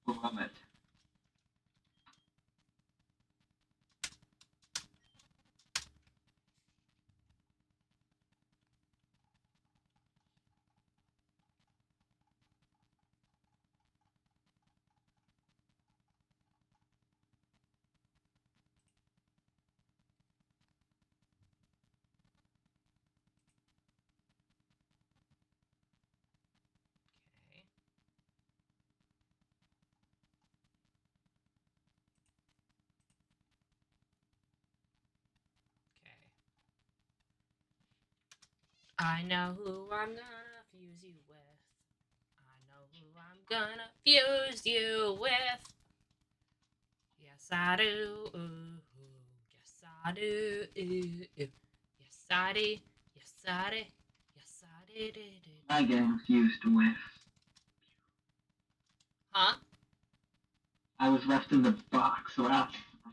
Love it. Okay. Okay. I know who I'm gonna fuse you with. I know who I'm gonna fuse you with. Yes, I do. Yes, I do. Yes, I do. Yes, I do. Yes, I do. I get confused with. Huh? I was left in the box last time.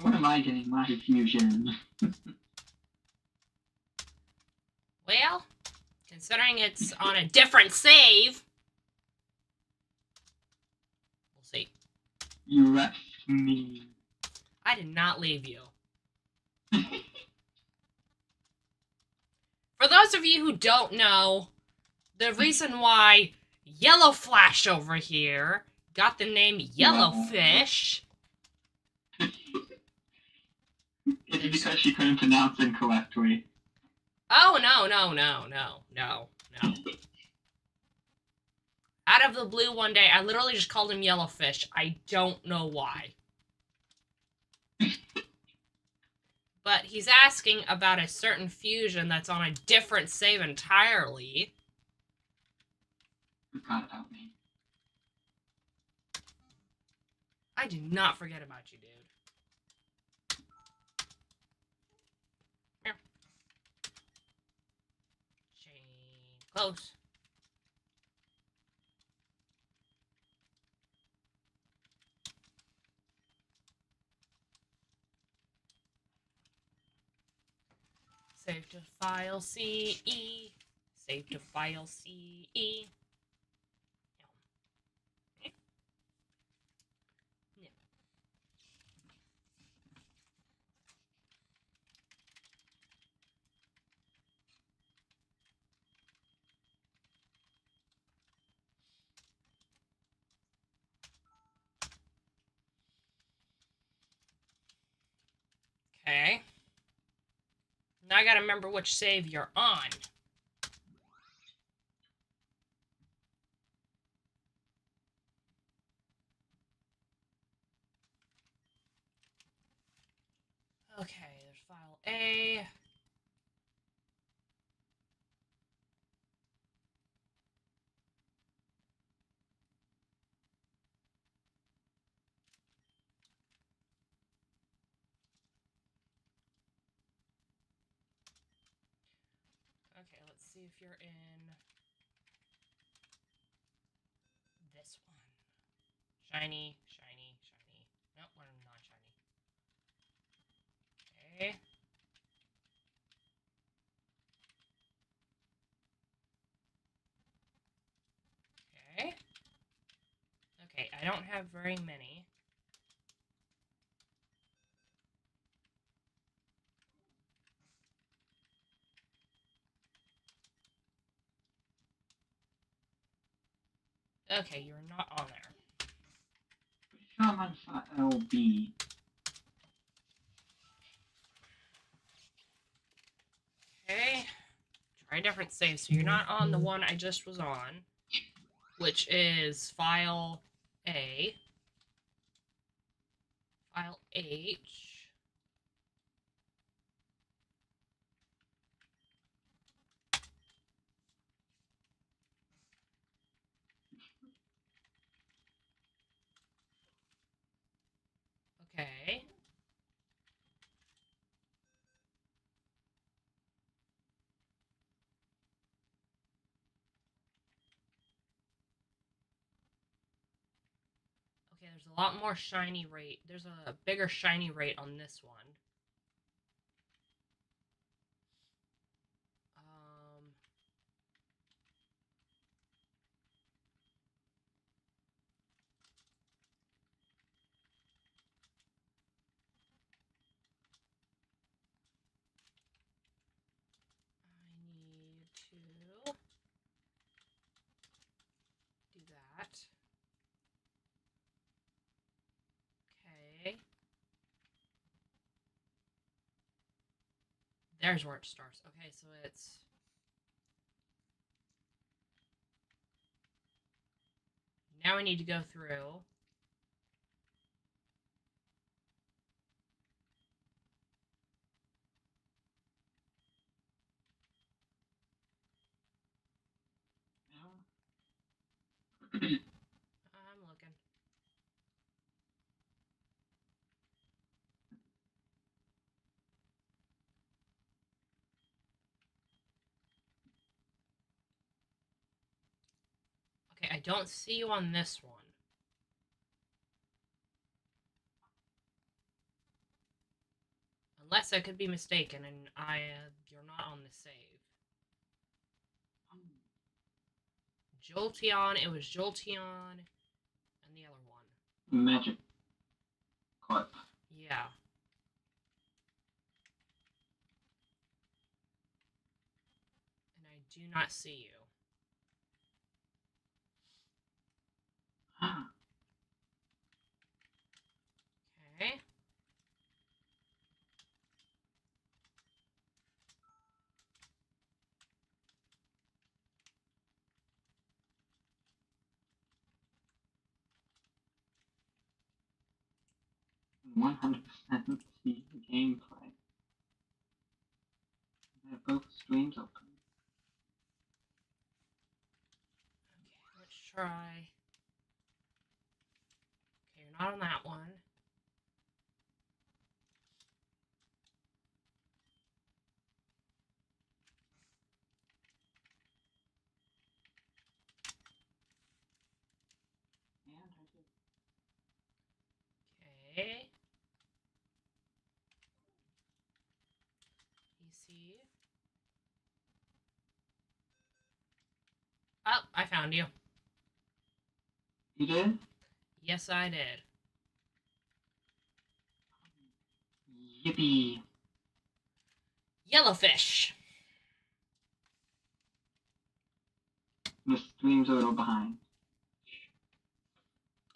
When am I getting my fusion? Well, considering it's on a different save, we'll see. You left me. I did not leave you. For those of you who don't know, the reason why Yellow Flash over here got the name Yellowfish. It's because she couldn't pronounce it correctly. Oh, no. Out of the blue one day, I literally just called him Yellowfish. I don't know why. But he's asking about a certain fusion that's on a different save entirely. Forgot about me. I did not forget about you, dude. Here. Chain close. Save to file CE. Save to file CE. Okay. Now I gotta remember which save you're on. Okay, there's file A. Okay, let's see if you're in this one. Shiny. Nope, we're not shiny. Okay. Okay. Okay, I don't have very many. Okay, you're not on there. I'm on file B. Okay. Try a different save. So you're not on the one I just was on, which is file A. File H. Okay. Okay, there's a lot more shiny rate. There's a bigger shiny rate on this one. I need to do that. Okay. There's where it starts. Okay, so it's... Now I need to go through. I'm looking. Okay, I don't see you on this one. Unless I could be mistaken and you're not on the save. Jolteon, it was Jolteon and the other one. Magic Clip. Yeah. And I do not see you. Okay. One 100% see the gameplay. They have both streams open. Okay, let's try. Okay, you're not on that one. Okay. PC. Oh, I found you. You did? Yes, I did. Yippee. Yellowfish. The stream's a little behind.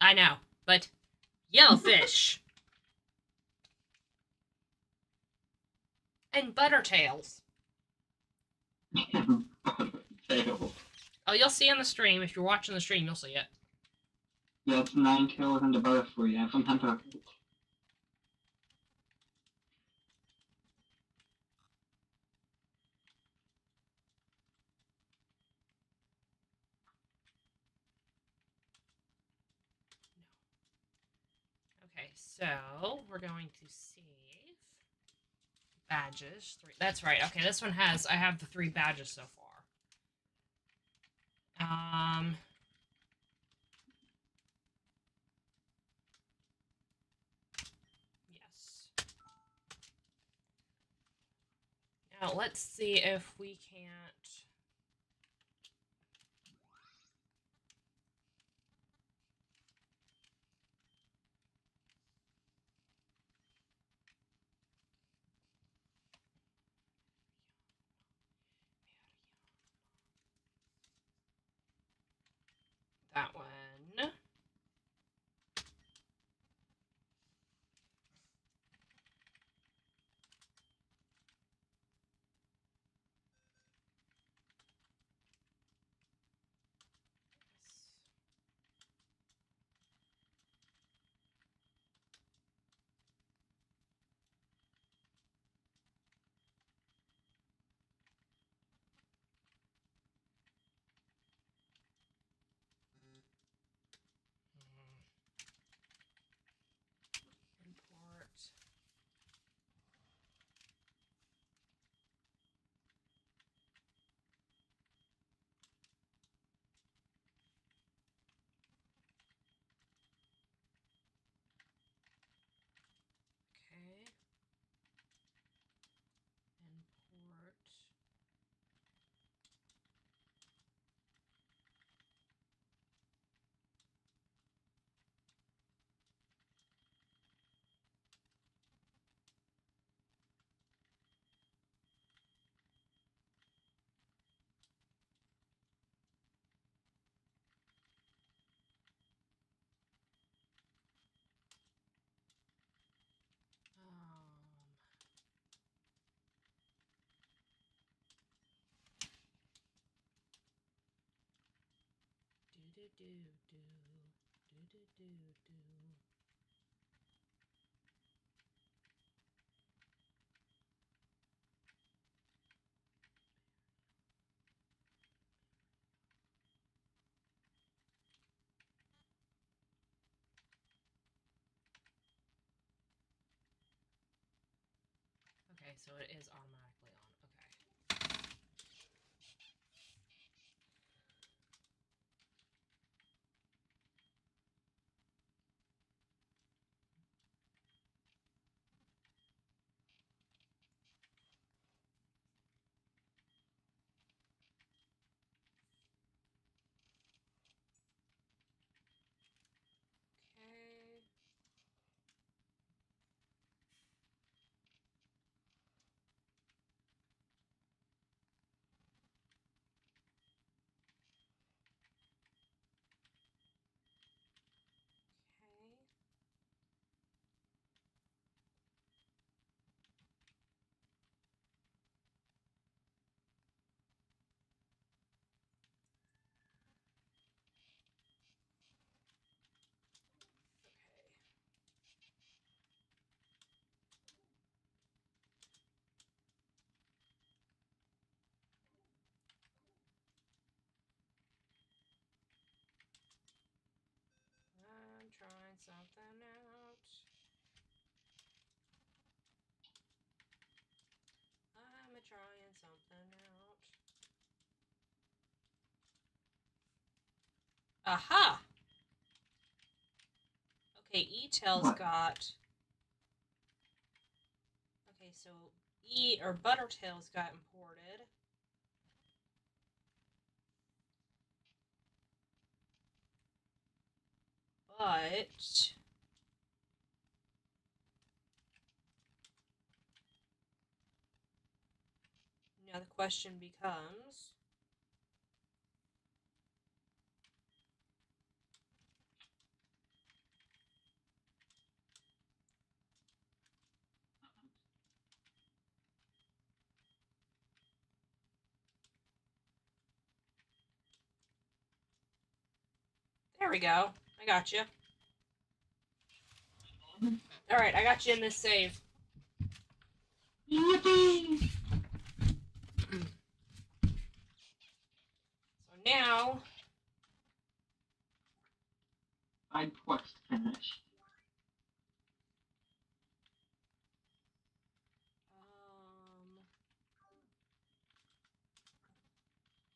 I know, but Yellowfish. And Buttertails. Tail. Oh, you'll see on the stream. If you're watching the stream, you'll see it. Yeah, it's 9 tails and a Butterfree. I sometimes look at it. Okay, so we're going to save badges. 3. That's right. Okay, this one has. I have the 3 badges so far. Yes. Now let's see if we can't. That one. Import. Okay. Import. Do do do do do do do. Okay, so it is automatically on. Okay. trying something out. Aha! Okay, E-Tail's What? got... Okay, so Buttertail's got imported. But... Now the question becomes... There we go. I got you. Alright, I got you in this save. Yippee! So now... Side quest finish.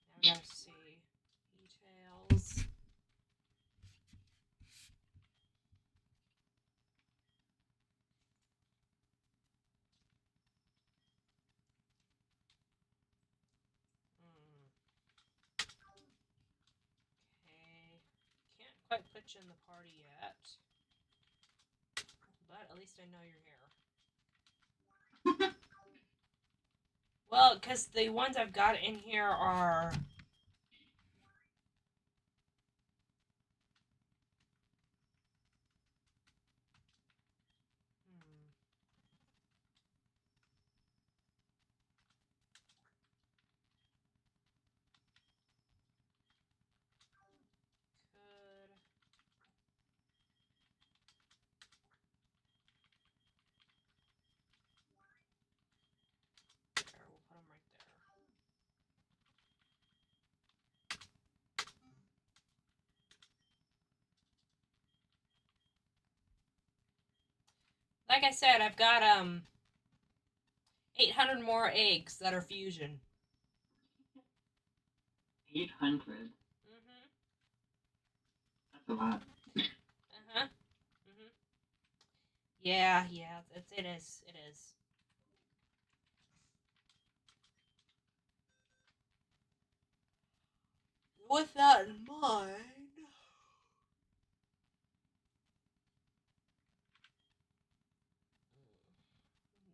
Now we gotta see. Details. Okay. Can't quite put you in the party yet. But at least I know you're here. Well, because the ones I've got in here are... Could... There, we'll put them right there. Like I said, I've got 800 more eggs that are fusion. 800. Mm-hmm. That's a lot. Uh-huh. Mm-hmm. Yeah, it is. It is. With that in mind...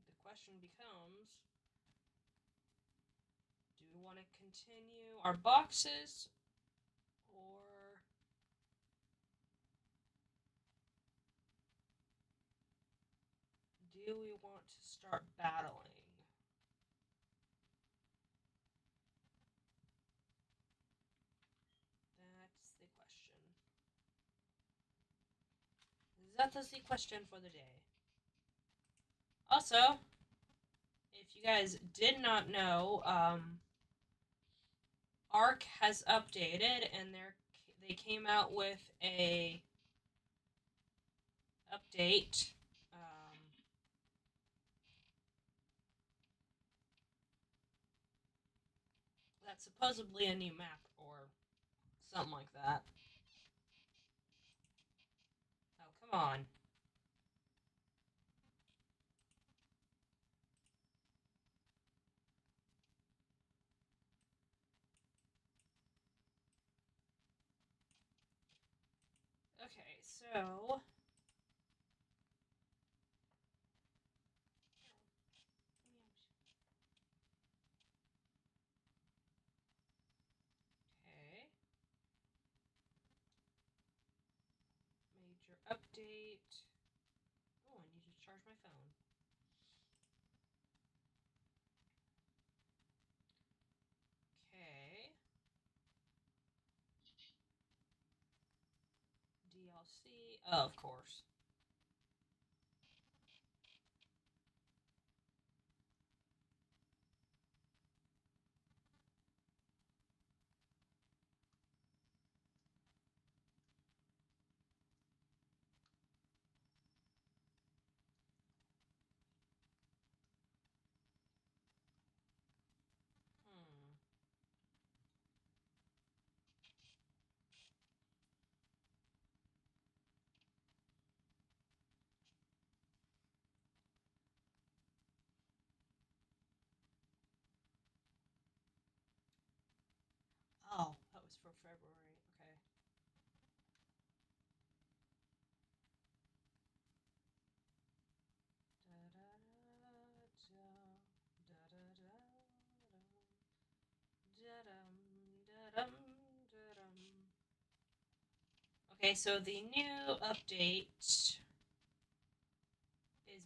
The question becomes... Do we want to continue our boxes? Or... Do we want to start battling? That's the question. That is the question for the day. Also, if you guys did not know, Arc has updated, and they came out with a update. That's supposedly a new map or something like that. Oh, come on. Okay, so... Okay. Major update. Oh, I need to charge my phone. Okay. DLC. Oh, of course. February. Okay. Okay, so the new update is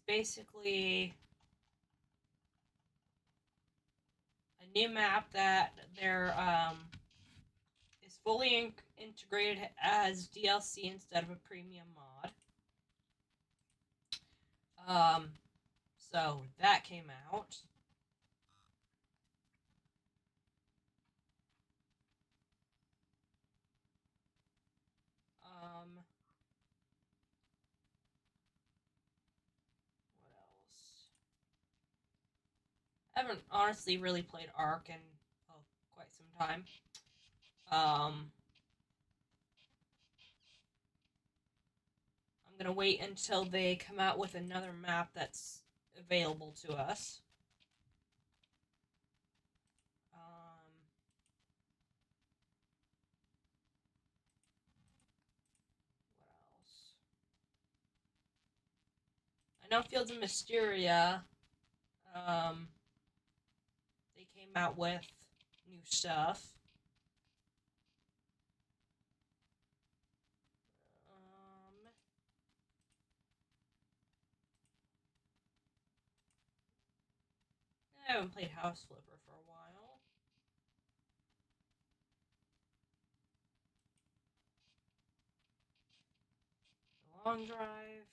basically a new map that is fully integrated as DLC instead of a premium mod. So that came out. What else? I haven't honestly really played Ark in quite some time. I'm gonna wait until they come out with another map that's available to us. What else? I know Fields of Mysteria. They came out with new stuff. I haven't played House Flipper for a while. The Long Drive.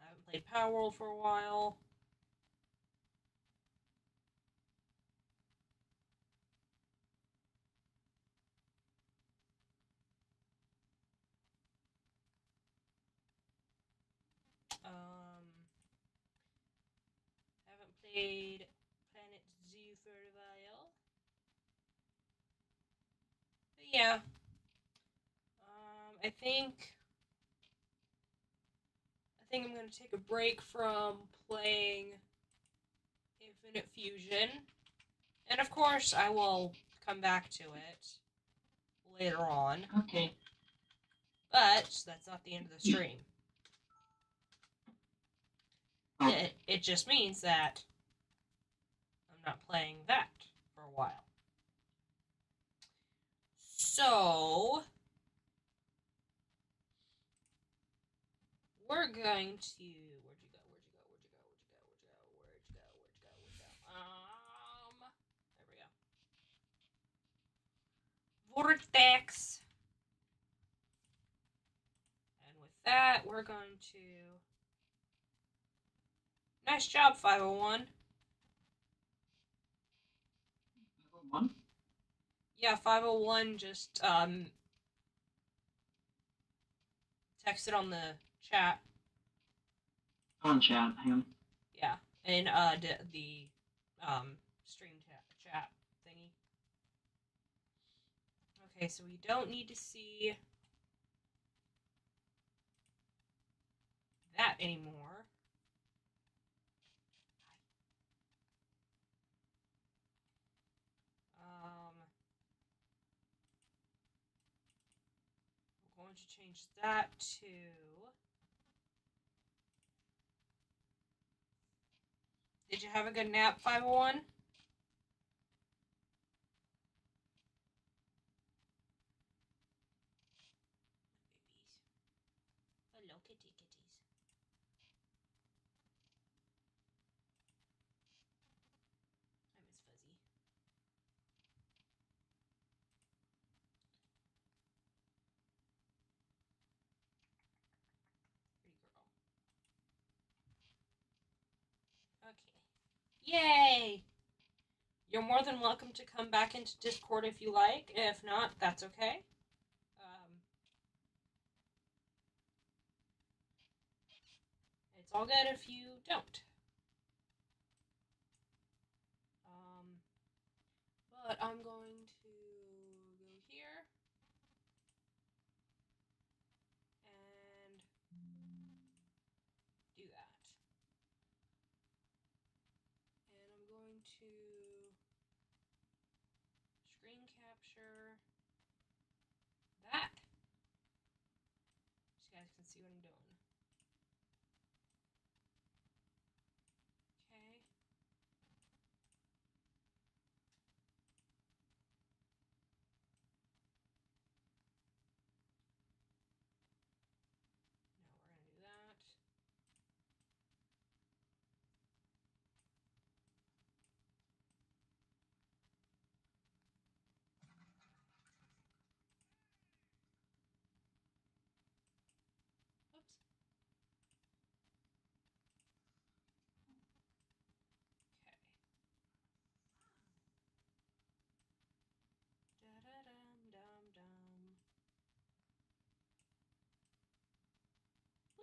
I haven't played Power World for a while. Haven't played Planet Zoo for a while. But yeah. I think I'm gonna take a break from playing Infinite Fusion. And of course I will come back to it later on. Okay. But that's not the end of the stream. Oh. It just means that I'm not playing that for a while. So we're going to where'd you go? There we go. Vortex. And with that, we're going to nice job, 501. 501? Yeah, 501 just texted on the chat. On chat, him. Yeah, in the stream chat thingy. Okay, so we don't need to see that anymore. We're going to change that to Did you have a good nap, 501? Hello, kitties. I miss Fuzzy. Pretty girl. Okay. Yay! You're more than welcome to come back into Discord if you like. If not, that's okay. It's all good if you don't. But I'm going to go here and do that. And I'm going to screen capture that. So you guys can see what I'm doing. Okay. Now we're gonna do that. Oops. Okay. Da-da-dum-dum-dum.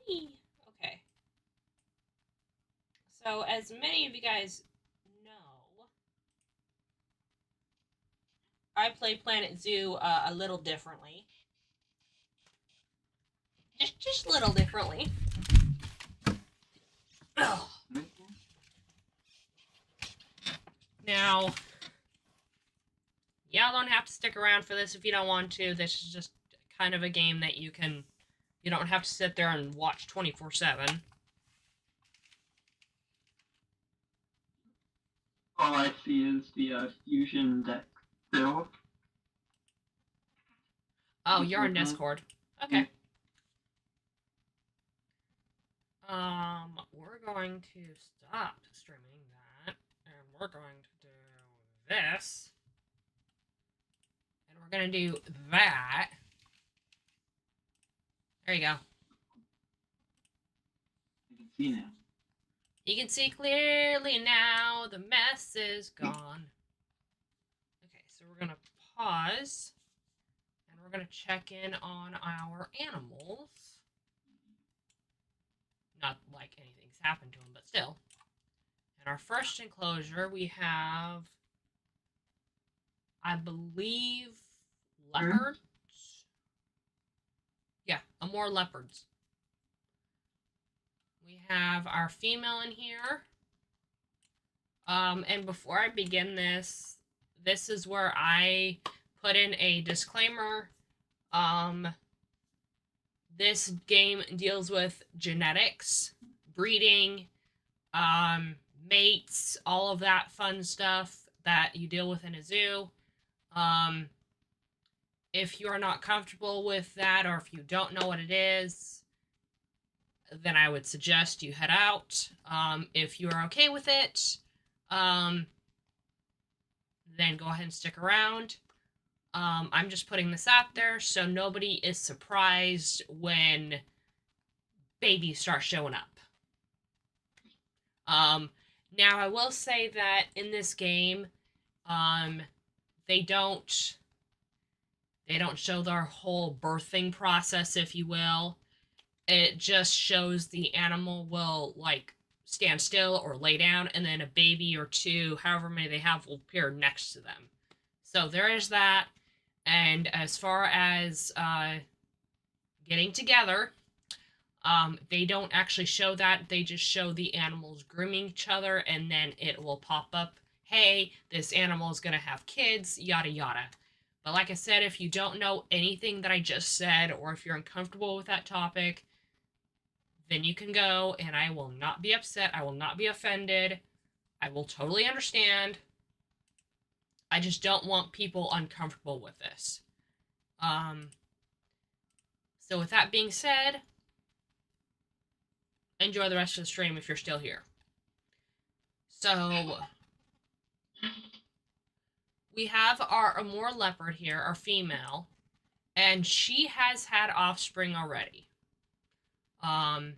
Whee! Okay. So, as many of you guys know, I play Planet Zoo a little differently. Just a little differently. Ugh. Now, y'all don't have to stick around for this if you don't want to. This is just kind of a game that you don't have to sit there and watch 24/7. All I see is the fusion deck build. Oh, you're on Discord. Okay. We're going to stop streaming that, and we're going to do this, and we're going to do that. There you go. I can see now. You can see clearly now. The mess is gone. Okay, so we're going to pause, and we're going to check in on our animals. Not like anything's happened to them, but still. In our first enclosure, we have, I believe, leopards. Yeah, more leopards. We have our female in here. And before I begin this is where I put in a disclaimer. This game deals with genetics, breeding, mates, all of that fun stuff that you deal with in a zoo. If you are not comfortable with that, or if you don't know what it is, then I would suggest you head out. If you are okay with it, then go ahead and stick around. I'm just putting this out there so nobody is surprised when babies start showing up. Now I will say that in this game, they don't show their whole birthing process, if you will. It just shows the animal will like stand still or lay down, and then a baby or two, however many they have, will appear next to them. So there is that. And as far as getting together, they don't actually show that. They just show the animals grooming each other, and then it will pop up, hey, this animal is going to have kids, yada yada. But like I said, if you don't know anything that I just said, or if you're uncomfortable with that topic, then you can go, and I will not be upset. I will not be offended. I will totally understand. I just don't want people uncomfortable with this. So with that being said, enjoy the rest of the stream if you're still here. So we have our Amur leopard here, our female, and she has had offspring already. Overview.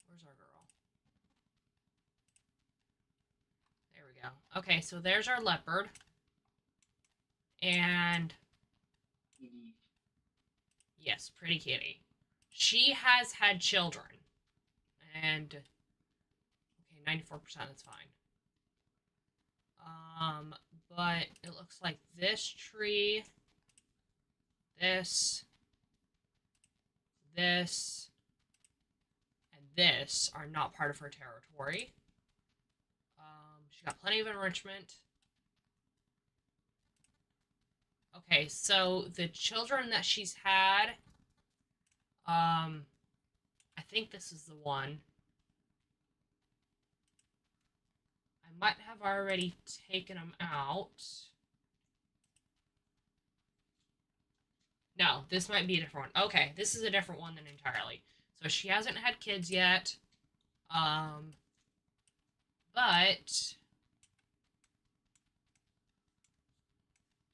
Where's our girl? There we go. Okay, so there's our leopard. And yes, pretty kitty. She has had children. And okay, 94%, that's fine. But it looks like this tree, this, and this are not part of her territory. She got plenty of enrichment. Okay, so the children that she's had, I think this is the one. I might have already taken them out. No, this might be a different one. Okay, this is a different one than entirely. So she hasn't had kids yet. But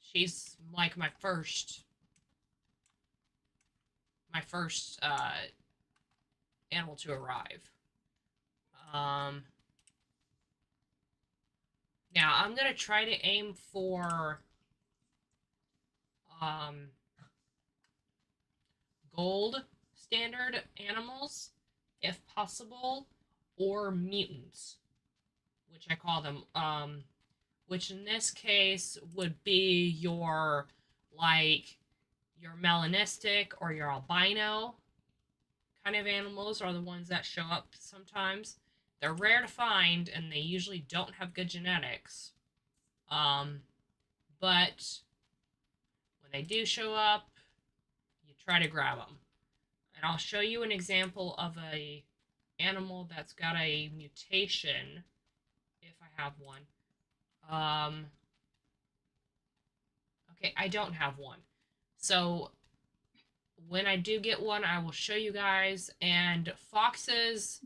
she's like my first animal to arrive. Now I'm gonna try to aim for gold standard animals, if possible, or mutants, which I call them. Which in this case would be your melanistic or your albino kind of animals are the ones that show up sometimes. They're rare to find, and they usually don't have good genetics. But when they do show up, you try to grab them. And I'll show you an example of a animal that's got a mutation, if I have one. Okay, I don't have one. So when I do get one, I will show you guys. And foxes,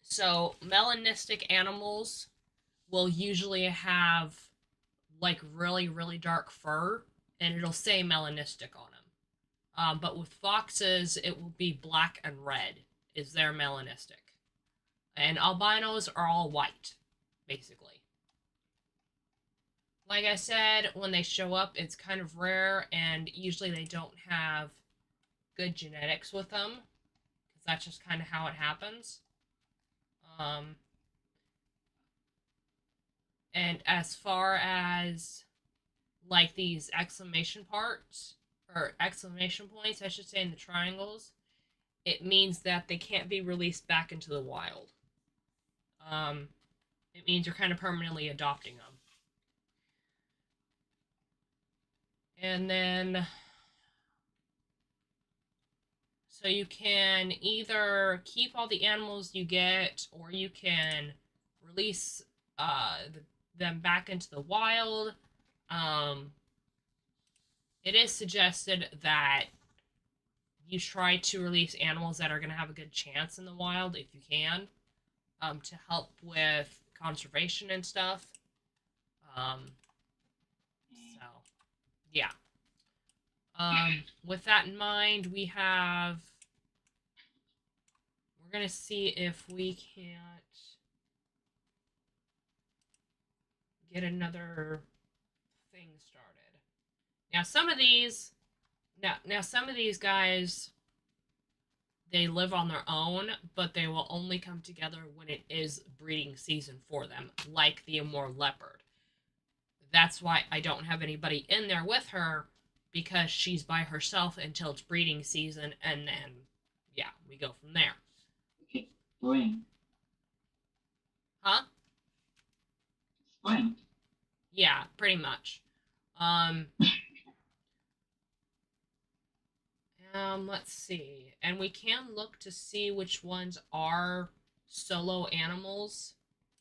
so melanistic animals will usually have like really, really dark fur, and it'll say melanistic on them. But with foxes, it will be black and red is their melanistic. And albinos are all white, basically. Like I said, when they show up, it's kind of rare, and usually they don't have good genetics with them, because that's just kind of how it happens. And as far as like these exclamation parts, or exclamation points, I should say, in the triangles, it means that they can't be released back into the wild. It means you're kind of permanently adopting them. And then, so you can either keep all the animals you get, or you can release them back into the wild. It is suggested that you try to release animals that are going to have a good chance in the wild if you can, to help with conservation and stuff. So, yeah. With that in mind, we're going to see if we can't get another thing started. Now some of these guys, they live on their own, but they will only come together when it is breeding season for them, like the Amur leopard. That's why I don't have anybody in there with her, because she's by herself until it's breeding season, and then, yeah, we go from there. Okay, explain. Huh? Explain. Yeah, pretty much. Let's see. And we can look to see which ones are solo animals.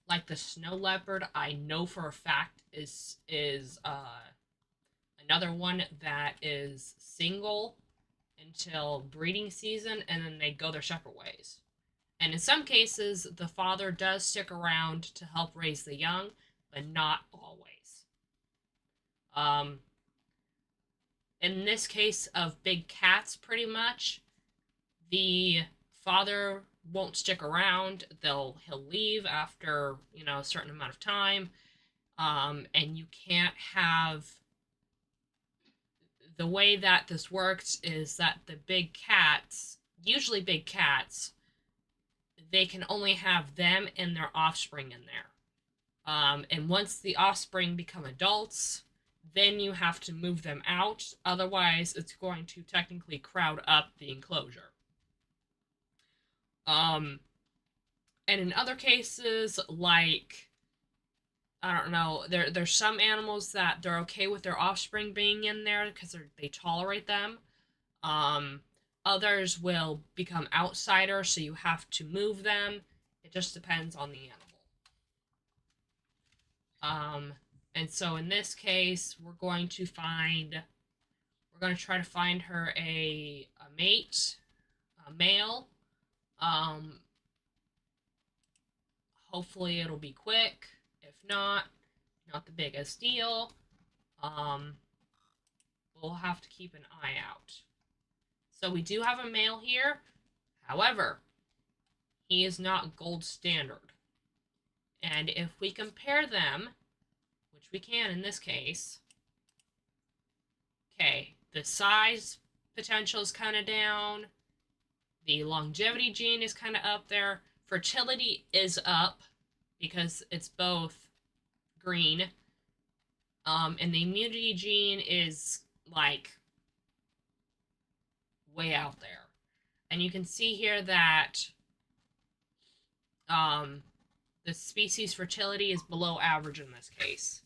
Like the snow leopard, I know for a fact is another one that is single until breeding season, and then they go their separate ways. And in some cases, the father does stick around to help raise the young, but not always. In this case of big cats, pretty much, the father won't stick around. He'll leave after, a certain amount of time. And you can't have... The way that this works is that the big cats, usually big cats, they can only have them and their offspring in there. And once the offspring become adults, then you have to move them out. Otherwise, it's going to technically crowd up the enclosure. And in other cases, like, I don't know, there's some animals that they're okay with their offspring being in there because they tolerate them. Um, Others will become outsiders, so you have to move them. It just depends on the animal. And so in this case, we're going to try to find her a mate, a male. Um, Hopefully it'll be quick. If not, not the biggest deal. Um, we'll have to keep an eye out. So we do have a male here. However, he is not gold standard. And if we compare them, which we can in this case, okay, the size potential is kind of down. The longevity gene is kind of up there. Fertility is up because it's both green. And the immunity gene is like way out there. And you can see here that the species fertility is below average in this case.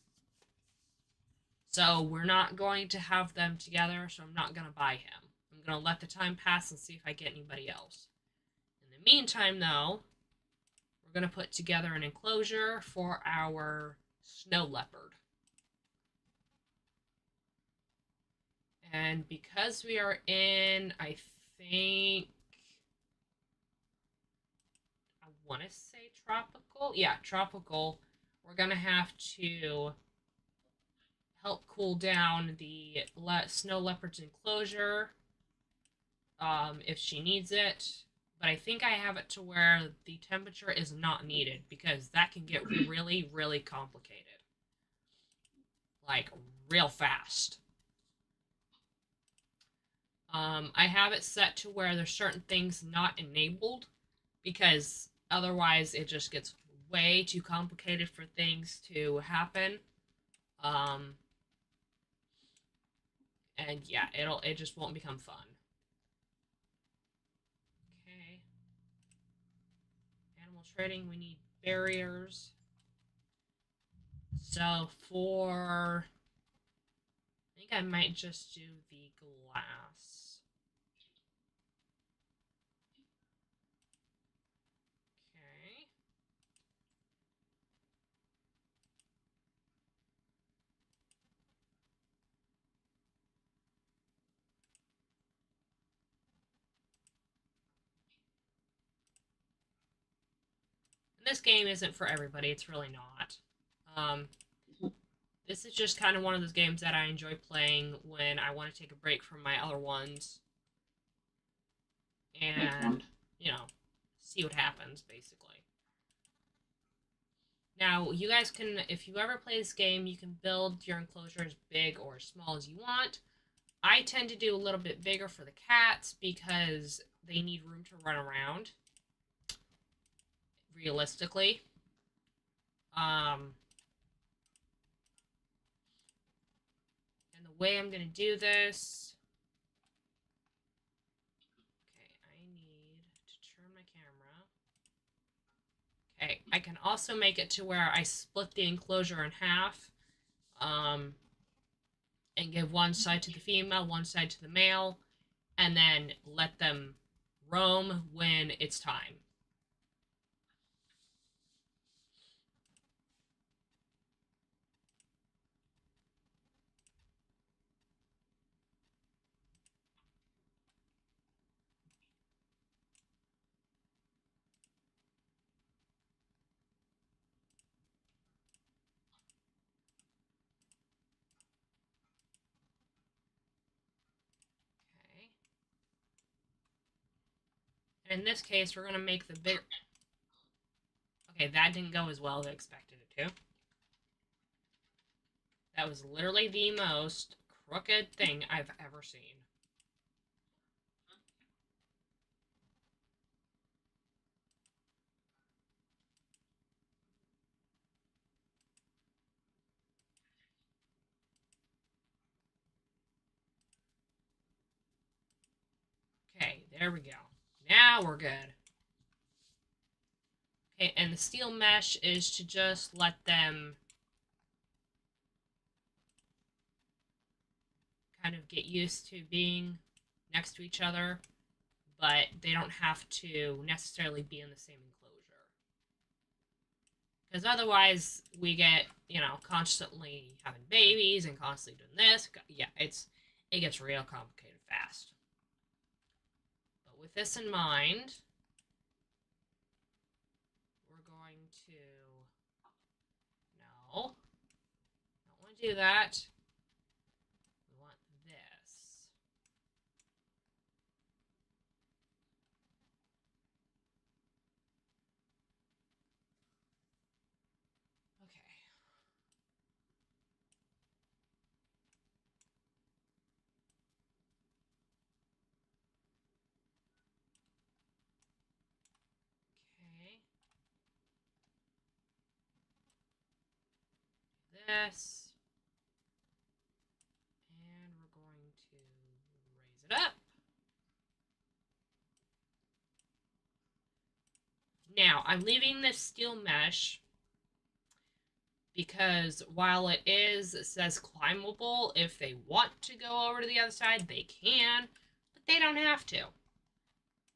So we're not going to have them together, so I'm not going to buy him. I'm going to let the time pass and see if I get anybody else. In the meantime, though, we're going to put together an enclosure for our snow leopard. And because we are in, I think, I want to say tropical. Yeah, tropical. We're going to have to help cool down the snow leopard's enclosure if she needs it. But I think I have it to where the temperature is not needed because that can get really, really complicated. Like, real fast. I have it set to where there's certain things not enabled because otherwise it just gets way too complicated for things to happen. And yeah, it just won't become fun. Okay. Animal trading, we need barriers. So for I think I might just do the glass. Okay. And this game isn't for everybody, it's really not. This is just kind of one of those games that I enjoy playing when I want to take a break from my other ones. And, you know, see what happens, basically. Now, you guys can, if you ever play this game, you can build your enclosure as big or as small as you want. I tend to do a little bit bigger for the cats because they need room to run around, realistically. And the way I'm going to do this... Okay, I need to turn my camera. Okay, I can also make it to where I split the enclosure in half. And give one side to the female, one side to the male, and then let them roam when it's time. Okay. And in this case, we're going to make the big... Okay, that didn't go as well as I expected it to. That was literally the most crooked thing I've ever seen. Okay, there we go. Now we're good. Okay, and the steel mesh is to just let them kind of get used to being next to each other, but they don't have to necessarily be in the same enclosure. Because otherwise, we get, constantly having babies and constantly doing this. Yeah, it gets real complicated fast. But with this in mind, we're going to... No. Don't want to do that. We want this. Okay. Okay. This. And we're going to raise it up. Now, I'm leaving this steel mesh because while it says climbable, if they want to go over to the other side, they can, but they don't have to.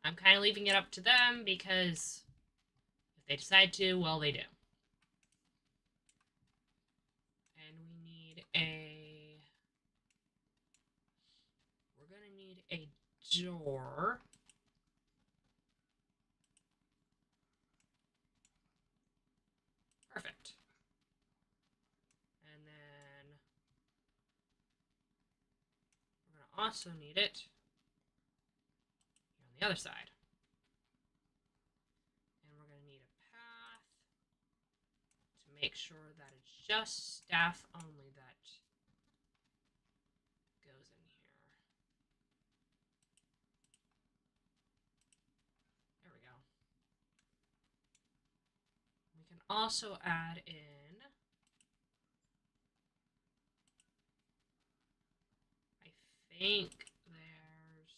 I'm kind of leaving it up to them because if they decide to, well, they do. And we're going to need a door. Perfect. And then we're going to also need it on the other side. And we're going to need a path to make sure that it's just staff only that goes in here. There we go. We can also add in I think there's...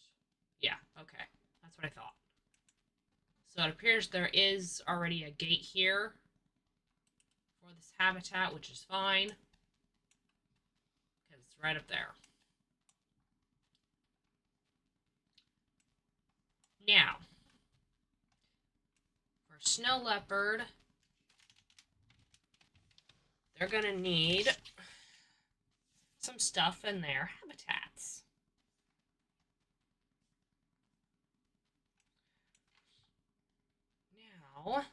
Yeah, okay. That's what I thought. So it appears there is already a gate here for this habitat, which is fine. Because it's right up there. Now, for snow leopard, they're going to need some stuff in their habitats. Now,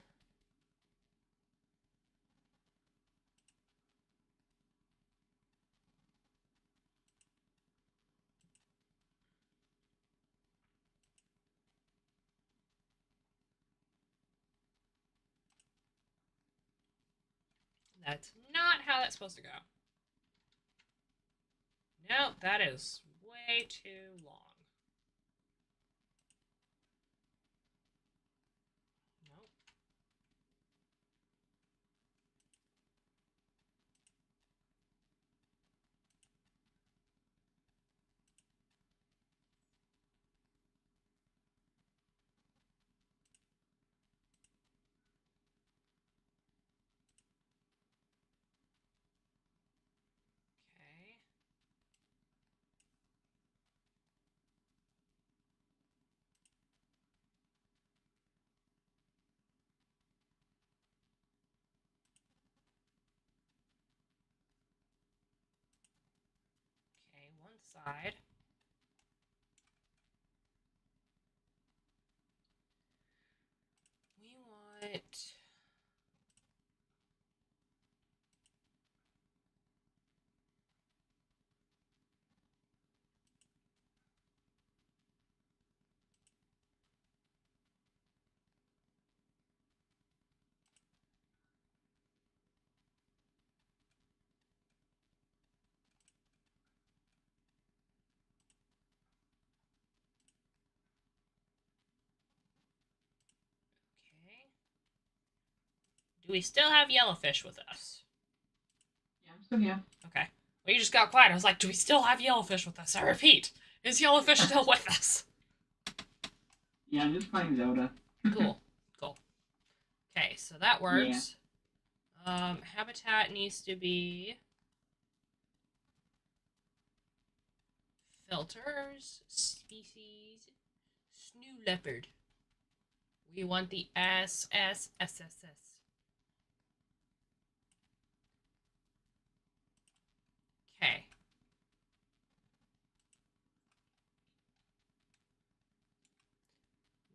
that's not how that's supposed to go. Nope, that is way too long. Nope. Okay. Okay, one side. We want... Okay. Do we still have Yellowfish with us? Yeah, I'm still here. Okay. Well, you just got quiet. I was like, do we still have Yellowfish with us? I repeat, is Yellowfish still with us? Yeah, I'm just playing Zelda. Cool. Cool. Okay, so that works. Habitat needs to be filters, species, snow leopard. We want the SSSSS. Okay.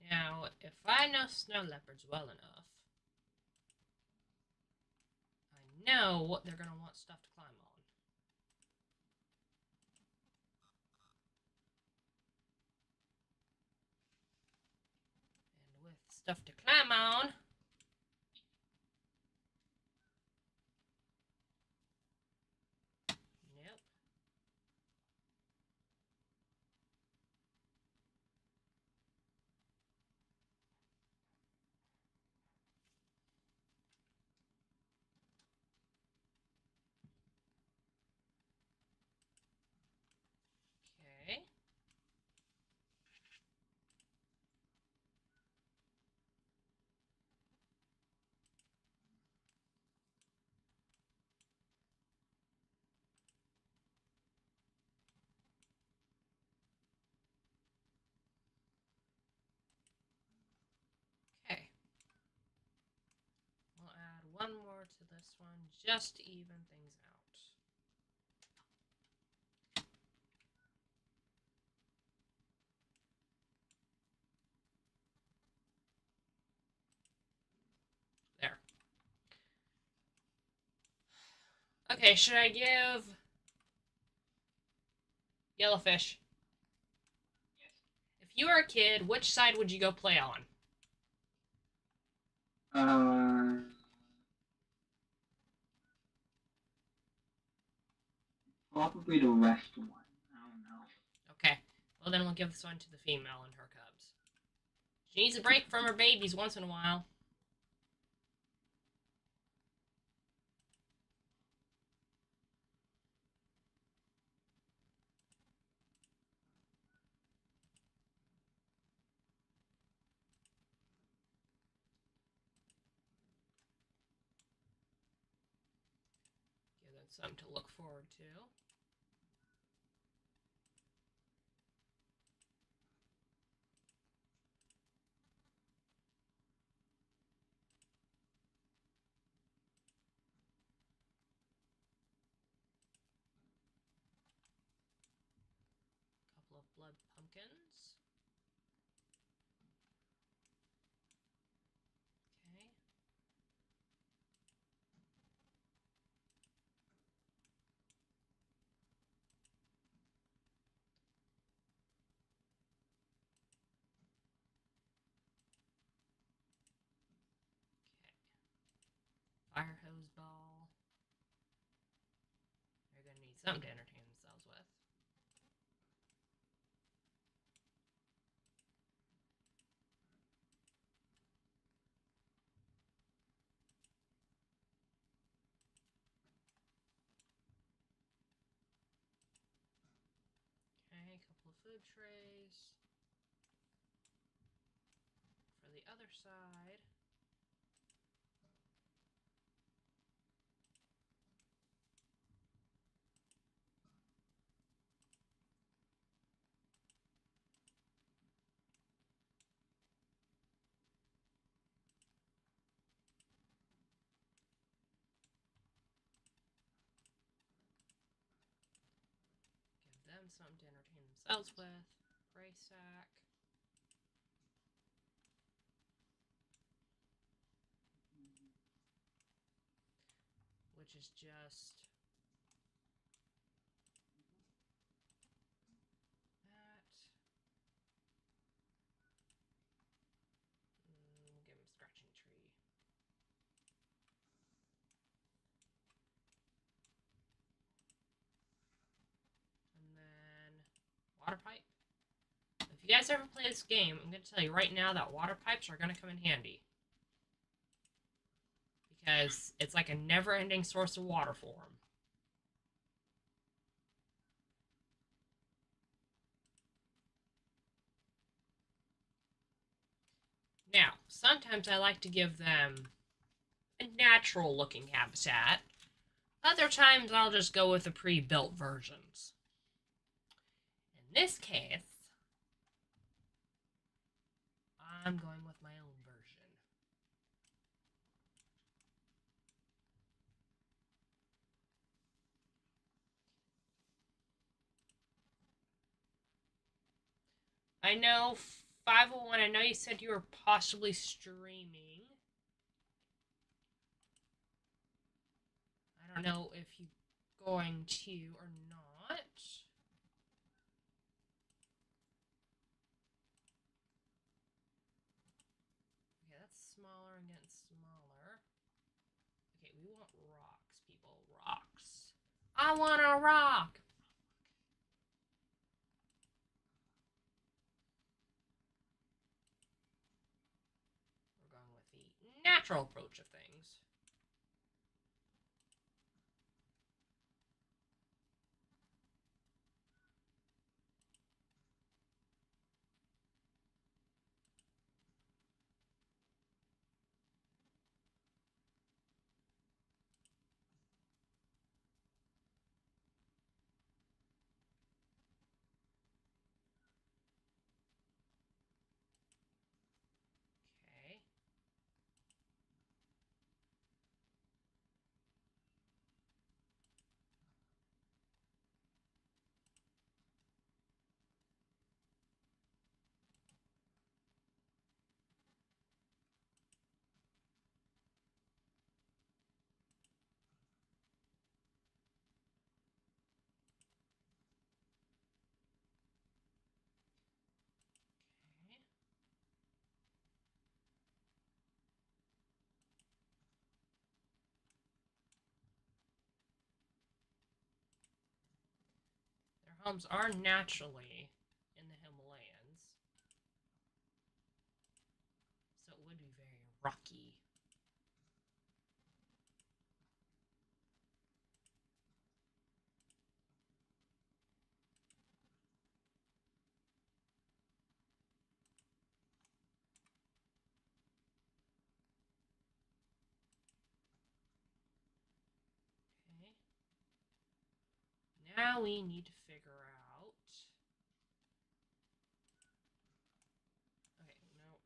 Now, if I know snow leopards well enough, I know what they're going to want stuff to climb on. And with stuff to climb on, nope. Okay. Okay. We'll add one more to this one just to even things out. There. Okay, should I give Yellowfish? Yes. If you were a kid, which side would you go play on? Probably the west one. I don't know. Okay. Well, then we'll give this one to the female and her cubs. She needs a break from her babies once in a while. Give them something to look forward to. Couple of blood pumpkins. Okay. Fire hose ball. They're going to need something to entertain themselves with. Okay, a couple of food trays. For the other side, give them something to entertain themselves with. Prey sack. Which is just that. We'll give him scratching tree. And then water pipe. If you guys ever play this game, I'm going to tell you right now that water pipes are going to come in handy. Because it's like a never-ending source of water for them. Now, sometimes I like to give them a natural looking habitat. Other times I'll just go with the pre-built versions. In this case, I'm going with my own version. I know 501, I know you said you were possibly streaming. I don't know if you're going to or not. Okay, that's smaller and getting smaller. Okay, we want rocks, people. Rocks. I want a rock! We're going with the natural approach of things. Okay. Okay. Their homes are naturally in the Himalayas, so it would be very rocky. Okay. Now we need to figure out. Okay, no.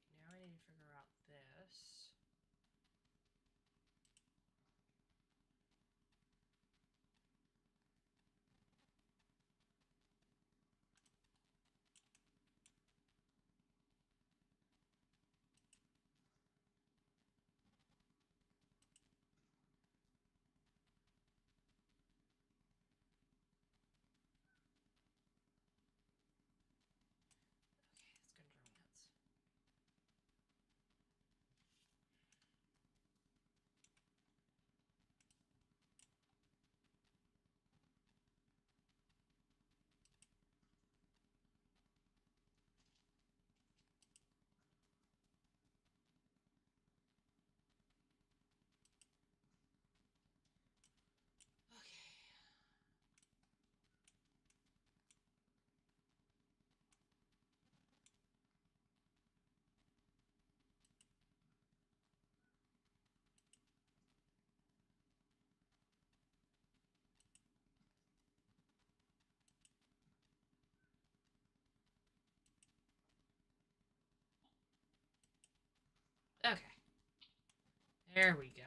Okay, now I need to figure out this. Okay, it's gonna drive me nuts. Okay. Okay. There we go.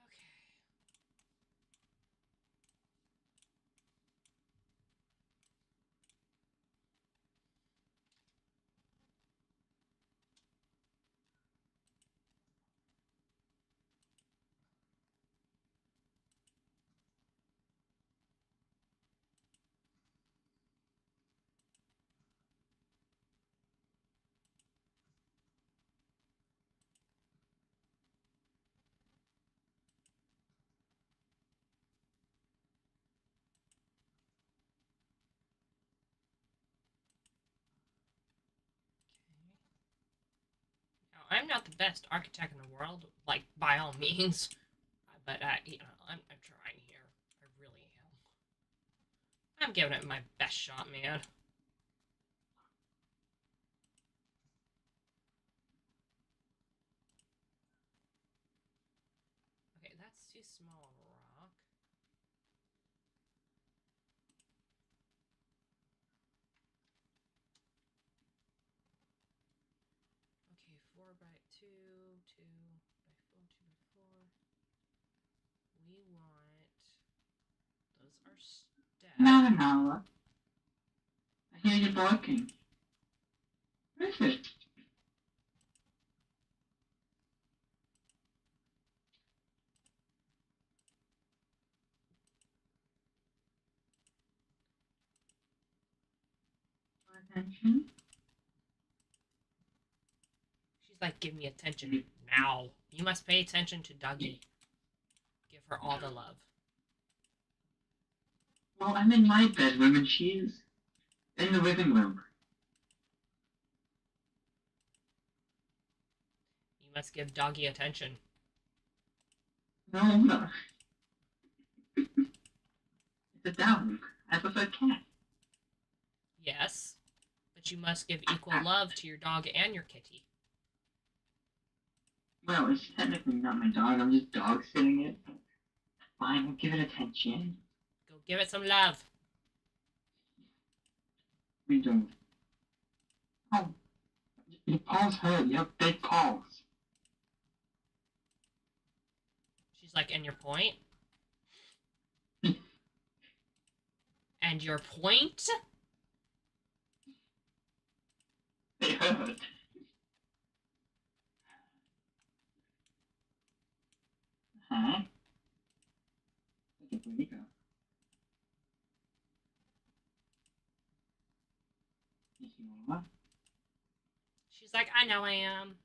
Okay. I'm not the best architect in the world, like, by all means. But, I'm trying here. I really am. I'm giving it my best shot, man. Okay, that's too small of a rock. Okay, 4 by 2, 2 by 4, 2 by 4. We want... Those are steps. No. I hear you barking. What is it? Attention. She's like, give me attention now. You must pay attention to Dougie. Give her all the love. Well, I'm in my bedroom and she's in the living room. You must give Doggy attention. No. It's a dog. I prefer cat. Yes, but you must give equal love to your dog and your kitty. Well, it's technically not my dog. I'm just dog sitting it. Fine, I'll give it attention. Go give it some love. We don't. Oh, your paws hurt. You have big paws. She's like, and your point? And your point? They hurt. Huh? Okay, where'd he go? Is he over? She's like, I know I am.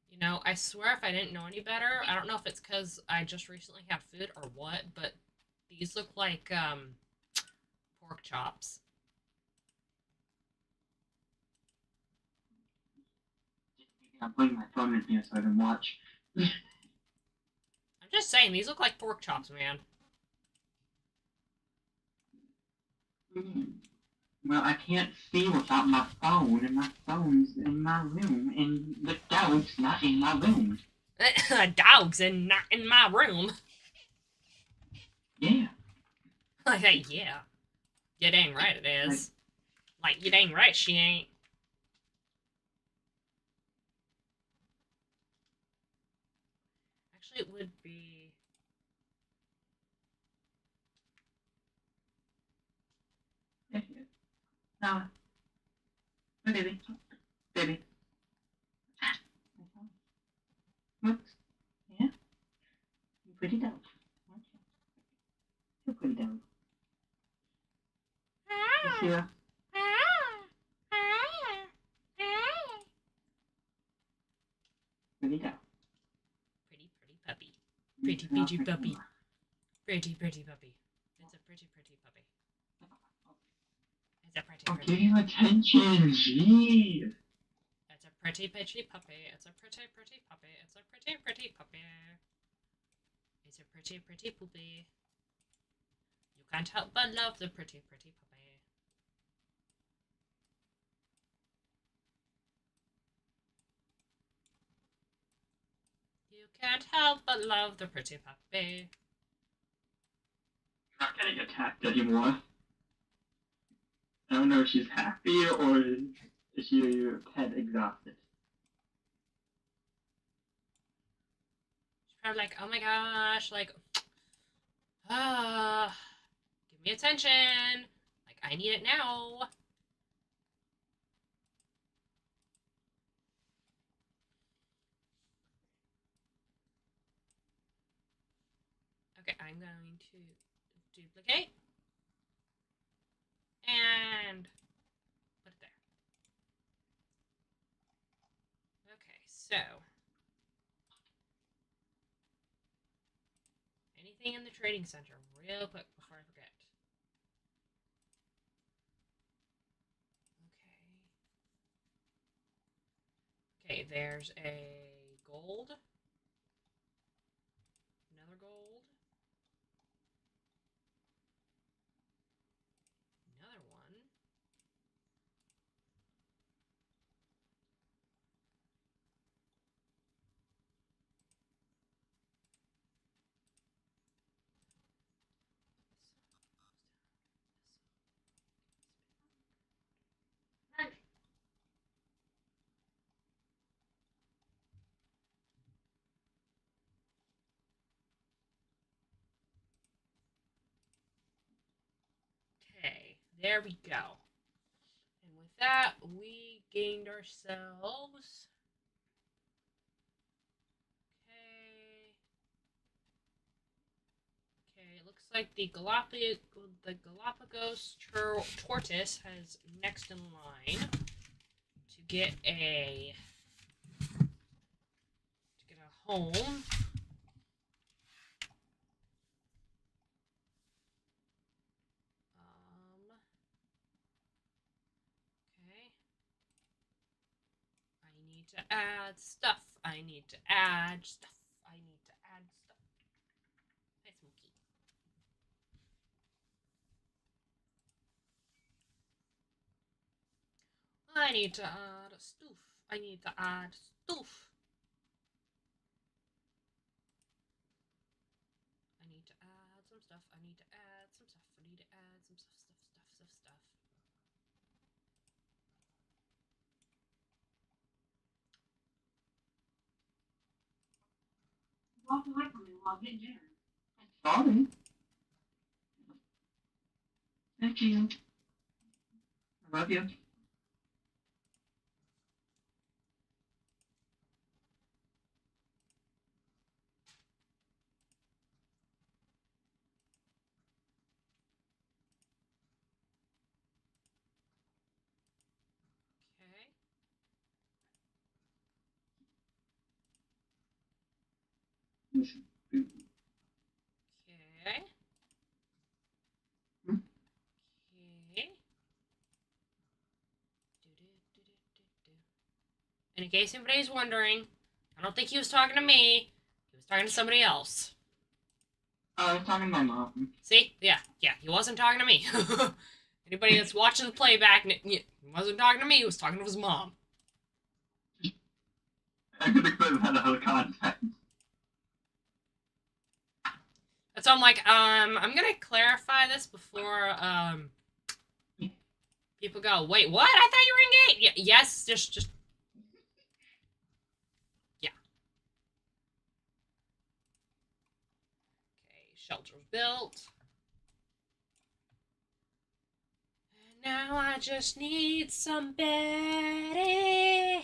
You know, I swear if I didn't know any better, I don't know if it's because I just recently had food or what, but these look like, pork chops. I'm putting my phone in here so I can watch. I'm just saying, these look like pork chops, man. Well, I can't see without my phone, and my phone's in my room, and the dog's not in my room. Dog's not in my room. Yeah. Like, yeah. You dang right it is. Like, you dang right she ain't. Actually, it would be... No. No, baby. Baby. Whoops. Yeah? You're pretty dog, aren't you? You're pretty dog. Yes, you are. Pretty dog. Pretty puppy. Pretty puppy. Pretty puppy. It's a pretty puppy. It's a pretty I'll give you attention, jeez. It's a pretty puppy. It's a pretty puppy. It's a pretty puppy. It's a pretty poopy. You can't help but love the pretty puppy. You can't help but love the pretty puppy. Not getting attacked anymore. I don't know if she's happy or is she pet exhausted. She's probably like, oh my gosh, like, give me attention. Like, I need it now. Okay, I'm going to duplicate. And put it there. Okay, so anything in the trading center real quick before I forget. Okay, there's a gold. Another gold. Another one. Okay, there we go. And with that, we gained ourselves. Okay, it looks like the Galapagos tortoise has next in line to get a home. Okay. I need to add stuff. I need to add stuff. I need to add stuff. Nice monkey. I need to add stuff. I need to add stuff. I need to add some stuff. I need to add some stuff. I need to add some stuff. Walk away from me while I'm getting dinner. Sorry. Thank you. I love you. Okay. Listen. Okay. Hmm? Okay. And in case anybody's wondering, I don't think he was talking to me. He was talking to somebody else. I was talking to my mom. See? Yeah, he wasn't talking to me. Anybody that's watching the playback, he wasn't talking to me, he was talking to his mom. I could have clipped that out of context. So I'm like, I'm gonna clarify this before, people go, wait, what? I thought you were engaged. Yeah, yes, just, yeah. Okay, shelter's built. And now I just need some bedding.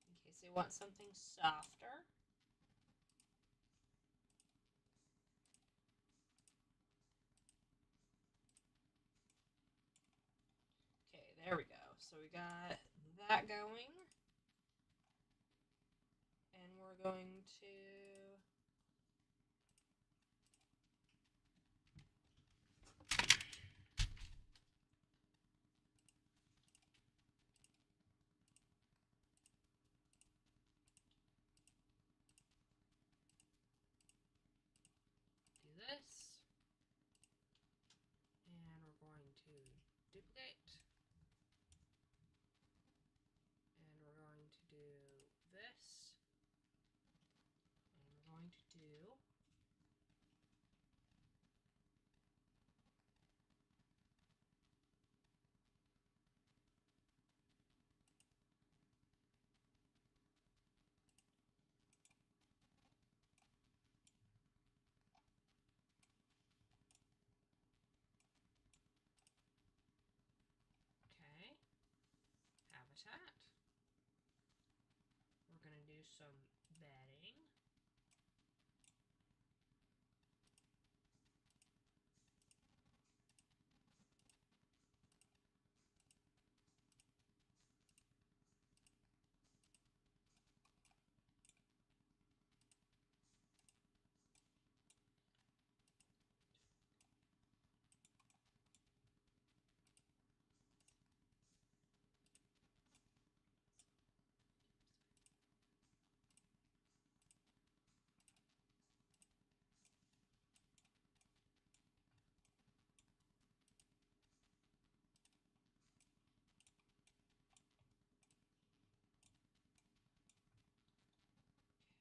In case they want something softer. Okay, there we go. So we got that going. And we're going to do this. And we're going to duplicate. And we're going to do this. habitat. We're going to do some bedding.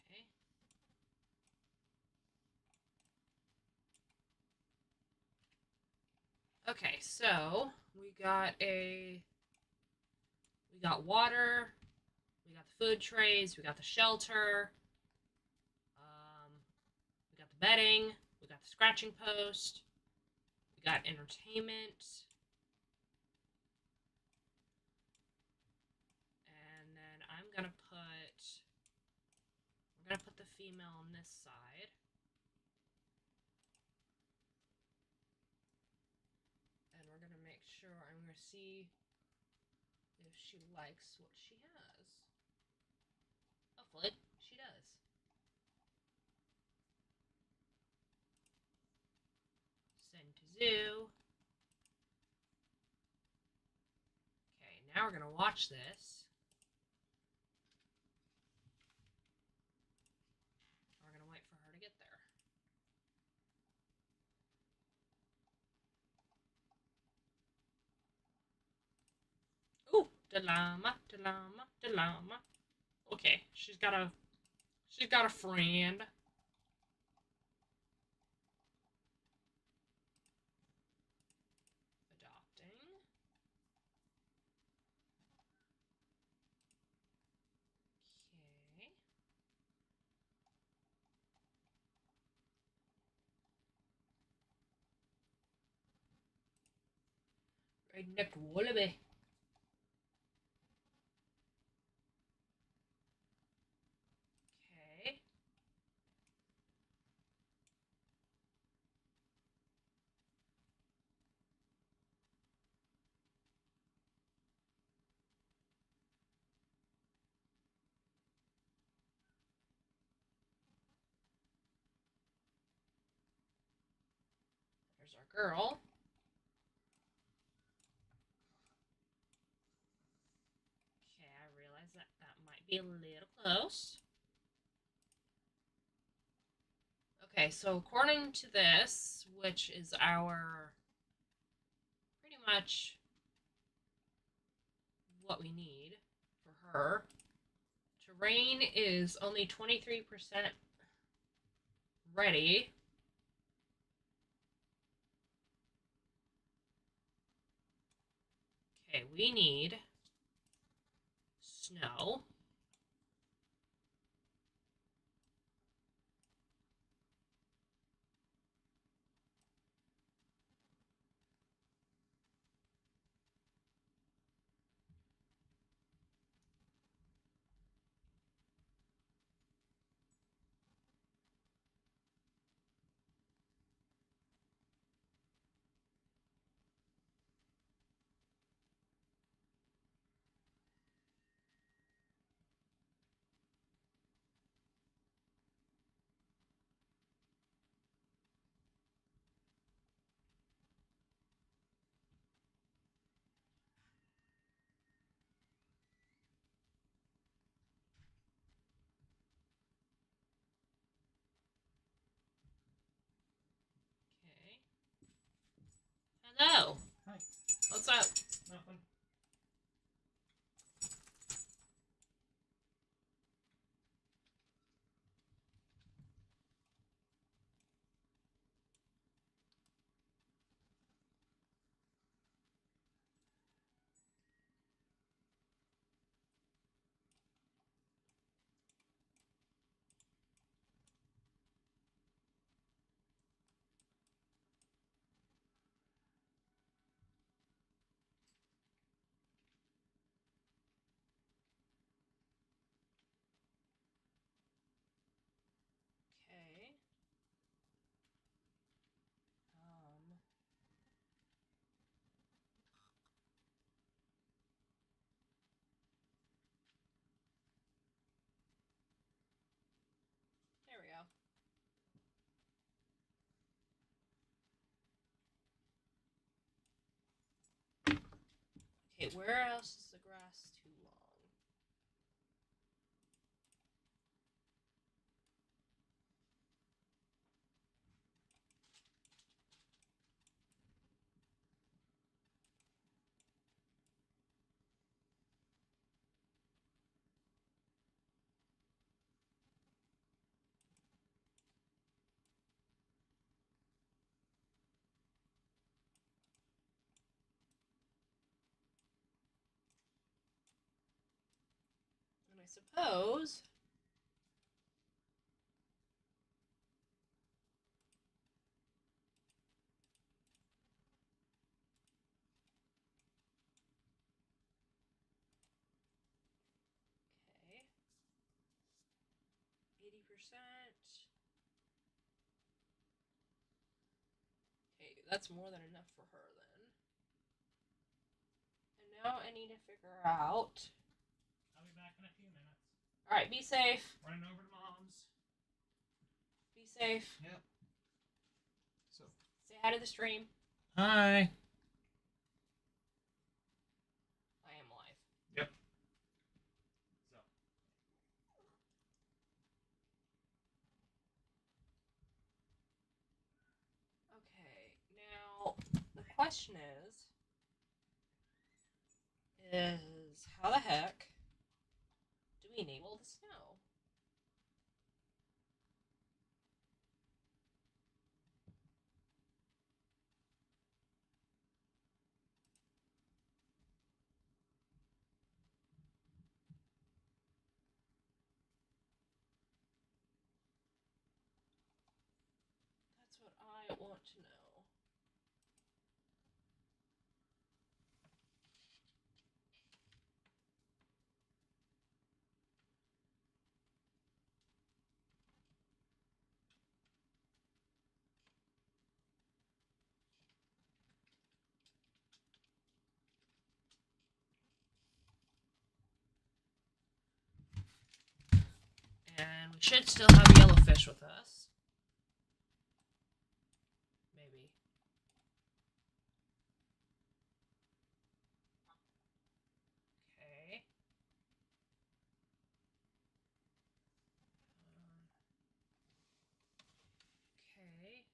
Okay. Okay, so we got water, we got the food trays, we got the shelter, we got the bedding, we got the scratching post, we got entertainment, and then we're gonna put the female on this side. And we're gonna make sure, I'm gonna see if she likes what she has. Hopefully, she does. Send to zoo. Okay, now we're gonna watch this. We're gonna wait for her to get there. Ooh, the llama, the llama, the llama. Okay, she's got a friend. Adopting. Okay. Redneck wallaby. Okay. There's our girl. Okay, I realize that might be a little close. Okay, so according to this, which is our pretty much what we need for her, terrain is only 23% ready. Okay, we need snow. Okay. Hello. Hi. What's up? Nothing. Okay, where else is the grass too long? And I suppose okay. 80%. Okay, that's more than enough for her then. And now I need to figure out. I'll be back in a few minutes. Alright, be safe. Running over to Mom's. Be safe. Yep. So. Say hi to the stream. Hi. I am live. Yep. So. Okay, now the question is how the heck do we enable the snow? That's what I want to know. And we should still have yellowfish with us. Maybe. Okay. Okay.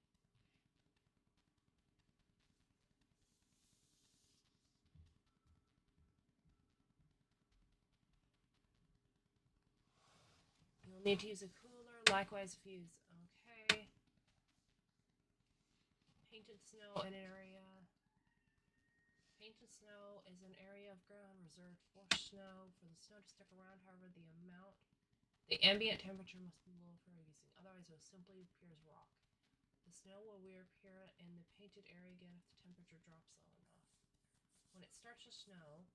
You'll need to use a cooler. Likewise, if you use. Okay. Painted snow in area. Painted snow is an area of ground reserved for snow. For the snow to stick around, however, the ambient temperature must be low for using. Otherwise, it will simply appear as rock. The snow will reappear in the painted area again if the temperature drops low enough. When it starts to snow,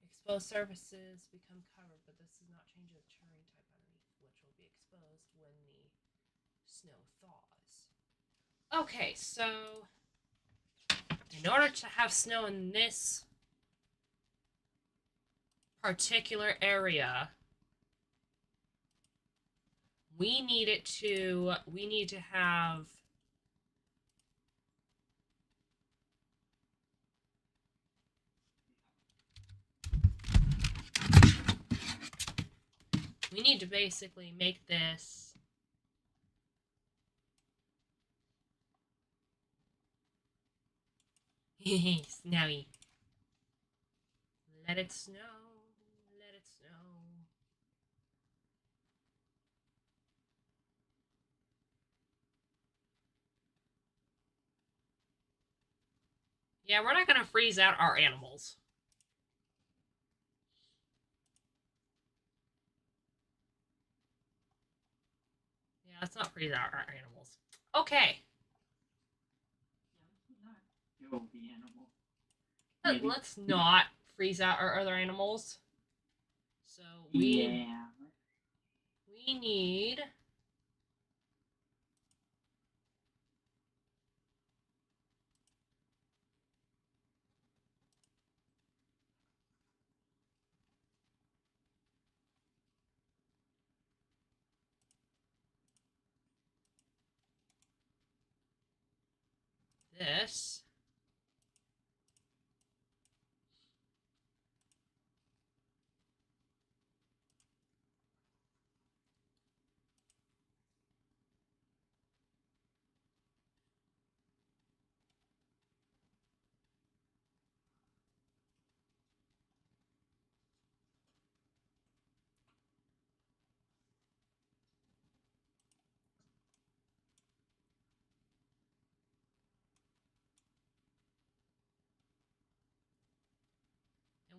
exposed surfaces become covered, but this does not change the terrain type underneath, which will be exposed when the snow thaws. Okay, so in order to have snow in this particular area, we need to have we need to basically make this snowy. Let it snow. Let it snow. Yeah, we're not going to freeze out our animals. Yeah, let's not freeze out our animals. Okay. Kill the animal. Let's not freeze out our other animals. So we need this.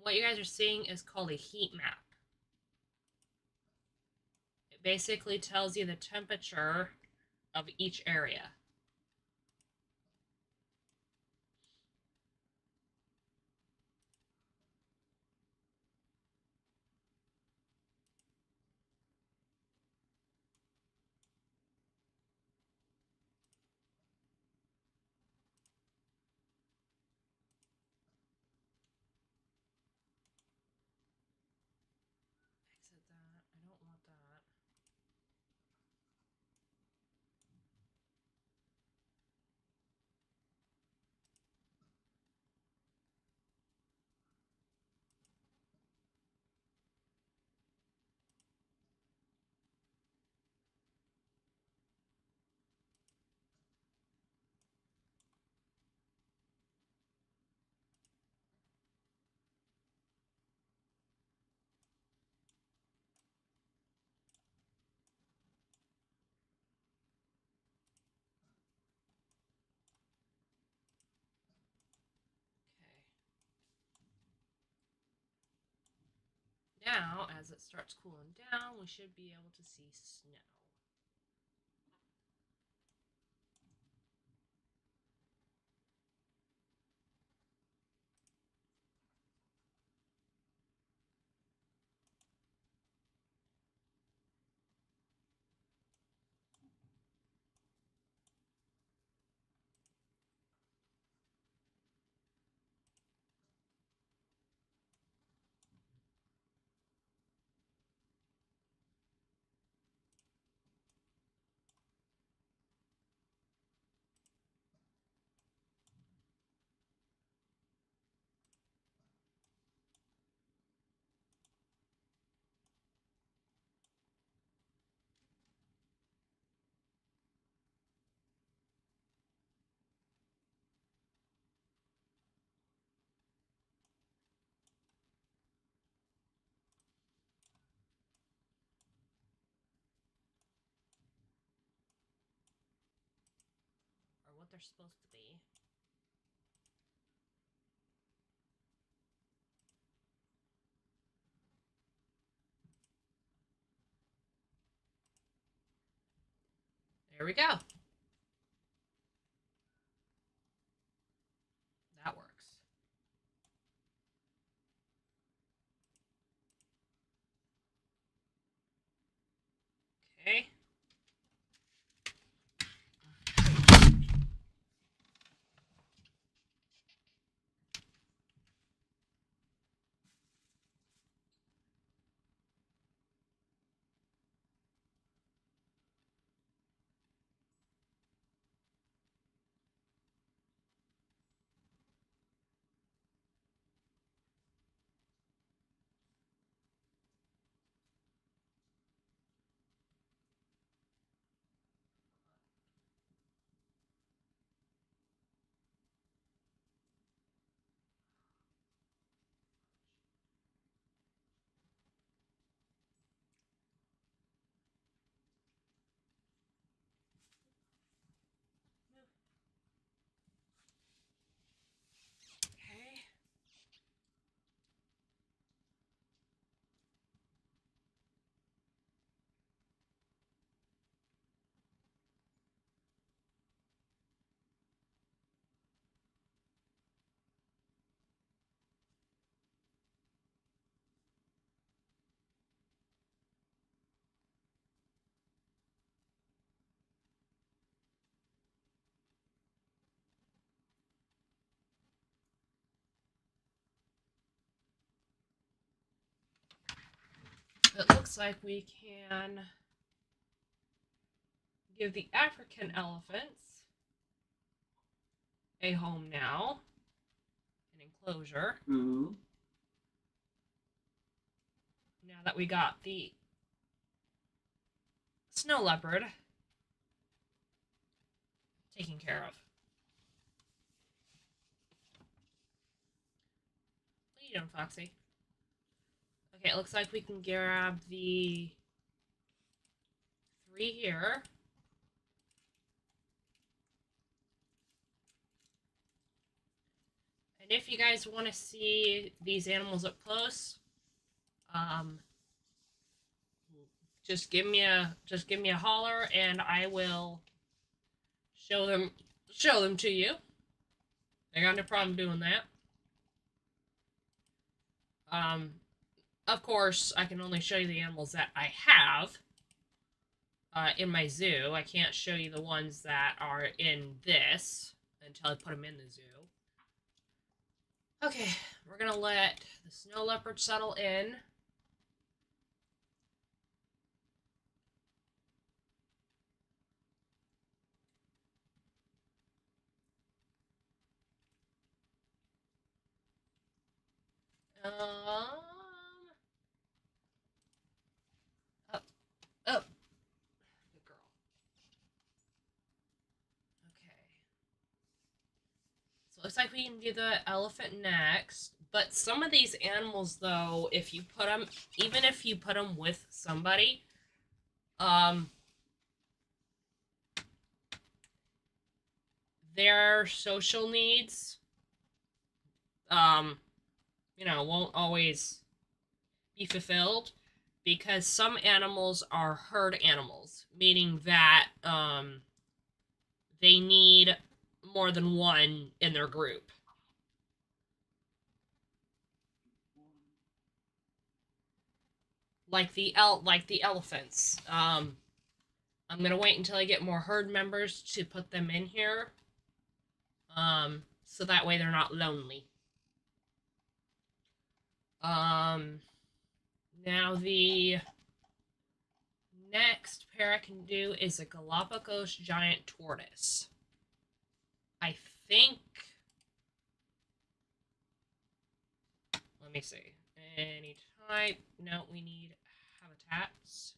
What you guys are seeing is called a heat map. It basically tells you the temperature of each area. Exit that. I don't want that. Okay. Now, as it starts cooling down, we should be able to see snow. Or what they're supposed to be. There we go. That works. Okay. Okay. It looks like we can give the African elephants a home now, an enclosure. Ooh. Now that we got the snow leopard taken care of. What are you doing, Foxy? Okay, it looks like we can grab the 3 here. And if you guys want to see these animals up close, just give me a holler and I will show them to you. I got no problem doing that. Of course, I can only show you the animals that I have in my zoo. I can't show you the ones that are in this until I put them in the zoo. Okay, we're gonna let the snow leopard settle in. Up, up. Good girl. Okay. So it looks like we can do the elephant next. But some of these animals, though, if you put them, even if you put them with somebody, their social needs, won't always be fulfilled because some animals are herd animals, meaning that they need more than one in their group. Like the elephants. I'm gonna wait until I get more herd members to put them in here. So that way they're not lonely. Now the next pair I can do is a Galapagos giant tortoise. I think. Let me see. Any type. No, we need habitats.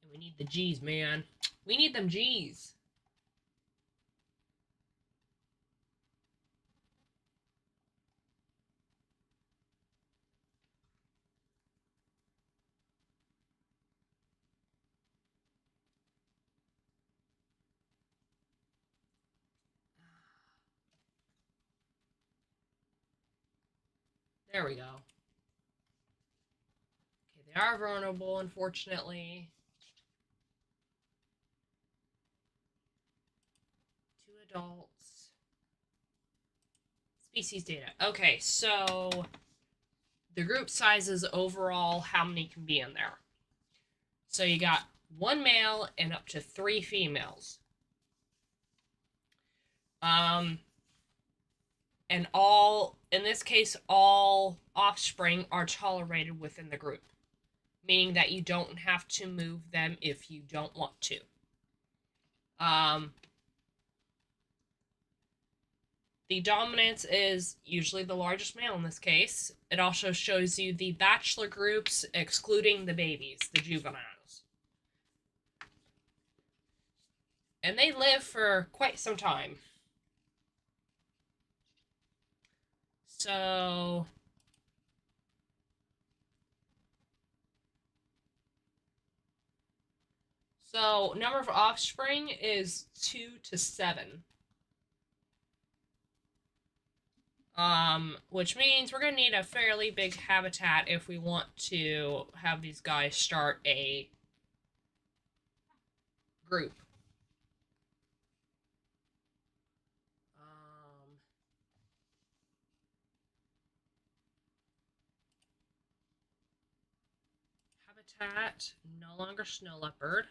And we need the G's, man. We need them G's. There we go. Okay, they are vulnerable, unfortunately. 2 adults. Species data. Okay, so the group sizes overall, how many can be in there? So you got 1 male and up to 3 females. And all, in this case, all offspring are tolerated within the group, meaning that you don't have to move them if you don't want to. The dominance is usually the largest male in this case. It also shows you the bachelor groups, excluding the babies, the juveniles. And they live for quite some time. So number of offspring is 2 to 7. Which means we're gonna need a fairly big habitat if we want to have these guys start a group. Habitat, no longer snow leopard.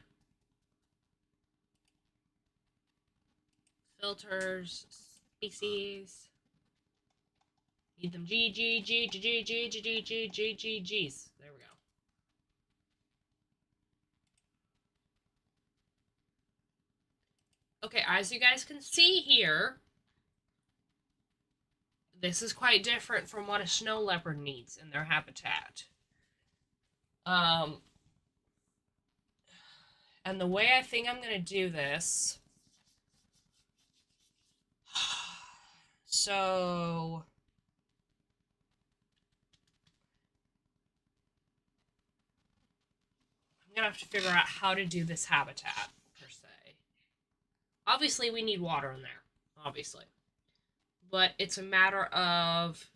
Filters, species. Need them G, G, G, G, G, G, G, G, G, G, G, G's. There we go. Okay, as you guys can see here, this is quite different from what a snow leopard needs in their habitat. And the way I think I'm gonna do this, so I'm gonna have to figure out how to do this habitat per se. Obviously, we need water in there. Obviously. but it's a matter of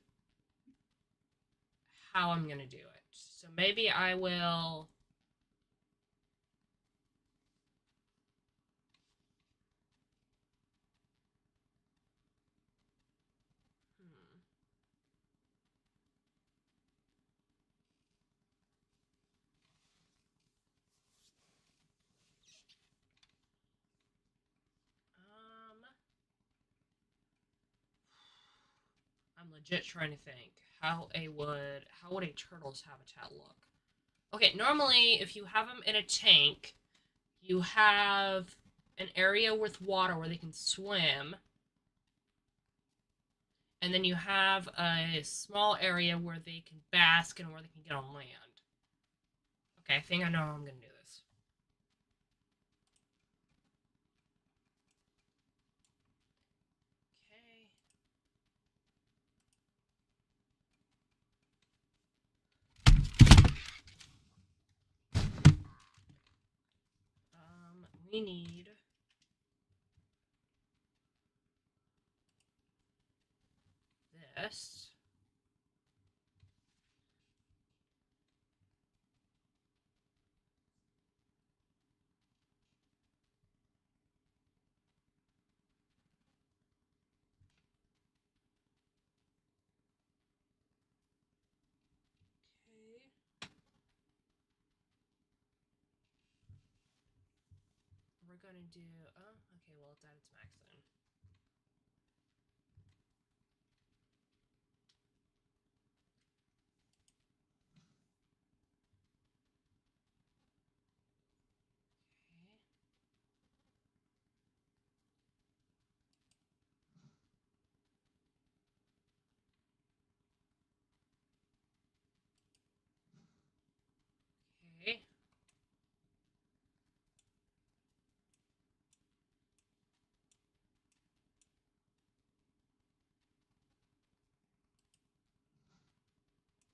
how I'm gonna do it. So maybe I will. Hmm. I'm legit trying to think how would a turtle's habitat look? Okay, normally if you have them in a tank, you have an area with water where they can swim, and then you have a small area where they can bask and where they can get on land. Okay, I think I know how I'm gonna do this. Okay. We need this. Okay. We're gonna do. Oh, okay. Well, it's at its max then. Okay. Okay.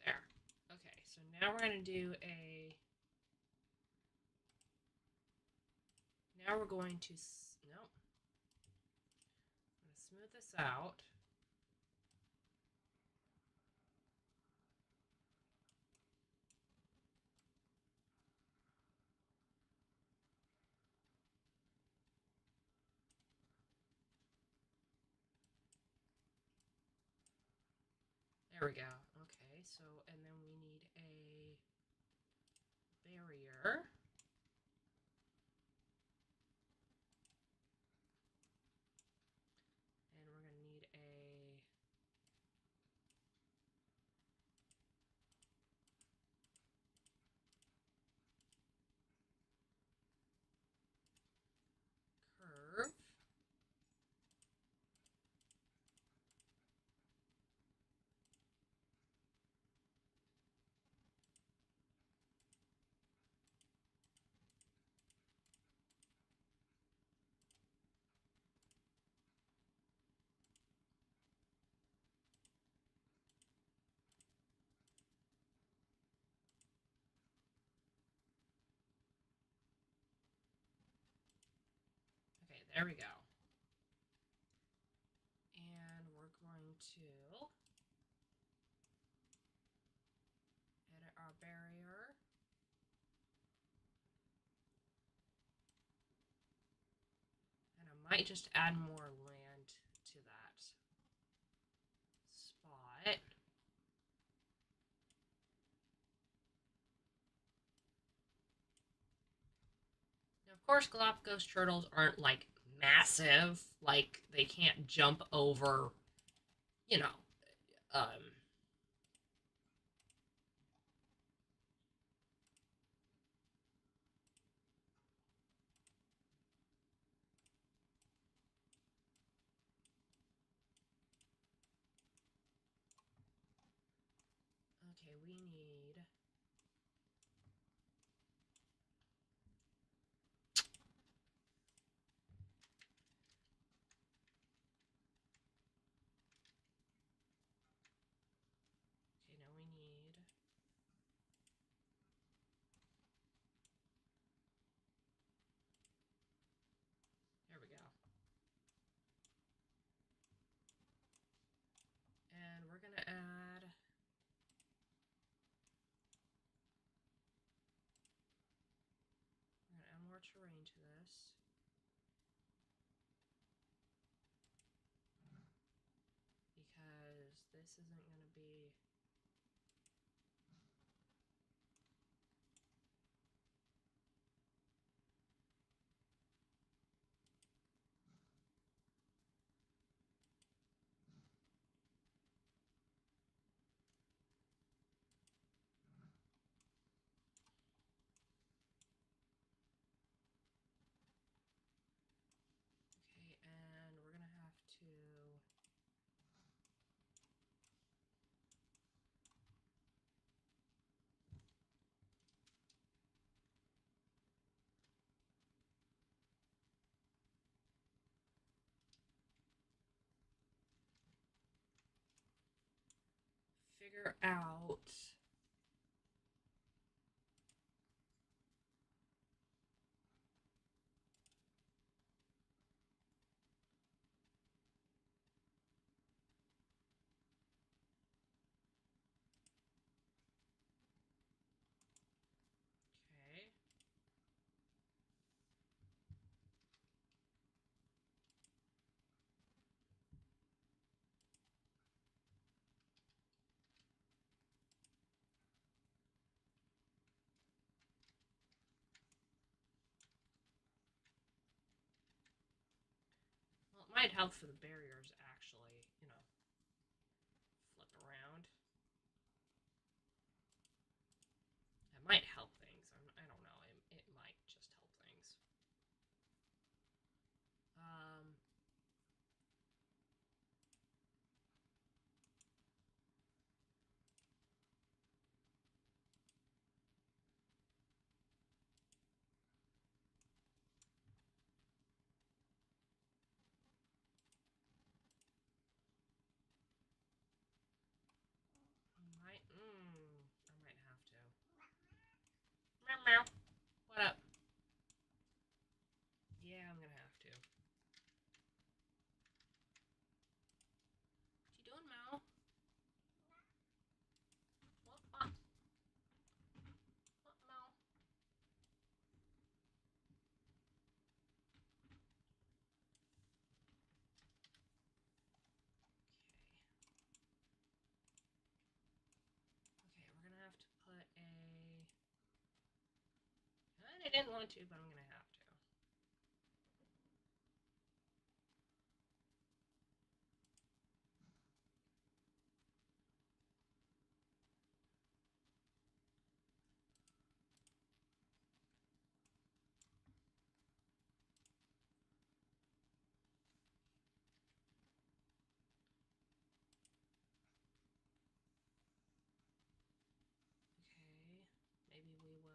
There. Okay. So now we're gonna do a. Now we're going to. Nope. I'm gonna smooth this out. There we go. Okay. So and then we need a barrier. And we're gonna need a. Curve. Okay, there we go. And we're going to edit our barrier. And I might just add more land to that spot. Now, of course, Galapagos turtles aren't like massive, like they can't jump over, you know, um, okay, we need. Okay, now we need. There we go. terrain to this. Because this isn't going to be... Okay, and we're going to have to... figure out... Okay. Well, it might help for the barriers, actually, you know, flip around. It might help things. I don't know. It might just help things. I might have to. Meow meow. What up? Yeah, I'm gonna have to. What you doing, Mal? What? What, Mal? Okay, we're gonna have to put a... I didn't want to, but I'm gonna have to. Okay, maybe we will...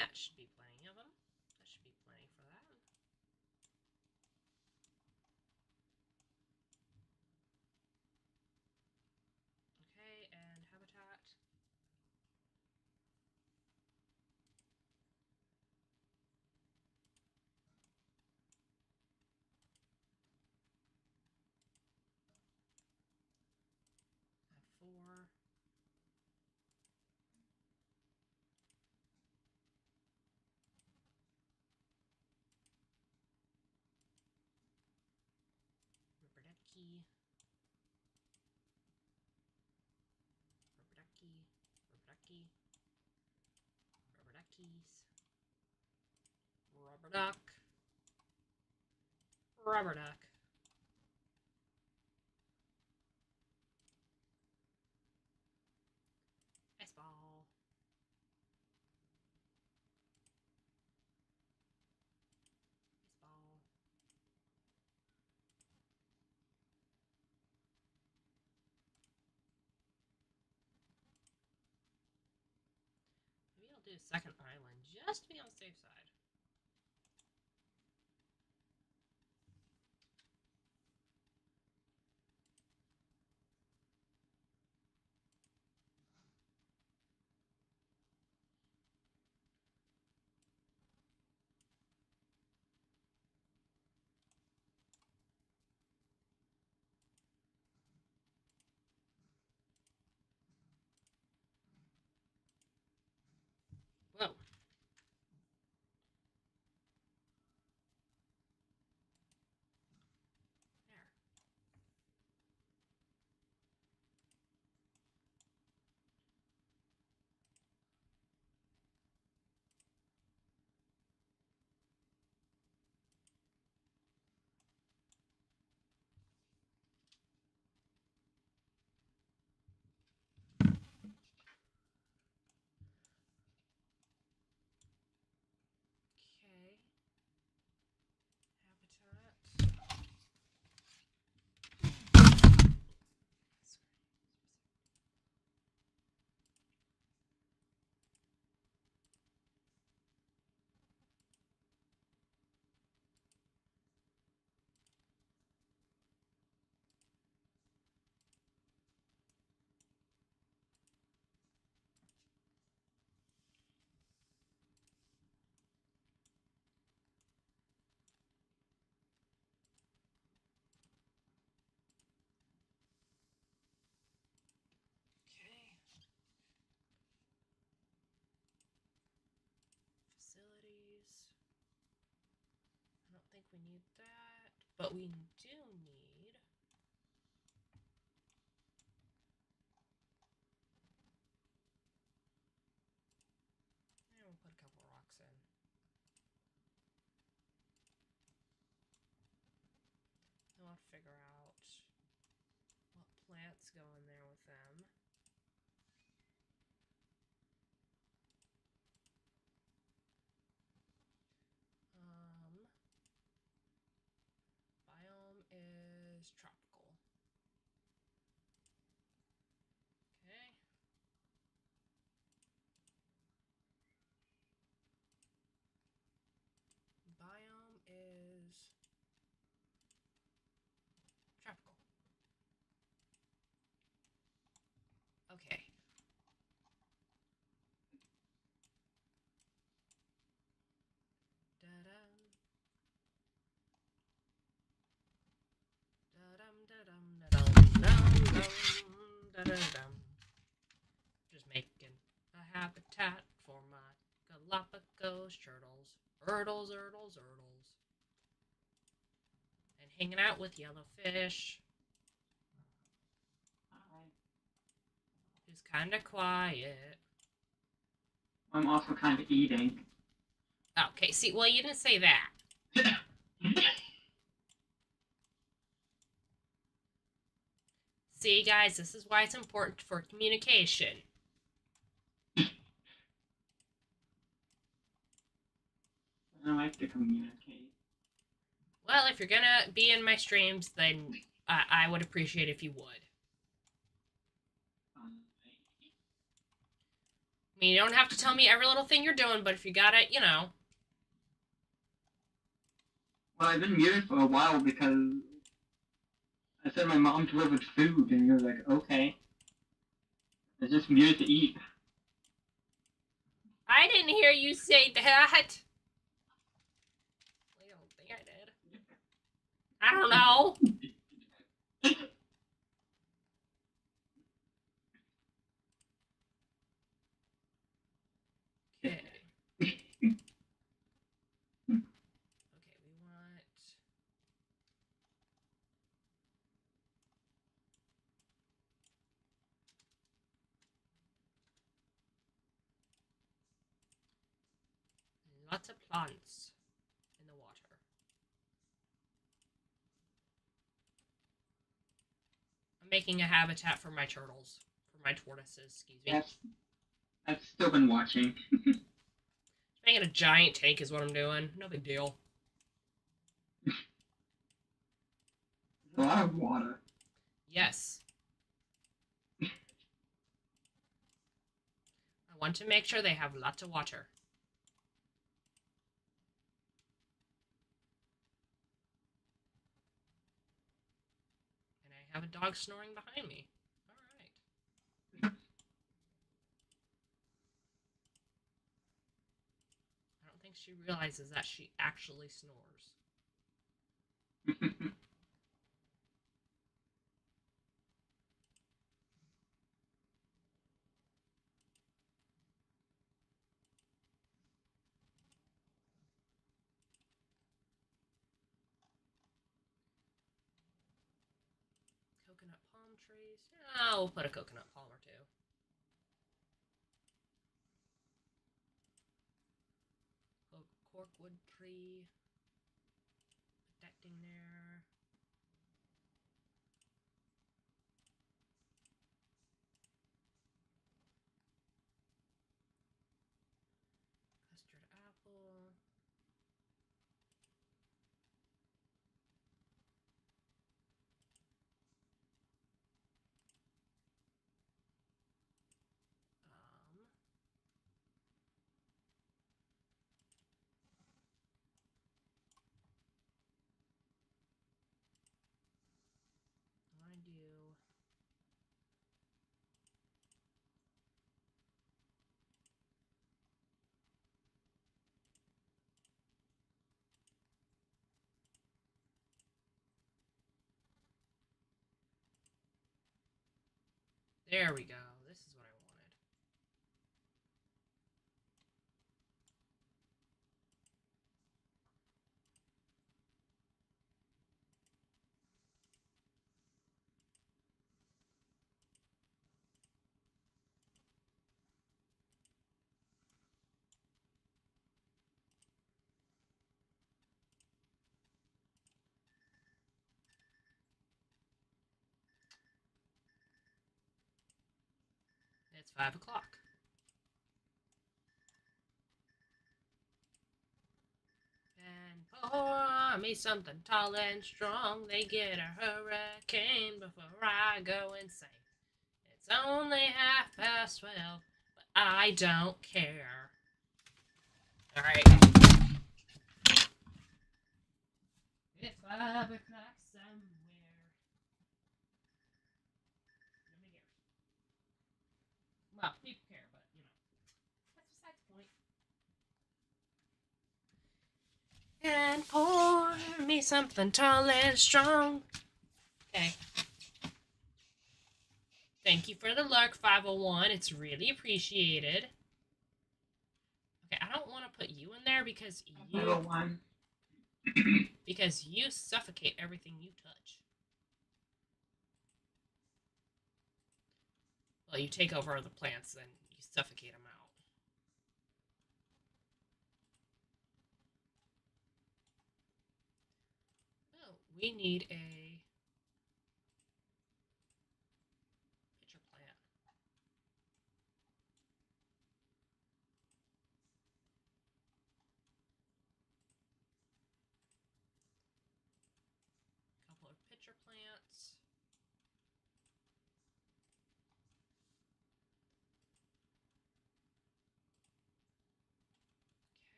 That should be plenty of them. That should be plenty for that. Okay, and habitat. F4. Rubber ducky. Rubber ducky. Rubber ducky. Rubber duckies. Rubber duck. Rubber duck. Ice ball. Ice ball. Maybe I'll do a second island just to be on the safe side. Whoa. There. Okay. Habitat. Okay. Facilities. I don't think we need that, but we do need. And we'll put a couple rocks in. Then we'll have to figure out what plants go in there with them. Biome is tropical. Okay. Biome is tropical. Okay. Da-dum. Da-dum, da-dum, da-dum, dum, dum, da-da-dum. Just making a habitat for my Galapagos turtles. Turtles. And hanging out with yellowfish, Hi. who's kind of quiet. I'm also kind of eating. Okay, see, well, you didn't say that. See, guys, this is why it's important for communication. I like to communicate. Well, if you're gonna be in my streams, then I would appreciate if you would. mean, you don't have to tell me every little thing you're doing, but if you got it, you know. Well, I've been muted for a while because I said my mom delivered food, and you're like, okay. I just muted to eat. I didn't hear you say that. I don't think I did. I don't know. Okay. Okay, we want... lots of plants in the water. I'm making a habitat for my turtles. For my tortoises, excuse me. I've still been watching. Making a giant tank is what I'm doing. No big deal. A lot of water. Yes. I want to make sure they have lots of water. And I have a dog snoring behind me. Alright. I don't think she realizes that she actually snores. Coconut palm trees. Yeah, we'll put a coconut palm or two. Corkwood tree. Put that thing there. Custard apple. I do. There we go. This is what I wanted. It's 5 o'clock. And pour me something tall and strong. They get a hurricane before I go insane. It's only 12:30, but I don't care. Alright. It's 5 o'clock somewhere. Nobody cares. Well, people care, but you know. That's besides the point. And pour me something tall and strong. Okay. Thank you for the lurk, 501. It's really appreciated. Okay, I don't want to put you in there because you 501. because you suffocate everything you touch. Well, you take over the plants and you suffocate them out. Oh, we need a pitcher plant. A couple of pitcher plants.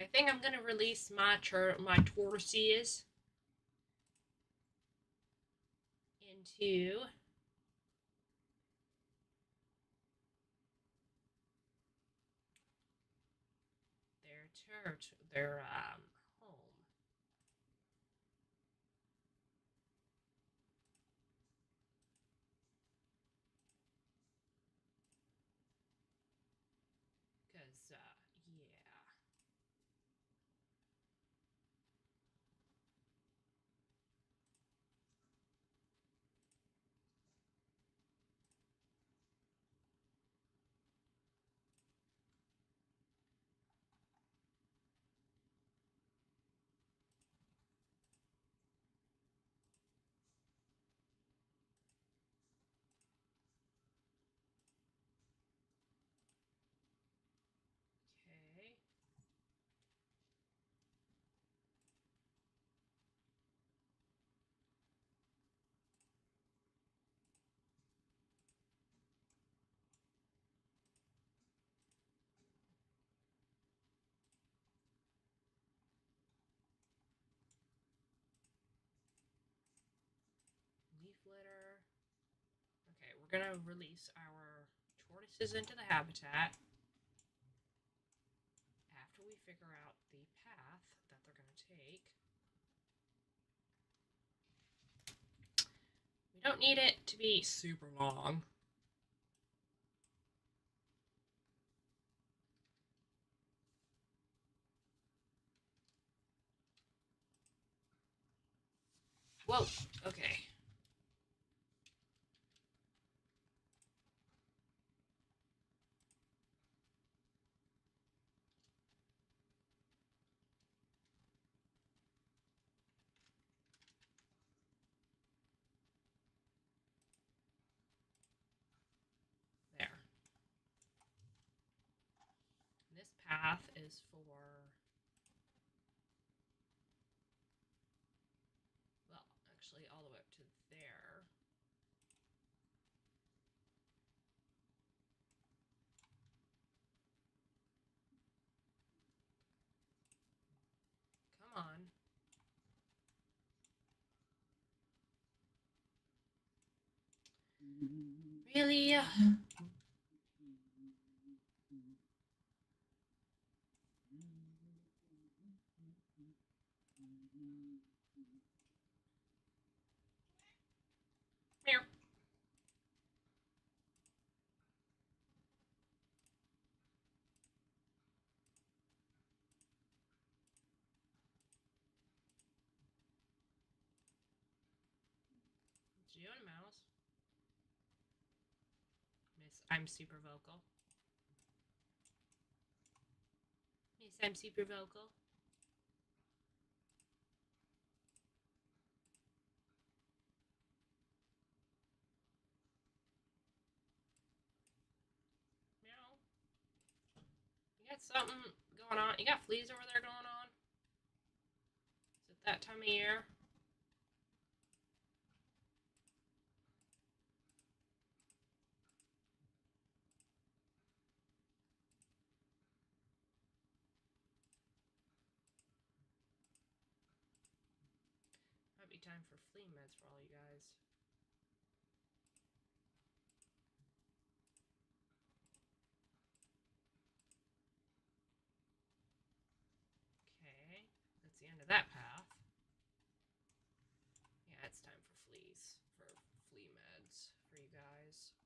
I think I'm gonna release my tortoises into their home. Because yeah. Okay. Leaf litter. Okay, we're gonna release our tortoises into the habitat after we figure out the path that they're gonna take. We don't need it to be super long. Whoa, okay. There. This path is for, well, actually all the way up to there. Come on. Really? Meow. Did you and mouse? Miss, I'm super vocal. Miss, I'm super vocal. Meow. You got something going on? You got fleas over there going on? Is it that time of year? Might be time for flea meds for all you guys. Okay, that's the end of that path. Yeah, it's time for fleas, for flea meds for you guys.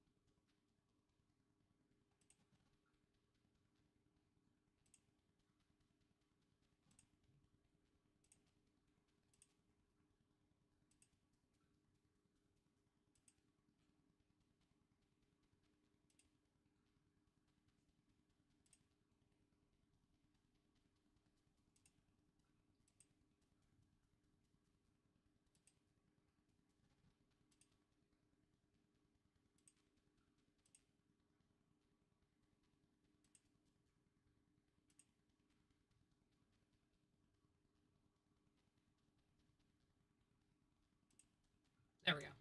There we go.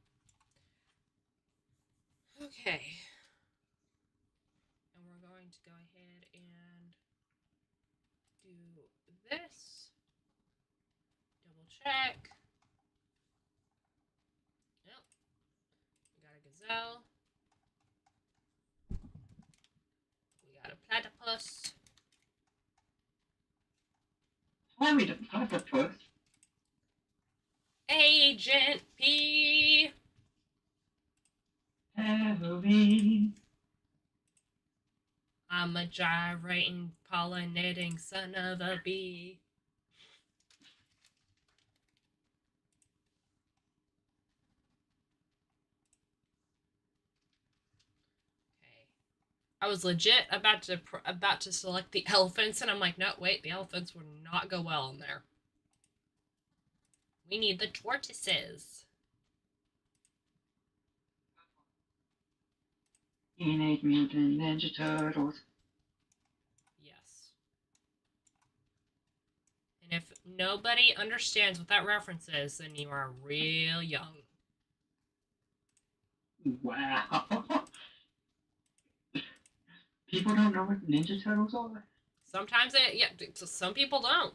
Okay. And we're going to go ahead and do this. Double check. Yep. We got a gazelle. We got a platypus. Why we don't have a puss? Agent P. Heavily. I'm a gyrating, pollinating son of a bee. Okay. I was legit about to select the elephants, and I'm like, no, wait, the elephants would not go well in there. We need the tortoises. Teenage Mutant Ninja Turtles. Yes. And if nobody understands what that reference is, then you are real young. Wow. People don't know what Ninja Turtles are? Sometimes some people don't.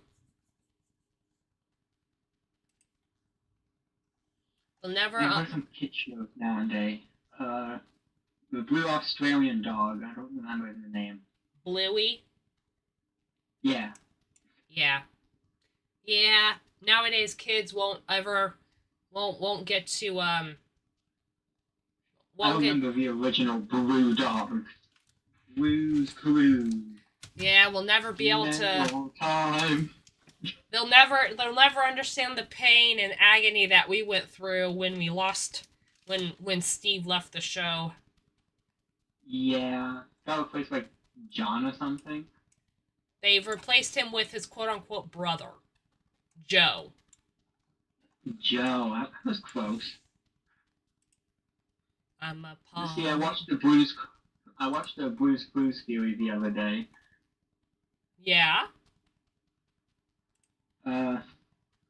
They'll never. There are some kid shows nowadays. The Blue Australian Dog. I don't remember the name. Bluey. Yeah. Yeah. Nowadays, kids won't get to I remember the original Blue Dog. Blue's Clues. Yeah, we'll never be able to. Time. They'll never understand the pain and agony that we went through when we lost when Steve left the show. Yeah. Got replaced like John or something. They've replaced him with his quote-unquote brother, Joe. Joe, that was close. I'm a pawn. See, I watched the Blues Clues theory the other day. Yeah? It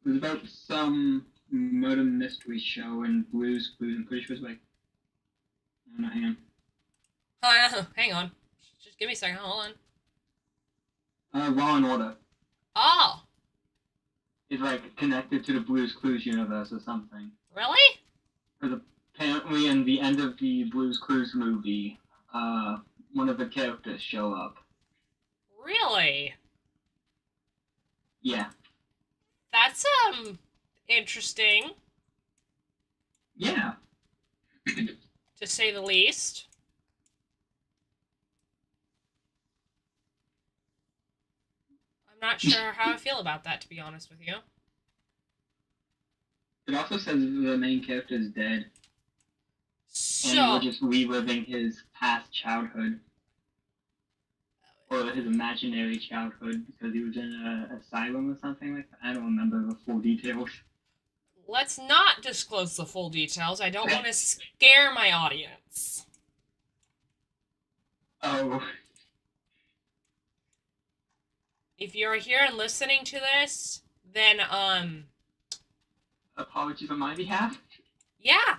was about some murder mystery show and Blues Clues. I'm pretty sure it was like... I don't know, hang on. Hang on. Just give me a second, hold on. Law and Order. Oh! It's like connected to the Blues Clues universe or something. Really? Because apparently in the end of the Blues Clues movie, one of the characters show up. Really? Yeah. That's, interesting. Yeah. To say the least. I'm not sure how I feel about that, to be honest with you. It also says the main character is dead. And So, we're just reliving his past childhood. Or his imaginary childhood, because he was in an asylum or something like that. I don't remember the full details. let's not disclose the full details. I don't want to scare my audience. Oh. If you're here and listening to this, then, Apologies on my behalf? yeah,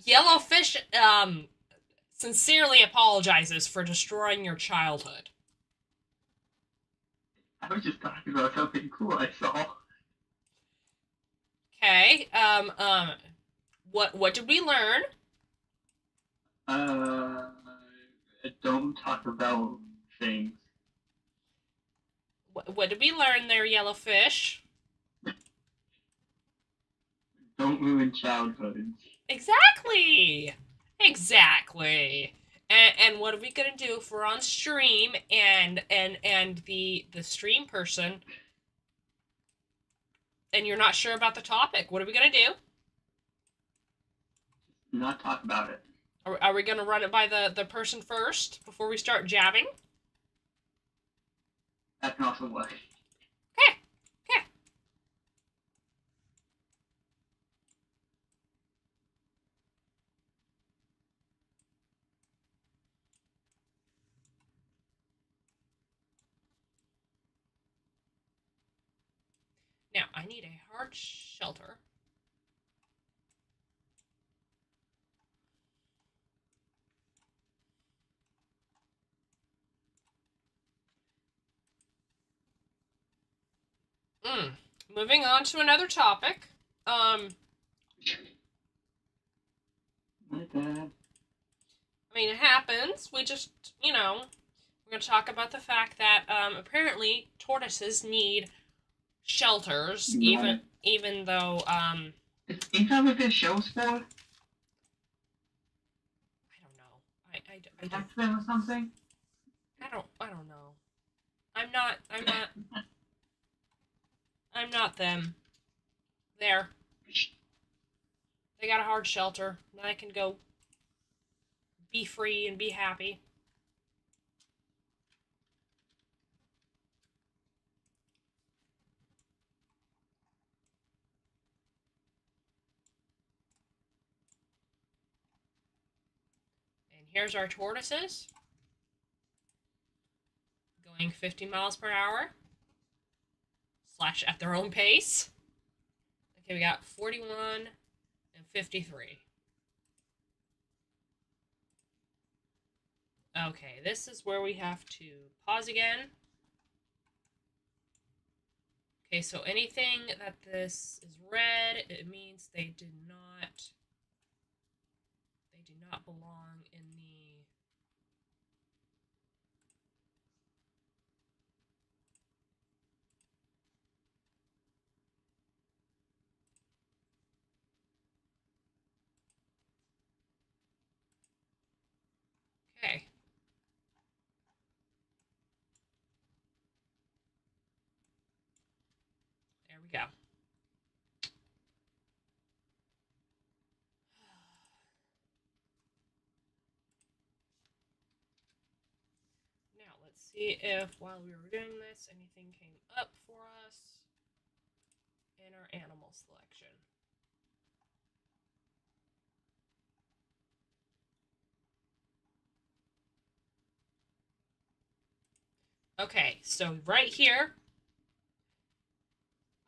Yellowfish, sincerely apologizes for destroying your childhood. I was just talking about something cool I saw. Okay, what did we learn? Don't talk about things. What did we learn there, Yellowfish? Don't ruin childhoods. Exactly! And what are we gonna do if we're on stream and the stream person and you're not sure about the topic? What are we gonna do? Not talk about it. Are we gonna run it by the person first before we start jabbing? That can also work. Okay. Now, I need a hard shelter. Moving on to another topic. My bad. I mean, it happens. We just, we're going to talk about the fact that apparently tortoises need shelters, Right. even though Is that what this show's for? I don't know. I don't X-Men or something? I don't know. I'm not them. There. They got a hard shelter. Now I can go be free and be happy. And here's our tortoises. Going 50 miles per hour. / at their own pace. Okay, we got 41 and 53. Okay, this is where we have to pause again. Okay, so anything that this is red, it means they do not belong in the Okay. There we go. Now, let's see if while we were doing this, anything came up for us in our animal selection. Okay, so right here,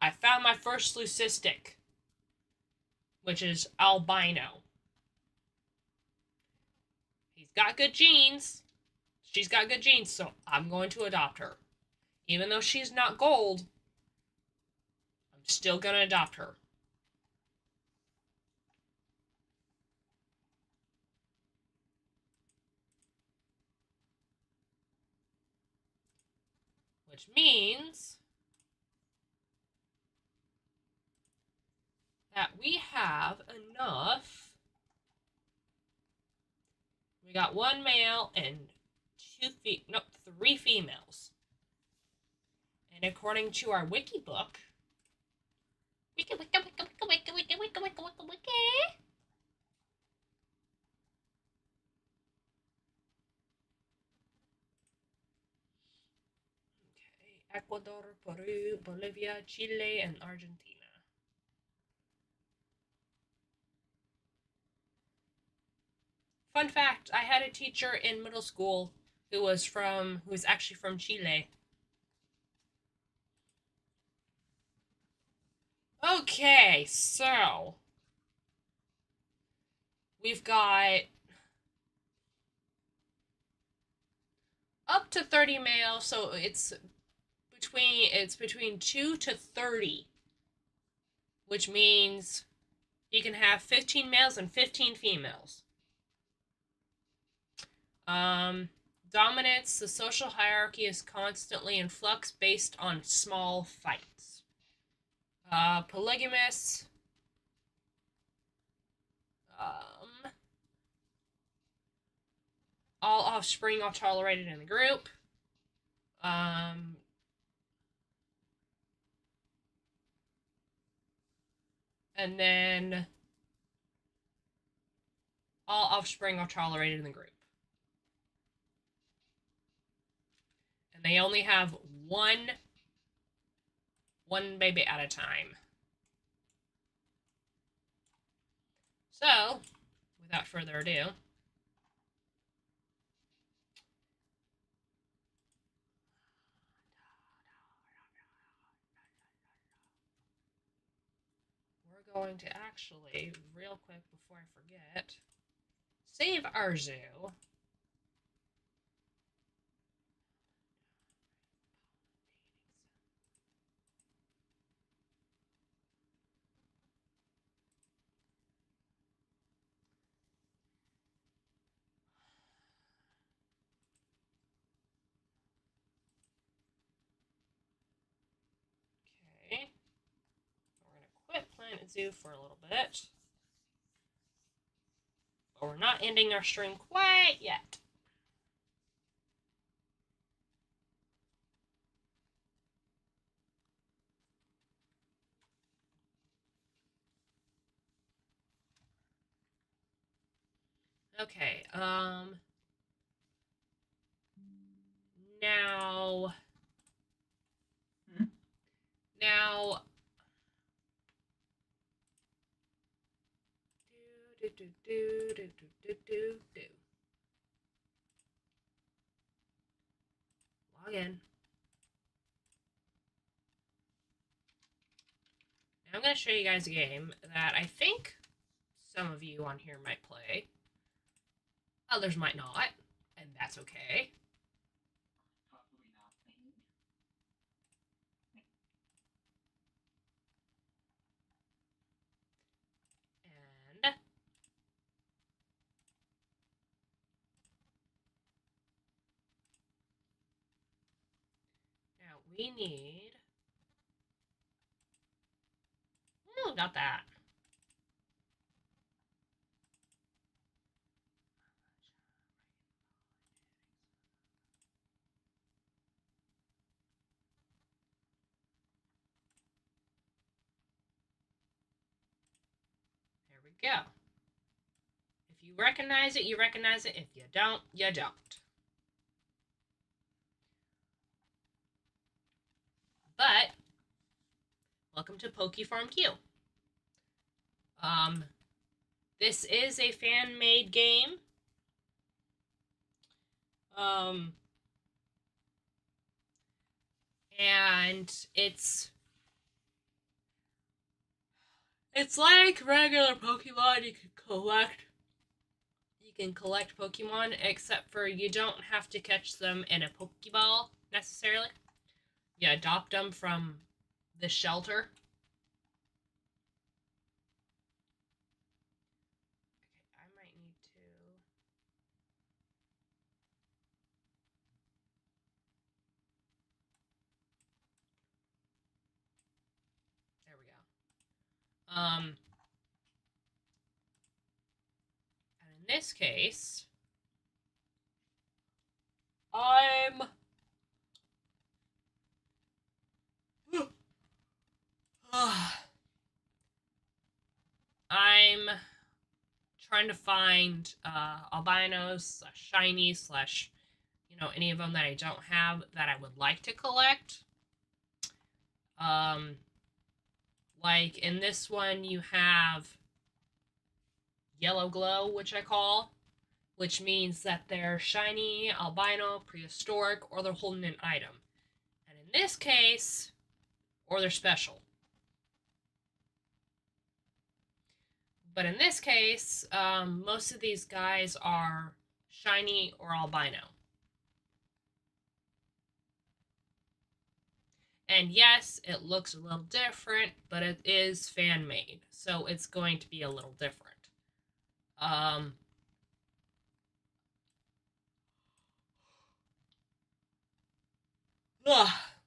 I found my first leucistic, which is albino. He's got good genes. She's got good genes, so I'm going to adopt her. Even though she's not gold, I'm still going to adopt her. Which means that we have enough. We got 1 male and 3 females. And according to our wiki book, wiki. Okay, Ecuador, Peru, Bolivia, Chile, and Argentina. Fun fact, I had a teacher in middle school who was actually from Chile. Okay, so we've got up to 30 males, so it's between 2 to 30, which means you can have 15 males and 15 females. Dominance, the social hierarchy is constantly in flux based on small fights. Polygamous. All offspring are tolerated in the group. And then all offspring are tolerated in the group. And they only have one baby at a time. So, without further ado, we're going to actually, real quick before I forget, save our zoo. Plant Zoo for a little bit. But we're not ending our stream quite yet. Okay, now, log in. Now I'm going to show you guys a game that I think some of you on here might play. Others might not, and that's okay. Probably not. And now we need... Oh, got that. There we go. If you recognize it, you recognize it. If you don't, you don't. But welcome to PokeFarm Q. This is a fan-made game. And it's like regular Pokemon. You can collect Pokemon, except for you don't have to catch them in a Pokeball necessarily. You adopt them from the shelter. Okay, I might need to... There we go. And in this case, I'm trying to find albinos / shinies / any of them that I don't have that I would like to collect. Like in this one you have Yellow Glow, which I call, which means that they're shiny, albino, prehistoric, or they're holding an item. And in this case, or they're special. But in this case, most of these guys are shiny or albino. And yes, it looks a little different, but it is fan-made, so it's going to be a little different.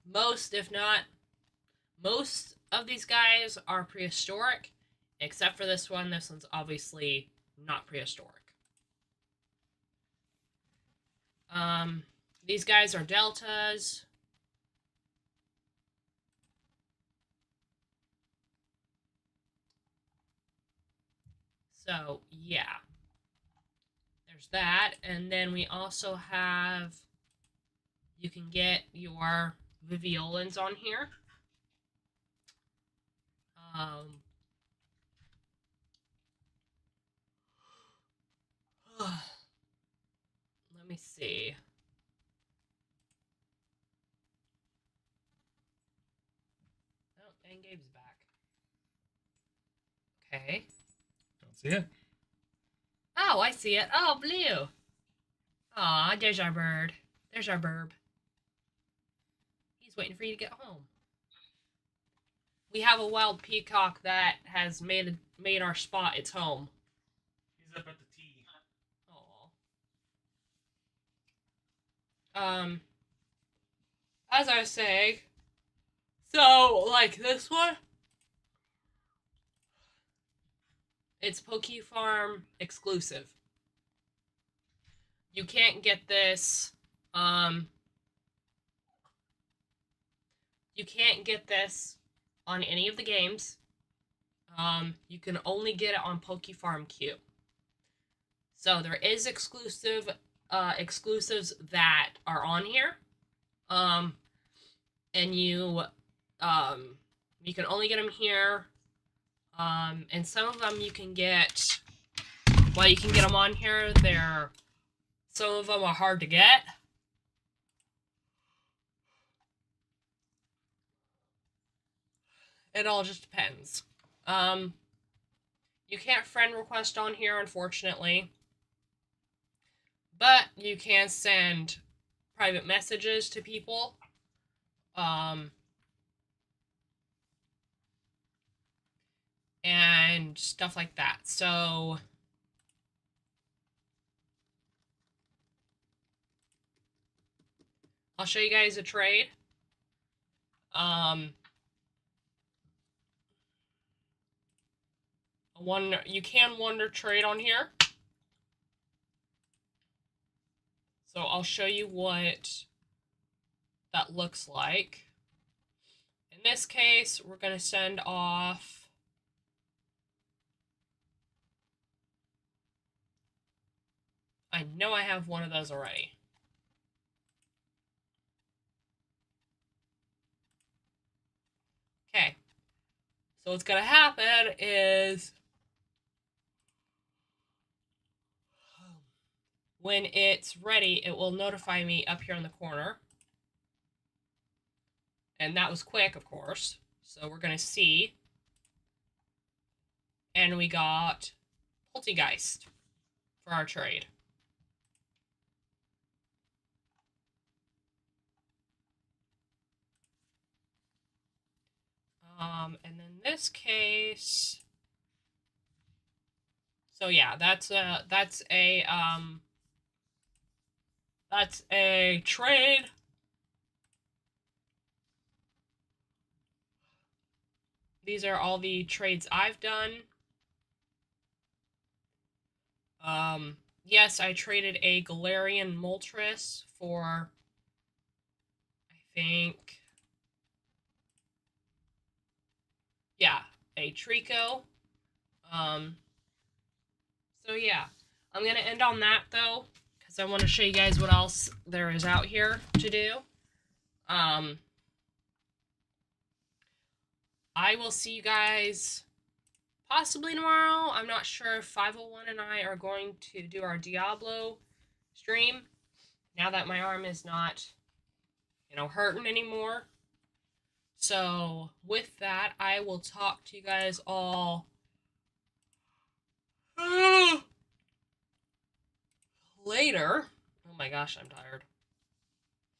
Most, if not most of these guys are prehistoric, except for this one. This one's obviously not prehistoric. These guys are deltas. So, yeah. There's that. And then we also have... You can get your Viviolans on here. Let me see. Oh, and Gabe's back. Okay. Don't see it. Oh, I see it. Oh, blue. Aw, there's our bird. There's our burb. He's waiting for you to get home. We have a wild peacock that has made our spot its home. He's up at the T. Aw. As I was saying, so, like this one, It's PokeFarm exclusive. You can't get this, you can't get this on any of the games. You can only get it on PokeFarm Q. So there is exclusives that are on here. And you can only get them here. And some of them you can get, well, you can get them on here. Some of them are hard to get. It all just depends. You can't friend request on here, unfortunately. But you can send private messages to people. And stuff like that. So I'll show you guys a trade. You can wonder trade on here. So I'll show you what that looks like. In this case, we're going to send off I know I have one of those already. Okay. So what's going to happen is when it's ready, it will notify me up here in the corner. And that was quick, of course. So we're going to see. And we got Poltegeist for our trade. And in this case, so yeah, that's a trade. These are all the trades I've done. Yes, I traded a Galarian Moltres for, I think, yeah, a Trico. So yeah, I'm gonna end on that though, because I want to show you guys what else there is out here to do. I will see you guys possibly tomorrow. I'm not sure if 501 and I are going to do our Diablo stream now that my arm is not, hurting anymore. So with that, I will talk to you guys all later. Oh my gosh, I'm tired.